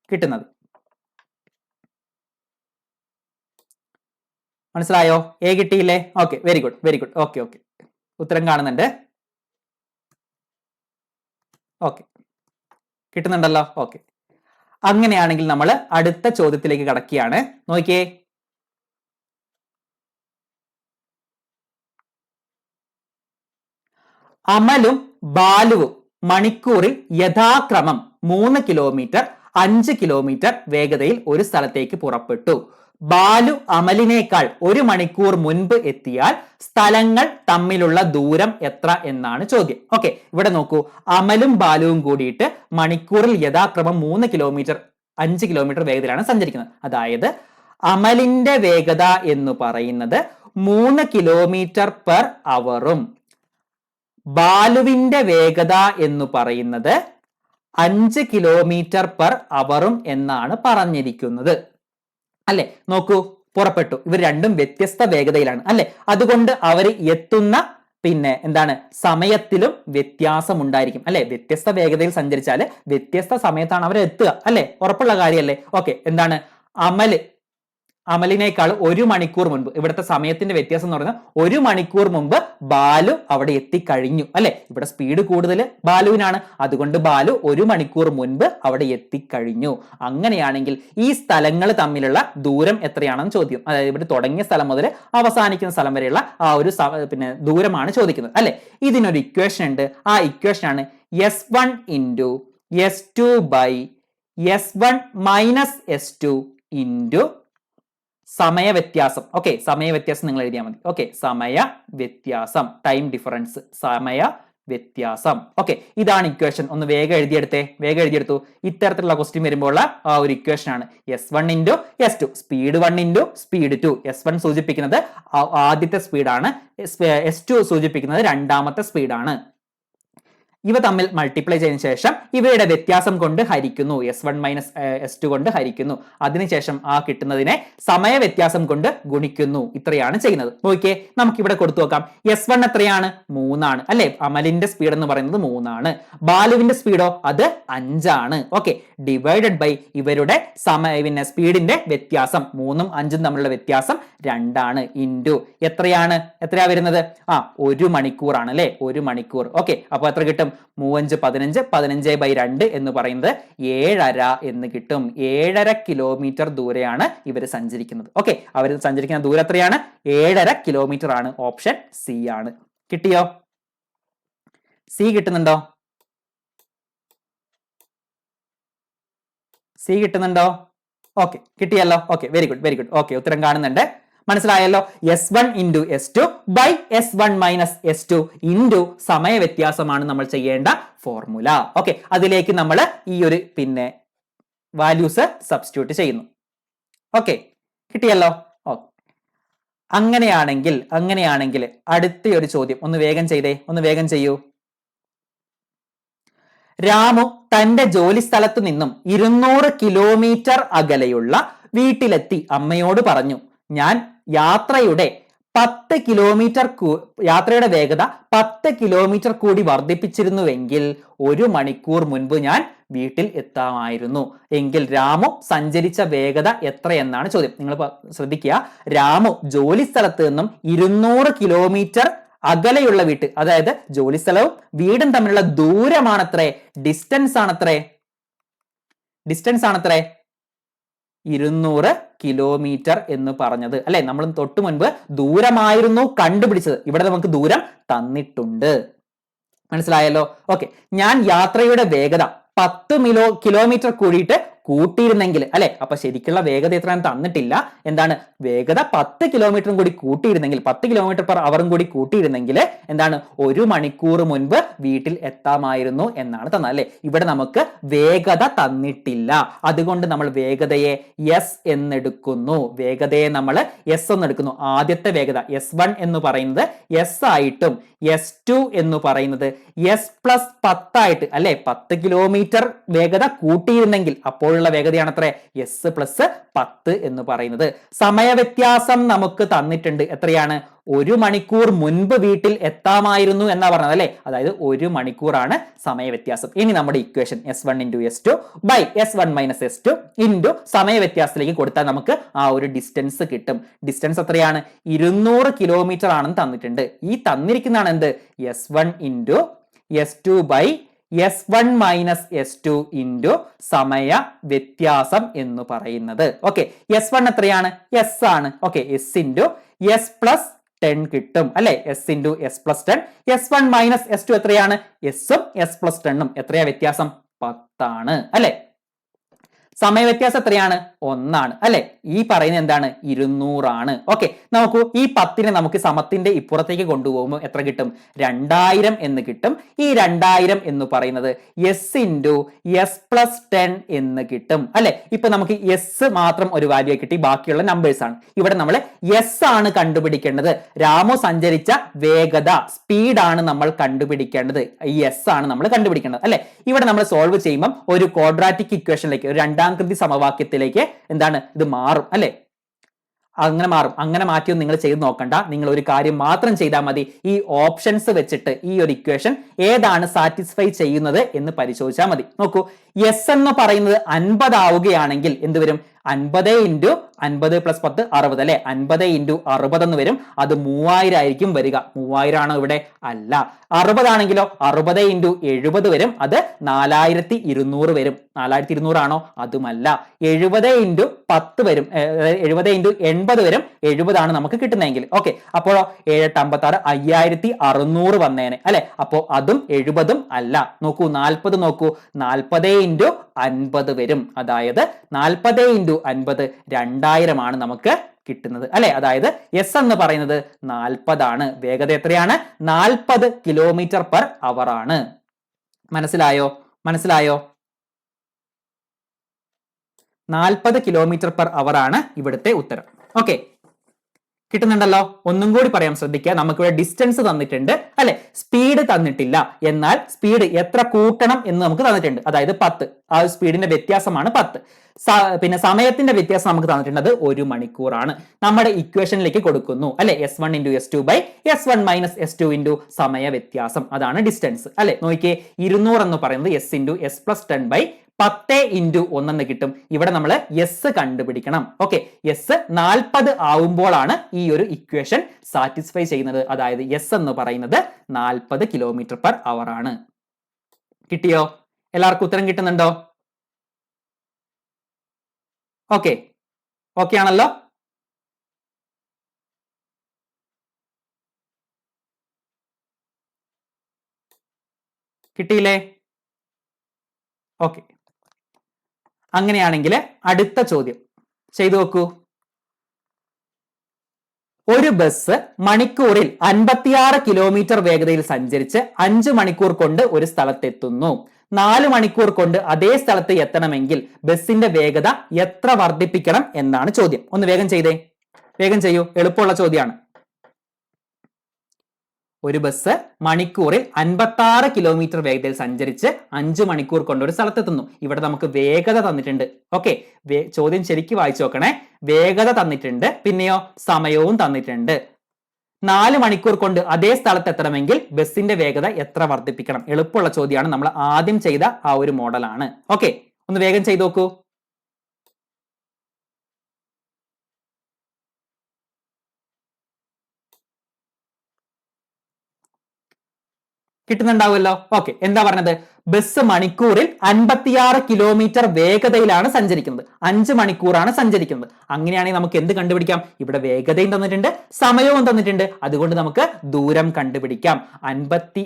കിട്ടുന്നത്. മനസ്സിലായോ? എ കിട്ടിയില്ലേ? Okay, very good very good. Okay okay, ഉത്തരം കാണുന്നുണ്ട്. ഓക്കെ, കിട്ടുന്നുണ്ടല്ലോ. ഓക്കെ, അങ്ങനെയാണെങ്കിൽ നമ്മൾ അടുത്ത ചോദ്യത്തിലേക്ക് കടക്കുകയാണ്. നോക്കിയേ, അമലും ബാലുവും മണിക്കൂറിൽ യഥാക്രമം 3 കിലോമീറ്റർ 5 കിലോമീറ്റർ വേഗതയിൽ ഒരു സ്ഥലത്തേക്ക് പുറപ്പെട്ടു. ബാലു അമലിനേക്കാൾ 1 മണിക്കൂർ മുൻപ് എത്തിയാൽ സ്ഥലങ്ങൾ തമ്മിലുള്ള ദൂരം എത്ര എന്നാണ് ചോദ്യം. ഓക്കെ, ഇവിടെ നോക്കൂ, അമലും ബാലുവും കൂടിയിട്ട് മണിക്കൂറിൽ യഥാക്രമം 3 കിലോമീറ്റർ 5 കിലോമീറ്റർ വേഗതയിലാണ് സഞ്ചരിക്കുന്നത്. അതായത് അമലിന്റെ വേഗത എന്ന് പറയുന്നത് 3 കിലോമീറ്റർ പെർ അവറും ബാലുവിന്റെ വേഗത എന്ന് പറയുന്നത് 5 കിലോമീറ്റർ പെർ അവറും എന്നാണ് പറഞ്ഞിരിക്കുന്നത് അല്ലെ. നോക്കൂ, പുറപ്പെട്ടു, ഇവർ രണ്ടും വ്യത്യസ്ത വേഗതയിലാണ് അല്ലെ. അതുകൊണ്ട് അവർ എത്തുന്ന എന്താണ് സമയത്തിലും വ്യത്യാസം ഉണ്ടായിരിക്കും അല്ലെ. വ്യത്യസ്ത വേഗതയിൽ സഞ്ചരിച്ചാൽ വ്യത്യസ്ത സമയത്താണ് അവർ എത്തുക അല്ലെ. ഉറപ്പുള്ള കാര്യമല്ലേ. ഓക്കെ, എന്താണ് അമലിനേക്കാൾ 1 മണിക്കൂർ മുൻപ്, ഇവിടുത്തെ സമയത്തിന്റെ വ്യത്യാസം എന്ന് പറയുന്നത് 1 മണിക്കൂർ മുമ്പ് ബാലു അവിടെ എത്തിക്കഴിഞ്ഞു അല്ലെ. ഇവിടെ സ്പീഡ് കൂടുതൽ ബാലുവിനാണ്, അതുകൊണ്ട് ബാലു 1 മണിക്കൂർ മുൻപ് അവിടെ എത്തിക്കഴിഞ്ഞു. അങ്ങനെയാണെങ്കിൽ ഈ സ്ഥലങ്ങൾ തമ്മിലുള്ള ദൂരം എത്രയാണെന്ന് ചോദ്യം. അതായത് ഇവിടെ തുടങ്ങിയ സ്ഥലം മുതൽ അവസാനിക്കുന്ന സ്ഥലം വരെയുള്ള ആ ഒരു ദൂരമാണ് ചോദിക്കുന്നത് അല്ലെ. ഇതിനൊരു ഇക്വേഷൻ ഉണ്ട്. ആ ഇക്വേഷൻ ആണ് S1 into S2 by S1 minus S2 into സമയ വ്യത്യാസം. ഓക്കെ, സമയ വ്യത്യാസം നിങ്ങൾ എഴുതിയാൽ മതി. ഓക്കെ, സമയ വ്യത്യാസം, ടൈം ഡിഫറൻസ്, സമയ വ്യത്യാസം. ഓക്കെ, ഇതാണ് ഇക്വേഷൻ. ഒന്ന് വേഗം എഴുതിയെടുത്തു. ഇത്തരത്തിലുള്ള ക്വസ്റ്റ്യൻ വരുമ്പോൾ ആ ഒരു ഇക്വേഷൻ ആണ് S1 into S2, speed 1 into speed 2. S1 സൂചിപ്പിക്കുന്നത് ആദ്യത്തെ സ്പീഡാണ്, S2 സൂചിപ്പിക്കുന്നത് രണ്ടാമത്തെ സ്പീഡാണ്. ഇവ തമ്മിൽ മൾട്ടിപ്ലൈ ചെയ്തതിനു ശേഷം ഇവയുടെ വ്യത്യാസം കൊണ്ട് ഹരിക്കുന്നു, S1 മൈനസ് S2 കൊണ്ട് ഹരിക്കുന്നു. അതിനുശേഷം ആ കിട്ടുന്നതിനെ സമയ വ്യത്യാസം കൊണ്ട് ഗുണിക്കുന്നു. ഇത്രയാണ് ചെയ്യുന്നത്. നോക്കിയേ, നമുക്ക് ഇവിടെ കൊടുത്തു നോക്കാം. S1 എത്രയാണ്? 3 ആണ് അല്ലെ. അമലിന്റെ സ്പീഡ് എന്ന് പറയുന്നത് 3 ആണ്. ബാലുവിന്റെ സ്പീഡോ അത് 5 ആണ്. ഓക്കെ, ഡിവൈഡഡ് ബൈ ഇവരുടെ സ്പീഡിന്റെ വ്യത്യാസം, 3ഉം 5ഉം തമ്മിലുള്ള വ്യത്യാസം 2 ആണ്. ഇൻറ്റു എത്രയാ വരുന്നത്? 1 മണിക്കൂറാണ് അല്ലെ. 1 മണിക്കൂർ. ഓക്കെ, അപ്പൊ എത്ര കിട്ടും? 3 5 15/2 എന്ന് പറയുന്നത് 7.5 എന്ന് കിട്ടും. 7.5 കിലോമീറ്റർ ദൂരെയാണ് ഇവർ സഞ്ചരിക്കുന്നത്. ഓക്കെ, അവർ സഞ്ചരിക്കുന്ന ദൂരം എത്രയാണ്? 7.5 കിലോമീറ്റർ ആണ്. ഓപ്ഷൻ സി ആണ്. കിട്ടിയോ? സി കിട്ടുന്നുണ്ടോ? സി കിട്ടുന്നുണ്ടോ? ഓക്കെ, കിട്ടിയല്ലോ. Okay, very good very good. Okay, ഉത്തരം കാണുന്നുണ്ട്. മനസ്സിലായല്ലോ. S1 into S2 by S1 minus S2 into സമയ വ്യത്യാസമാണ് നമ്മൾ ചെയ്യേണ്ട ഫോർമുല. ഓക്കെ, അതിലേക്ക് നമ്മൾ ഈ ഒരു വാല്യൂസ് സബ്സ്റ്റിറ്റ്യൂട്ട് ചെയ്യുന്നു. ഓക്കെ, കിട്ടിയല്ലോ. ഓക്കെ, അങ്ങനെയാണെങ്കിൽ അടുത്ത ഒരു ചോദ്യം ഒന്ന് വേഗം ചെയ്യൂ. രാമു തന്റെ ജോലി സ്ഥലത്തു നിന്നും 200 കിലോമീറ്റർ അകലെയുള്ള വീട്ടിലെത്തി അമ്മയോട് പറഞ്ഞു, ഞാൻ യാത്രയുടെ വേഗത 10 കിലോമീറ്റർ കൂടി വർദ്ധിപ്പിച്ചിരുന്നുവെങ്കിൽ 1 മണിക്കൂർ മുൻപ് ഞാൻ വീട്ടിൽ എത്താമായിരുന്നു. എങ്കിൽ രാമു സഞ്ചരിച്ച വേഗത എത്രയെന്നാണ് ചോദ്യം. നിങ്ങൾ ശ്രദ്ധിക്കുക, രാമു ജോലി സ്ഥലത്ത് നിന്നും 200 കിലോമീറ്റർ അകലെയുള്ള വീട്ട്, അതായത് ജോലി സ്ഥലവും വീടും തമ്മിലുള്ള ദൂരമാണത്രേ, ഡിസ്റ്റൻസ് ആണത്രേ 200 കിലോമീറ്റർ എന്ന് പറഞ്ഞത് അല്ലെ. നമ്മൾ തൊട്ടു മുൻപ് ദൂരമായിരുന്നു കണ്ടുപിടിച്ചത്, ഇവിടെ നമുക്ക് ദൂരം തന്നിട്ടുണ്ട്. മനസ്സിലായല്ലോ. ഓക്കെ, ഞാൻ യാത്രയുടെ വേഗത 10 കിലോമീറ്റർ കൂട്ടിയിരുന്നെങ്കിൽ അല്ലെ. അപ്പൊ ശരിക്കുള്ള വേഗത എത്രയാണ് തന്നിട്ടില്ല. എന്താണ് വേഗത? 10 കിലോമീറ്ററും കൂടി കൂട്ടിയിരുന്നെങ്കിൽ, 10 കിലോമീറ്റർ പെർ അവറും കൂടി കൂട്ടിയിരുന്നെങ്കിൽ എന്താണ് 1 മണിക്കൂർ മുൻപ് വീട്ടിൽ എത്താമായിരുന്നു എന്നാണ് തന്നത് അല്ലെ. ഇവിടെ നമുക്ക് വേഗത തന്നിട്ടില്ല, അതുകൊണ്ട് നമ്മൾ വേഗതയെ എസ് എന്നെടുക്കുന്നു. ആദ്യത്തെ വേഗത S1 എന്ന് പറയുന്നത് S ആയിട്ടും S2 എന്ന് പറയുന്നത് എസ് പ്ലസ് 10 ആയിട്ട് അല്ലെ 10 കിലോമീറ്റർ വേഗത കൂട്ടിയിരുന്നെങ്കിൽ അപ്പോഴുള്ള വേഗതയാണ് അത്ര എസ് പ്ലസ് 10 എന്ന് പറയുന്നത്. സമയ വ്യത്യാസം നമുക്ക് തന്നിട്ടുണ്ട്. എത്രയാണ്? 1 മണിക്കൂർ മുൻപ് വീട്ടിൽ എത്താമായിരുന്നു എന്നാ പറഞ്ഞത് അല്ലെ. അതായത് 1 മണിക്കൂറാണ് സമയ വ്യത്യാസം. ഇനി നമ്മുടെ equation S1 × S2 by S1 - S2 into സമയ വ്യത്യാസത്തിലേക്ക് കൊടുത്താൽ നമുക്ക് ആ ഒരു ഡിസ്റ്റൻസ് കിട്ടും. ഡിസ്റ്റൻസ് എത്രയാണ്? 200 കിലോമീറ്റർ ആണെന്ന് തന്നിട്ടുണ്ട്. ഈ തന്നിരിക്കുന്നതാണ് എന്ത്? S1 × S2 by S1 - S2 into സമയ വ്യത്യാസം എന്ന് പറയുന്നത്. ഓക്കെ, S1 എത്രയാണ്? S ആണ്. ഓക്കെ, S × S പ്ലസ് 10 കിട്ടും അല്ലെ. S × S plus 10. S1 - S2 എത്രയാണ്? S ഉം S പ്ലസ് 10ഉം എത്രയാ വ്യത്യാസം? 10 ആണ് അല്ലെ. സമയ വ്യത്യാസം എത്രയാണ്? 1 ആണ് അല്ലെ. ഈ പറയുന്നത് എന്താണ്? 200 ആണ്. ഓക്കെ, നോക്കൂ, ഈ 10നെ നമുക്ക് സമത്തിന്റെ ഇപ്പുറത്തേക്ക് കൊണ്ടുപോകുമ്പോൾ എത്ര കിട്ടും? 2000 എന്ന് കിട്ടും. ഈ 2000 എന്ന് പറയുന്നത് S × S പ്ലസ് 10 എന്ന് കിട്ടും അല്ലെ. ഇപ്പൊ നമുക്ക് S മാത്രം ഒരു വാല്യൂ കിട്ടി, ബാക്കിയുള്ള നമ്പേഴ്സ് ആണ്. ഇവിടെ നമ്മൾ S ആണ് കണ്ടുപിടിക്കേണ്ടത്. രാമു സഞ്ചരിച്ച വേഗത, സ്പീഡാണ് നമ്മൾ കണ്ടുപിടിക്കേണ്ടത്. ഈ S ആണ് നമ്മൾ കണ്ടുപിടിക്കേണ്ടത് അല്ലെ. ഇവിടെ നമ്മൾ സോൾവ് ചെയ്യുമ്പോൾ ഒരു ക്വാഡ്രാറ്റിക് ഇക്വേഷനിലേക്ക്, ഒരു രണ്ടാംകൃതി സമവാക്യത്തിലേക്ക് എന്താണ് ഇത് മാറും അല്ലെ. അങ്ങനെ മാറും. അങ്ങനെ മാറ്റിയൊന്നും നിങ്ങൾ ചെയ്ത് നോക്കണ്ട. നിങ്ങൾ ഒരു കാര്യം മാത്രം ചെയ്താൽ മതി. ഈ ഓപ്ഷൻസ് വെച്ചിട്ട് ഈ ഒരു ഇക്വേഷൻ ഏതാണ് സാറ്റിസ്ഫൈ ചെയ്യുന്നത് എന്ന് പരിശോധിച്ചാൽ മതി. നോക്കൂ, എസ് എന്ന് പറയുന്നത് 50 ആവുകയാണെങ്കിൽ എന്ത് വരും? 50 × 50 + 10 60 അല്ലെ. 50 × 60 എന്ന് വരും. അത് 3000 ആയിരിക്കും വരിക. 3000 ആണോ ഇവിടെ? അല്ല. 60 ആണെങ്കിലോ 60 × 70 വരും. അത് 4200 വരും. 4200 ആണോ? അതുമല്ല. 70 × 10 വരും. 70 × 80 വരും. 70 ആണ് നമുക്ക് കിട്ടുന്നതെങ്കിൽ. ഓക്കെ, അപ്പോഴോ 7 × 8 = 5600 5600 വന്നേനെ അല്ലെ. അപ്പോ അതും 70ഉം അല്ല. നോക്കൂ, 40 നോക്കൂ, 40 × 50 വരും. അതായത് 40 × 50 2000 ആണ് നമുക്ക് കിട്ടുന്നത് അല്ലെ. അതായത് എസ് എന്ന് പറയുന്നത് 40 ആണ്. വേഗത എത്രയാണ്? 40 km/h ആണ്. മനസ്സിലായോ? മനസ്സിലായോ? 40 km/h ആണ് ഇവിടുത്തെ ഉത്തരം. ഓക്കെ, കിട്ടുന്നുണ്ടല്ലോ. ഒന്നും കൂടി പറയാൻ ശ്രദ്ധിക്കുക. നമുക്കിവിടെ ഡിസ്റ്റൻസ് തന്നിട്ടുണ്ട് അല്ലെ, സ്പീഡ് തന്നിട്ടില്ല. എന്നാൽ സ്പീഡ് എത്ര കൂട്ടണം എന്ന് നമുക്ക് തന്നിട്ടുണ്ട്. അതായത് 10. ആ സ്പീഡിന്റെ വ്യത്യാസമാണ് 10. പിന്നെ സമയത്തിന്റെ വ്യത്യാസം നമുക്ക് തന്നിട്ടുണ്ട്. അത് 1 മണിക്കൂറാണ്. നമ്മുടെ ഇക്വേഷനിലേക്ക് കൊടുക്കുന്നു അല്ലെ. S1 × S2 by S1 - S2 into സമയ വ്യത്യാസം. അതാണ് ഡിസ്റ്റൻസ് അല്ലെ. നോക്കിയേ, 200 എന്ന് പറയുന്നത് S × S പ്ലസ് 10 ബൈ 10 × 1 എന്ന് കിട്ടും. ഇവിടെ നമ്മൾ എസ് കണ്ടുപിടിക്കണം. ഓക്കെ, എസ് 40 ആവുമ്പോഴാണ് ഈ ഒരു ഇക്വേഷൻ സാറ്റിസ്ഫൈ ചെയ്യുന്നത്. അതായത് എസ് എന്ന് പറയുന്നത് 40 km/h ആണ്. കിട്ടിയോ? എല്ലാവർക്കും ഉത്തരം കിട്ടുന്നുണ്ടോ? ഓക്കെ, ഓക്കെ ആണല്ലോ. കിട്ടിയില്ലേ? ഓക്കെ, അങ്ങനെയാണെങ്കിൽ അടുത്ത ചോദ്യം ചെയ്തു നോക്കൂ. ഒരു ബസ് മണിക്കൂറിൽ 56 കിലോമീറ്റർ വേഗതയിൽ സഞ്ചരിച്ച് 5 മണിക്കൂർ കൊണ്ട് ഒരു സ്ഥലത്തെത്തുന്നു. 4 മണിക്കൂർ കൊണ്ട് അതേ സ്ഥലത്ത് എത്തണമെങ്കിൽ ബസിന്റെ വേഗത എത്ര വർദ്ധിപ്പിക്കണം എന്നാണ് ചോദ്യം. ഒന്ന് വേഗം ചെയ്തേ, വേഗം ചെയ്യൂ, എളുപ്പമുള്ള ചോദ്യമാണ്. ഒരു ബസ് മണിക്കൂറിൽ 56 കിലോമീറ്റർ വേഗതയിൽ സഞ്ചരിച്ച് 5 മണിക്കൂർ കൊണ്ട് ഒരു സ്ഥലത്തെത്തുന്നു. ഇവിടെ നമുക്ക് വേഗത തന്നിട്ടുണ്ട്. ഓക്കെ, ചോദ്യം ശരിക്കും വായിച്ചു നോക്കണേ. വേഗത തന്നിട്ടുണ്ട്, പിന്നെയോ സമയവും തന്നിട്ടുണ്ട്. 4 മണിക്കൂർ കൊണ്ട് അതേ സ്ഥലത്ത് എത്തണമെങ്കിൽ ബസിന്റെ വേഗത എത്ര വർദ്ധിപ്പിക്കണം? എളുപ്പമുള്ള ചോദ്യമാണ്. നമ്മൾ ആദ്യം ചെയ്ത ആ ഒരു മോഡലാണ്. ഓക്കെ, ഒന്ന് വേഗം ചെയ്തു നോക്കൂ. കിട്ടുന്നുണ്ടാവുമല്ലോ. ഓക്കെ, എന്താ പറഞ്ഞത്? ബസ് മണിക്കൂറിൽ 56 കിലോമീറ്റർ വേഗതയിലാണ് സഞ്ചരിക്കുന്നത്. 5 മണിക്കൂറാണ് സഞ്ചരിക്കുന്നത്. അങ്ങനെയാണെങ്കിൽ നമുക്ക് എന്ത് കണ്ടുപിടിക്കാം? ഇവിടെ വേഗതയും തന്നിട്ടുണ്ട്, സമയവും തന്നിട്ടുണ്ട്. അതുകൊണ്ട് നമുക്ക് ദൂരം കണ്ടുപിടിക്കാം. 56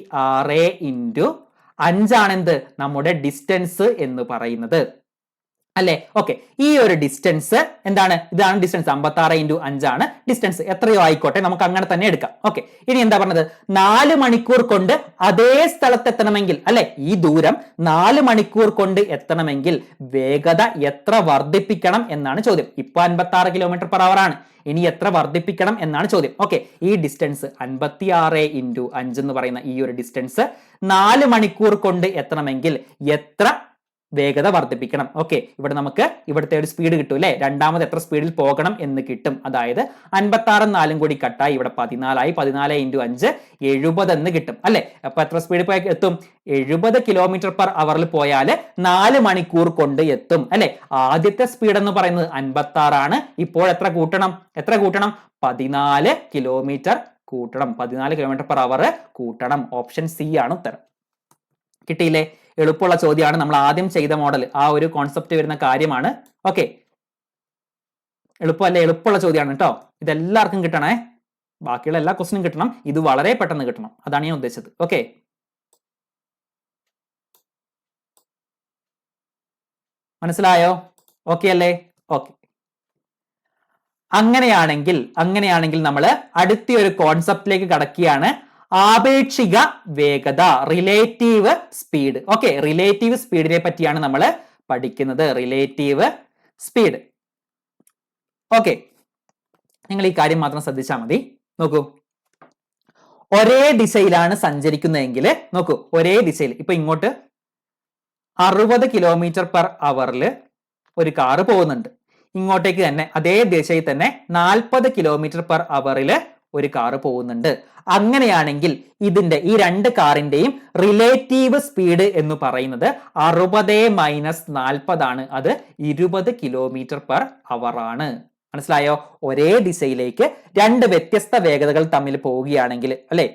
× 5 ആണ് എന്ത്? നമ്മുടെ ഡിസ്റ്റൻസ് എന്ന് പറയുന്നത് അല്ലെ? ഓക്കെ, ഈ ഒരു ഡിസ്റ്റൻസ് എന്താണ്? ഇതാണ് ഡിസ്റ്റൻസ്. 56 × 5 ആണ് ഡിസ്റ്റൻസ്. എത്രയോ ആയിക്കോട്ടെ, നമുക്ക് അങ്ങനെ തന്നെ എടുക്കാം. ഓക്കെ, ഇനി എന്താ പറഞ്ഞത്? 4 മണിക്കൂർ കൊണ്ട് അതേ സ്ഥലത്ത് എത്തണമെങ്കിൽ, അല്ലെ, ഈ ദൂരം 4 മണിക്കൂർ കൊണ്ട് എത്തണമെങ്കിൽ വേഗത എത്ര വർദ്ധിപ്പിക്കണം എന്നാണ് ചോദ്യം. ഇപ്പൊ 56 km/h ആണ്. ഇനി എത്ര വർദ്ധിപ്പിക്കണം എന്നാണ് ചോദ്യം. ഓക്കെ, ഈ ഡിസ്റ്റൻസ് 56 × 5 എന്ന് പറയുന്ന ഈ ഒരു ഡിസ്റ്റൻസ് 4 മണിക്കൂർ കൊണ്ട് എത്തണമെങ്കിൽ എത്ര വേഗത വർദ്ധിപ്പിക്കണം? ഓക്കെ, ഇവിടെ നമുക്ക് ഇവിടുത്തെ ഒരു സ്പീഡ് കിട്ടും അല്ലെ? രണ്ടാമത് എത്ര സ്പീഡിൽ പോകണം എന്ന് കിട്ടും. അതായത് 56 4 കൂടി കട്ടായി ഇവിടെ 14 ആയി. 14 × 5 70 എന്ന് കിട്ടും അല്ലെ? അപ്പൊ എത്ര സ്പീഡിൽ പോയി എത്തും? 70 km/h പോയാൽ 4 മണിക്കൂർ കൊണ്ട് എത്തും അല്ലെ? ആദ്യത്തെ സ്പീഡ് എന്ന് പറയുന്നത് 56 ആണ്. ഇപ്പോൾ എത്ര കൂട്ടണം? 14 കിലോമീറ്റർ കൂട്ടണം. 14 km/h കൂട്ടണം. ഓപ്ഷൻ സി ആണ് ഉത്തരം. കിട്ടിയില്ലേ? എളുപ്പമുള്ള ചോദ്യമാണ്. നമ്മൾ ആദ്യം ചെയ്ത മോഡൽ ആ ഒരു കോൺസെപ്റ്റ് വരുന്ന കാര്യമാണ്. ഓക്കെ, എളുപ്പമല്ലേ? എളുപ്പമുള്ള ചോദ്യമാണ് കേട്ടോ. ഇതെല്ലാവർക്കും കിട്ടണേ. ബാക്കിയുള്ള എല്ലാ ക്വസ്റ്റിനും കിട്ടണം. ഇത് വളരെ പെട്ടെന്ന് കിട്ടണം. അതാണ് ഞാൻ ഉദ്ദേശിച്ചത്. ഓക്കെ, മനസ്സിലായോ? ഓക്കെ അല്ലേ? ഓക്കെ, അങ്ങനെയാണെങ്കിൽ നമ്മൾ അടുത്ത ഒരു കോൺസെപ്റ്റിലേക്ക് കടക്കുകയാണ്. ആപേക്ഷിക വേഗത, റിലേറ്റീവ് സ്പീഡ്. ഓക്കെ, റിലേറ്റീവ് സ്പീഡിനെ പറ്റിയാണ് നമ്മൾ പഠിക്കുന്നത്. Relative speed. ഓക്കെ, നിങ്ങൾ ഈ കാര്യം മാത്രം ശ്രദ്ധിച്ചാൽ മതി. നോക്കൂ, ഒരേ ദിശയിലാണ് സഞ്ചരിക്കുന്നതെങ്കിൽ, നോക്കൂ, ഒരേ ദിശയിൽ ഇപ്പൊ ഇങ്ങോട്ട് 60 km/h ഒരു കാറ് പോകുന്നുണ്ട്. ഇങ്ങോട്ടേക്ക് തന്നെ അതേ ദിശയിൽ തന്നെ 40 km/h ഒരു കാറ് പോകുന്നുണ്ട്. അങ്ങനെയാണെങ്കിൽ ഈ രണ്ട് കാറിന്റെയും റിലേറ്റീവ് സ്പീഡ് എന്ന് പറയുന്നത് 60 - 40 ആണ്. അത് 20 km/h ആണ്. മനസ്സിലായോ? ഒരേ ദിശയിലേക്ക് രണ്ട് വ്യത്യസ്ത വേഗതകൾ തമ്മിൽ പോവുകയാണെങ്കിൽ, അല്ലെ,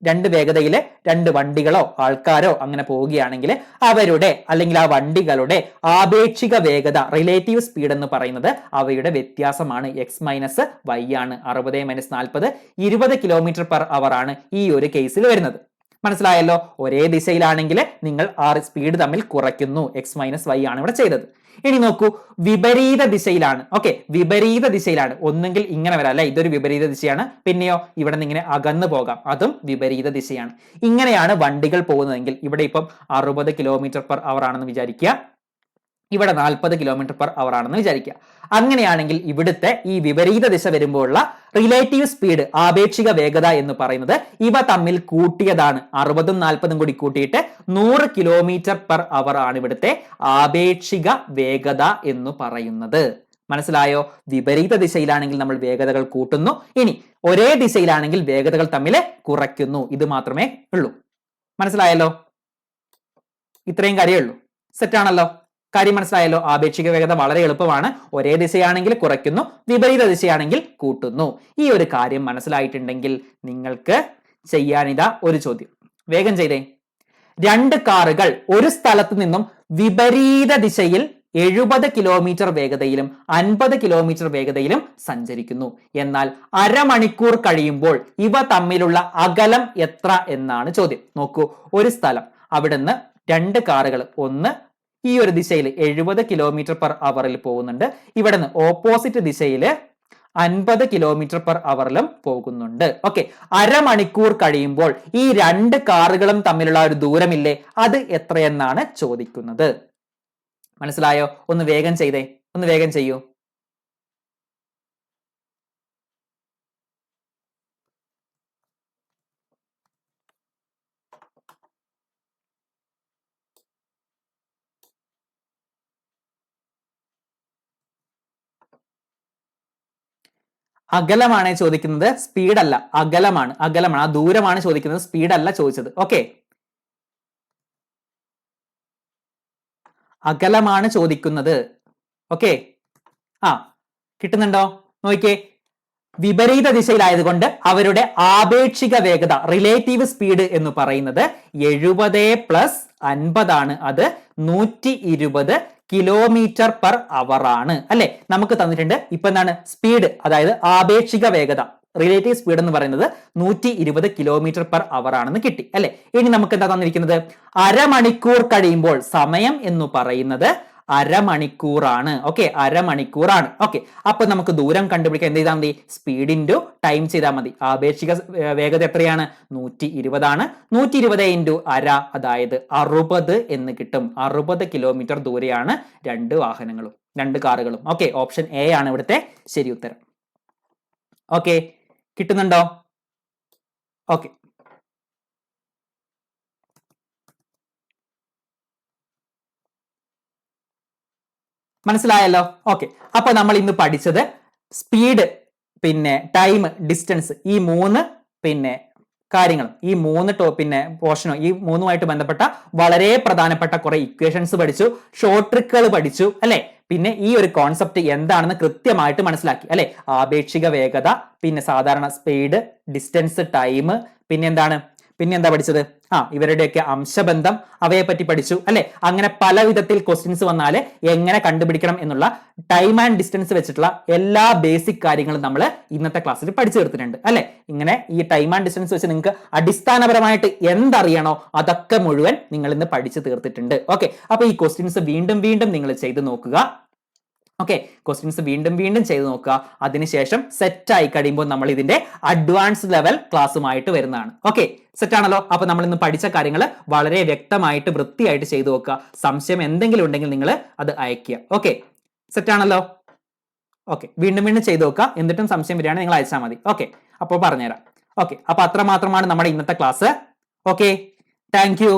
രണ്ട് വേഗതയിലെ രണ്ട് വണ്ടികളോ ആൾക്കാരോ അങ്ങനെ പോവുകയാണെങ്കിൽ അവരുടെ അല്ലെങ്കിൽ ആ വണ്ടികളുടെ ആപേക്ഷിക വേഗത, റിലേറ്റീവ് സ്പീഡ് എന്ന് പറയുന്നത് അവയുടെ വ്യത്യാസമാണ്. x - y ആണ്. 60 - 40 20 km/h ആണ് ഈ ഒരു കേസിൽ വരുന്നത്. മനസ്സിലായല്ലോ? ഒരേ ദിശയിലാണെങ്കിൽ നിങ്ങൾ ആ സ്പീഡ് തമ്മിൽ കുറയ്ക്കുന്നു. x - y ആണ് ഇവിടെ ചെയ്തത്. ഇനി നോക്കൂ, വിപരീത ദിശയിലാണ്. ഓക്കെ, വിപരീത ദിശയിലാണ്. ഒന്നെങ്കിൽ ഇങ്ങനെ വരാം, അല്ലെ, ഇതൊരു വിപരീത ദിശയാണ്. പിന്നെയോ ഇവിടെ നിന്ന് ഇങ്ങനെ അകന്നു പോകാം, അതും വിപരീത ദിശയാണ്. ഇങ്ങനെയാണ് വണ്ടികൾ പോകുന്നതെങ്കിൽ ഇവിടെ ഇപ്പം 60 km/h ആണെന്ന് വിചാരിക്കുക, ഇവിടെ 40 km/h ആണെന്ന് വിചാരിക്കുക. അങ്ങനെയാണെങ്കിൽ ഇവിടുത്തെ ഈ വിപരീത ദിശ വരുമ്പോഴുള്ള റിലേറ്റീവ് സ്പീഡ്, ആപേക്ഷിക വേഗത എന്ന് പറയുന്നത് ഇവ തമ്മിൽ കൂട്ടിയതാണ്. 60ഉം 40ഉം കൂടി കൂട്ടിയിട്ട് 100 km/h ആണ് ഇവിടുത്തെ ആപേക്ഷിക വേഗത എന്ന് പറയുന്നത്. മനസ്സിലായോ? വിപരീത ദിശയിലാണെങ്കിൽ നമ്മൾ വേഗതകൾ കൂട്ടുന്നു. ഇനി ഒരേ ദിശയിലാണെങ്കിൽ വേഗതകൾ തമ്മിൽ കുറയ്ക്കുന്നു. ഇത് മാത്രമേ ഉള്ളൂ. മനസ്സിലായല്ലോ? ഇത്രയും കാര്യമേ ഉള്ളൂ. സെറ്റാണല്ലോ? കാര്യം മനസ്സിലായല്ലോ? ആപേക്ഷിക വേഗത വളരെ എളുപ്പമാണ്. ഒരേ ദിശയാണെങ്കിൽ കുറയ്ക്കുന്നു, വിപരീത ദിശയാണെങ്കിൽ കൂട്ടുന്നു. ഈ ഒരു കാര്യം മനസ്സിലായിട്ടുണ്ടെങ്കിൽ നിങ്ങൾക്ക് ചെയ്യാനിതാ ഒരു ചോദ്യം. വേഗം ചെയ്തേ. രണ്ട് കാറുകൾ ഒരു സ്ഥലത്ത് നിന്നും വിപരീത ദിശയിൽ 70 km വേഗതയിലും 50 km വേഗതയിലും സഞ്ചരിക്കുന്നു. എന്നാൽ അരമണിക്കൂർ കഴിയുമ്പോൾ ഇവ തമ്മിലുള്ള അകലം എത്ര എന്നാണ് ചോദ്യം. നോക്കൂ, ഒരു സ്ഥലം, അവിടുന്ന് രണ്ട് കാറുകൾ, ഒന്ന് ഈ ഒരു ദിശയിൽ 70 km/h പോകുന്നുണ്ട്, ഇവിടെ നിന്ന് ഓപ്പോസിറ്റ് ദിശയിൽ 50 km/h പോകുന്നുണ്ട്. ഓക്കെ, അരമണിക്കൂർ കഴിയുമ്പോൾ ഈ രണ്ട് കാറുകളും തമ്മിലുള്ള ഒരു ദൂരമില്ലേ, അത് എത്രയെന്നാണ് ചോദിക്കുന്നത്. മനസ്സിലായോ? ഒന്ന് വേഗം ചെയ്തേ, ഒന്ന് വേഗം ചെയ്യൂ. അകലമാണ് ചോദിക്കുന്നത്, സ്പീഡ് അല്ല. അകലമാണ്, അകലമാണ്, ആ ദൂരമാണ് ചോദിക്കുന്നത്, സ്പീഡ് അല്ല ചോദിച്ചത്. ഓക്കെ, അകലമാണ് ചോദിക്കുന്നത്. ഓക്കെ, ആ കിട്ടുന്നുണ്ടോ? നോക്കിക്കേ, വിപരീത ദിശയിലായതുകൊണ്ട് അവരുടെ ആപേക്ഷിക വേഗത, റിലേറ്റീവ് സ്പീഡ് എന്ന് പറയുന്നത് 70 + 50 ആണ്. അത് 120 km/h ആണ്. അല്ലെ, നമുക്ക് തന്നിട്ടുണ്ട് ഇപ്പൊ എന്താണ് സ്പീഡ്, അതായത് ആപേക്ഷിക വേഗത, റിലേറ്റീവ് സ്പീഡ് എന്ന് പറയുന്നത് 120 km/h ആണെന്ന് കിട്ടി. അല്ലെ, ഇനി നമുക്ക് എന്താ തന്നിരിക്കുന്നത്? അരമണിക്കൂർ കഴിയുമ്പോൾ, സമയം എന്ന് പറയുന്നത് അരമണിക്കൂറാണ്. ഓക്കെ, അരമണിക്കൂറാണ്. ഓക്കെ, അപ്പൊ നമുക്ക് ദൂരം കണ്ടുപിടിക്കാൻ എന്ത് ചെയ്താൽ മതി? സ്പീഡ് ഇൻറ്റു ടൈം ചെയ്താൽ മതി. ആപേക്ഷിക വേഗത എത്രയാണ്? 120 ആണ്. 120 ഇൻറ്റു അര, അതായത് 60 എന്ന് കിട്ടും. 60 കിലോമീറ്റർ ദൂരെയാണ് രണ്ട് വാഹനങ്ങളും, രണ്ട് കാറുകളും. ഓക്കെ, ഓപ്ഷൻ എ ആണ് ഇവിടുത്തെ ശരി ഉത്തരം. ഓക്കെ, കിട്ടുന്നുണ്ടോ? ഓക്കെ, മനസ്സിലായല്ലോ? ഓക്കെ, അപ്പൊ നമ്മൾ ഇന്ന് പഠിച്ചത് സ്പീഡ്, പിന്നെ ടൈം, ഡിസ്റ്റൻസ്, ഈ മൂന്ന് പിന്നെ കാര്യങ്ങളും, ഈ മൂന്ന് പോർഷനും, ഈ മൂന്നുമായിട്ട് ബന്ധപ്പെട്ട വളരെ പ്രധാനപ്പെട്ട കുറെ ഇക്വേഷൻസ് പഠിച്ചു, ഷോർട്ട് ട്രിക്കുകൾ പഠിച്ചു അല്ലെ. പിന്നെ ഈ ഒരു കോൺസെപ്റ്റ് എന്താണെന്ന് കൃത്യമായിട്ട് മനസ്സിലാക്കി അല്ലെ. ആപേക്ഷിക വേഗത, പിന്നെ സാധാരണ സ്പീഡ്, ഡിസ്റ്റൻസ്, ടൈം, പിന്നെ എന്താ പഠിച്ചത്? ഇവരുടെയൊക്കെ അംശബന്ധം, അവയെ പറ്റി പഠിച്ചു അല്ലെ. അങ്ങനെ പല വിധത്തിൽ ക്വസ്റ്റ്യൻസ് വന്നാൽ എങ്ങനെ കണ്ടുപിടിക്കണം എന്നുള്ള ടൈം ആൻഡ് ഡിസ്റ്റൻസ് വെച്ചിട്ടുള്ള എല്ലാ ബേസിക് കാര്യങ്ങളും നമ്മൾ ഇന്നത്തെ ക്ലാസ്സിൽ പഠിച്ചു തീർത്തിട്ടുണ്ട് അല്ലെ. ഇങ്ങനെ ഈ ടൈം ആൻഡ് ഡിസ്റ്റൻസ് വെച്ച് നിങ്ങൾക്ക് അടിസ്ഥാനപരമായിട്ട് എന്തറിയണോ അതൊക്കെ മുഴുവൻ നിങ്ങൾ ഇന്ന് പഠിച്ചു തീർത്തിട്ടുണ്ട്. ഓക്കെ, അപ്പൊ ഈ ക്വസ്റ്റ്യൻസ് വീണ്ടും വീണ്ടും നിങ്ങൾ ചെയ്ത് നോക്കുക. ഓക്കെ, ക്വസ്റ്റ്യൻസ് വീണ്ടും വീണ്ടും ചെയ്ത് നോക്കുക. അതിനുശേഷം സെറ്റ് ആയി കഴിയുമ്പോൾ നമ്മൾ ഇതിന്റെ അഡ്വാൻസ് ലെവൽ ക്ലാസ്സുമായിട്ട് വരുന്നതാണ്. ഓക്കെ, സെറ്റ് ആണല്ലോ? അപ്പൊ നമ്മൾ ഇന്ന് പഠിച്ച കാര്യങ്ങൾ വളരെ വ്യക്തമായിട്ട് വൃത്തിയായിട്ട് ചെയ്തു നോക്കുക. സംശയം എന്തെങ്കിലും ഉണ്ടെങ്കിൽ നിങ്ങൾ അത് അയക്കുക. ഓക്കെ, സെറ്റ് ആണല്ലോ? ഓക്കെ, വീണ്ടും വീണ്ടും ചെയ്തു നോക്കുക. എന്നിട്ടും സംശയം വരികയാണെങ്കിൽ നിങ്ങൾ അയച്ചാൽ മതി. ഓക്കെ, അപ്പോൾ പറഞ്ഞുതരാം. ഓക്കെ, അപ്പൊ അത്ര മാത്രമാണ് നമ്മുടെ ഇന്നത്തെ ക്ലാസ്. Okay, thank you.